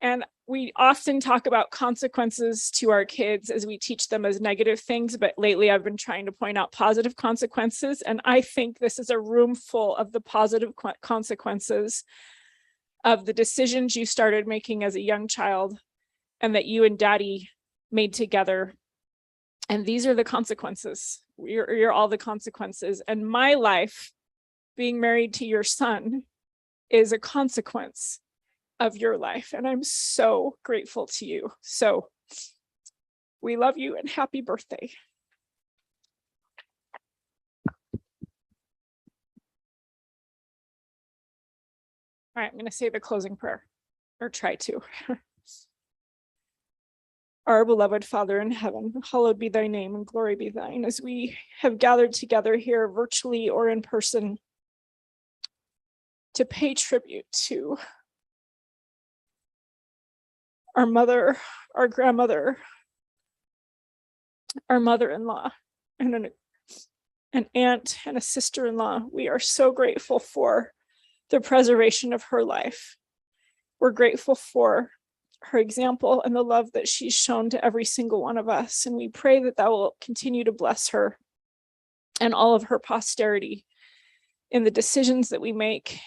Speaker 14: And we often talk about consequences to our kids as we teach them as negative things, but lately I've been trying to point out positive consequences. And I think this is a room full of the positive consequences of the decisions you started making as a young child and that you and Daddy made together. And these are the consequences. You're all the consequences. And my life, being married to your son, is a consequence of your life. And I'm so grateful to you. So we love you and happy birthday. All right, I'm going to say the closing prayer, or try to. Our beloved Father in heaven, hallowed be thy name and glory be thine, as we have gathered together here virtually or in person to pay tribute to our mother, our grandmother, our mother-in-law, and an aunt and a sister-in-law. We are so grateful for the preservation of her life. We're grateful for her example and the love that she's shown to every single one of us. And we pray that that will continue to bless her and all of her posterity in the decisions that we make.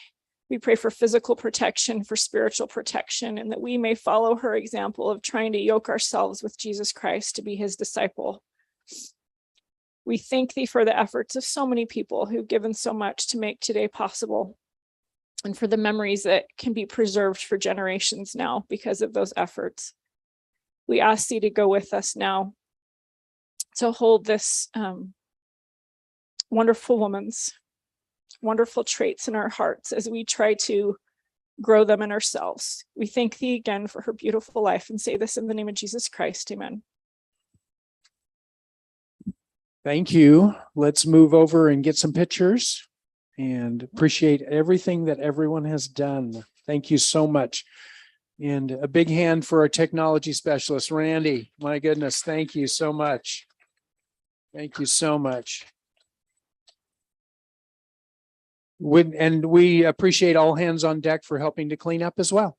Speaker 14: We pray for physical protection, for spiritual protection, and that we may follow her example of trying to yoke ourselves with Jesus Christ to be his disciple. We thank thee for the efforts of so many people who've given so much to make today possible, and for the memories that can be preserved for generations now because of those efforts. We ask thee to go with us now to hold this wonderful woman's wonderful traits in our hearts as we try to grow them in ourselves. We thank thee again for her beautiful life and say this in the name of Jesus Christ. Amen.
Speaker 1: Thank you. Let's move over and get some pictures and appreciate everything that everyone has done. Thank you so much. And a big hand for our technology specialist, Randy. My goodness, thank you so much. Thank you so much. And we appreciate all hands on deck for helping to clean up as well.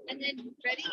Speaker 7: And then ready?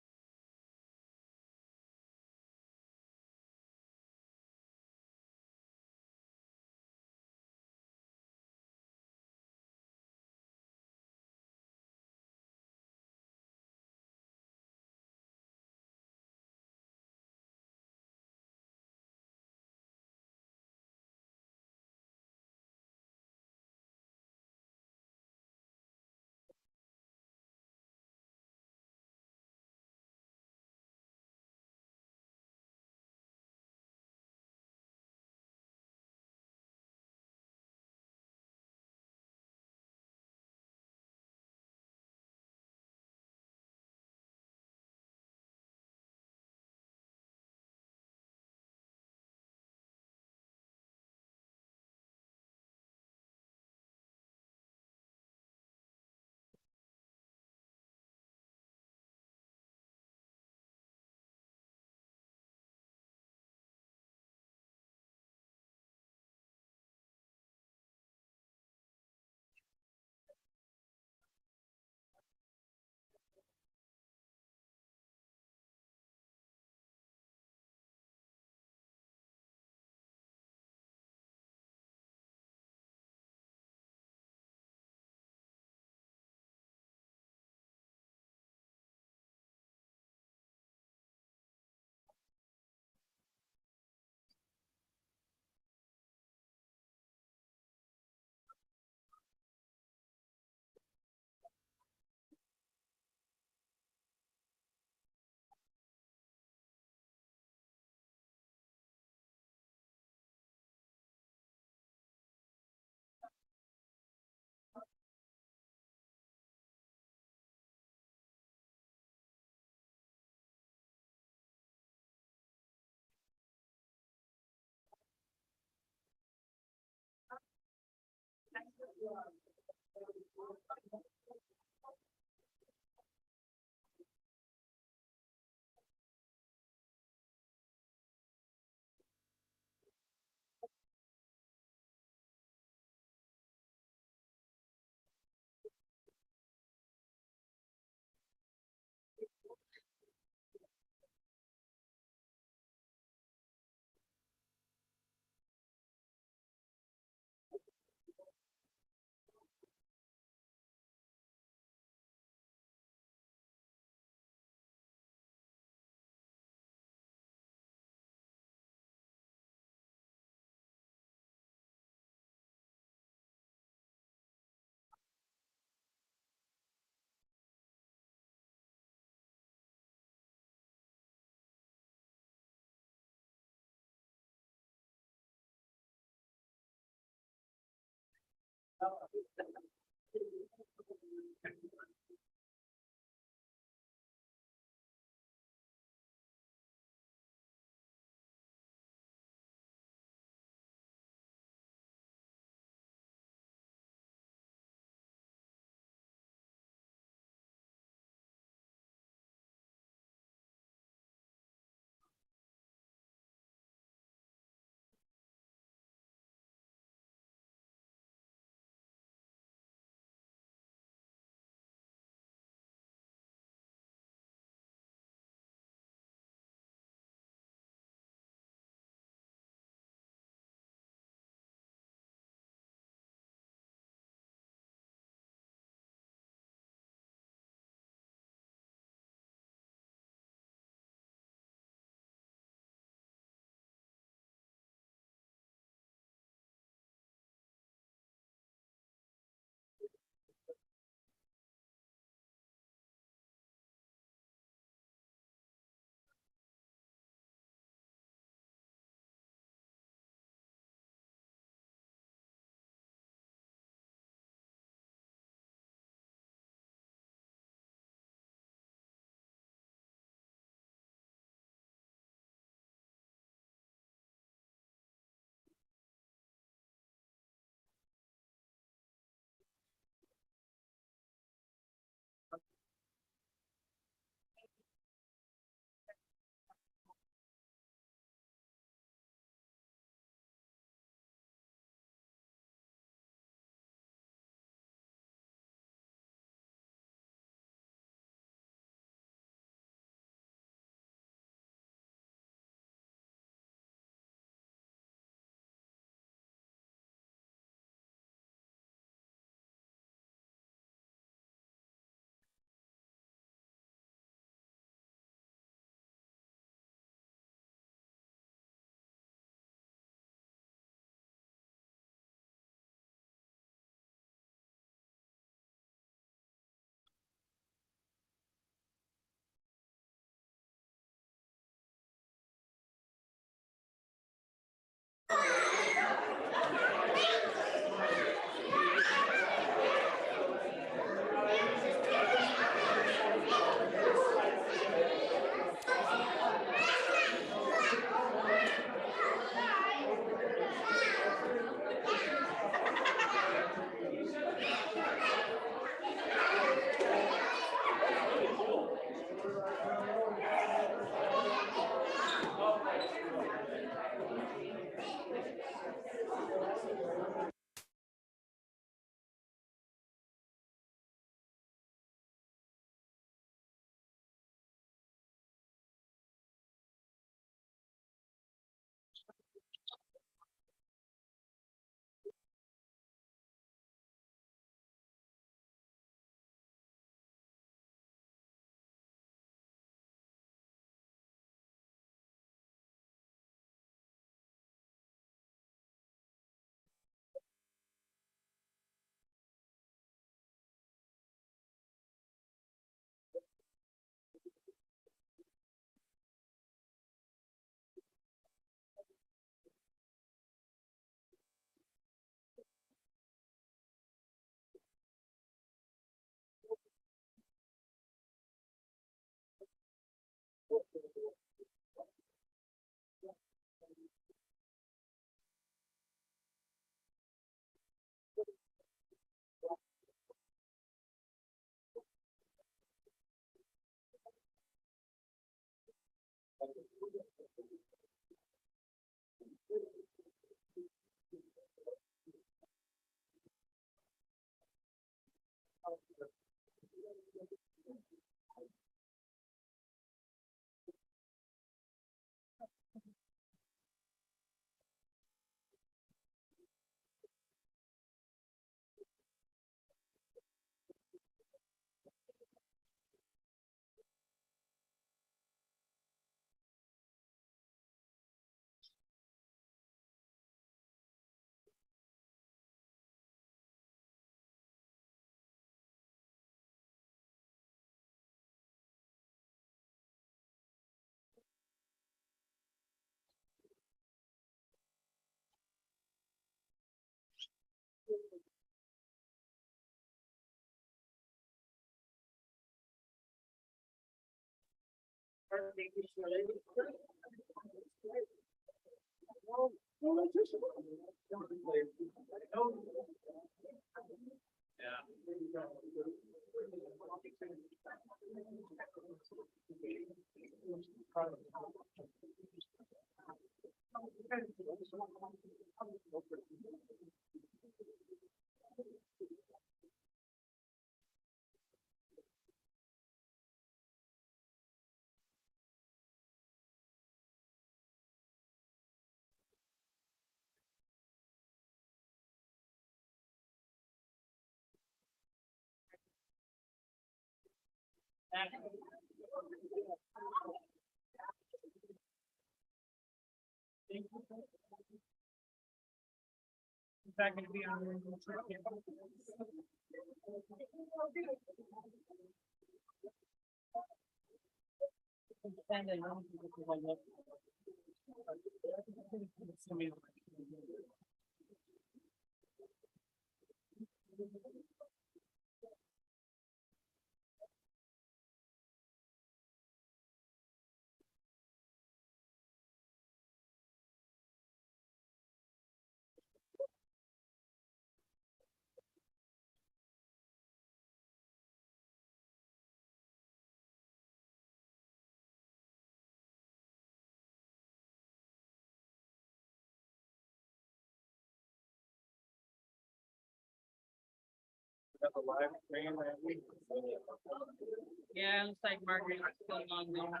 Speaker 2: Yeah, looks like Margaret's still on there.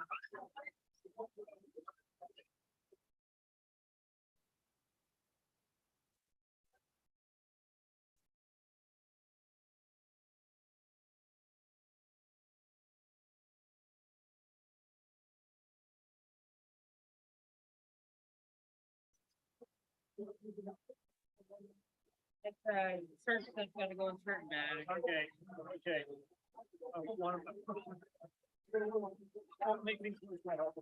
Speaker 2: It's a search that's gonna go in certain bag. Okay, okay. One of them. Make things right off.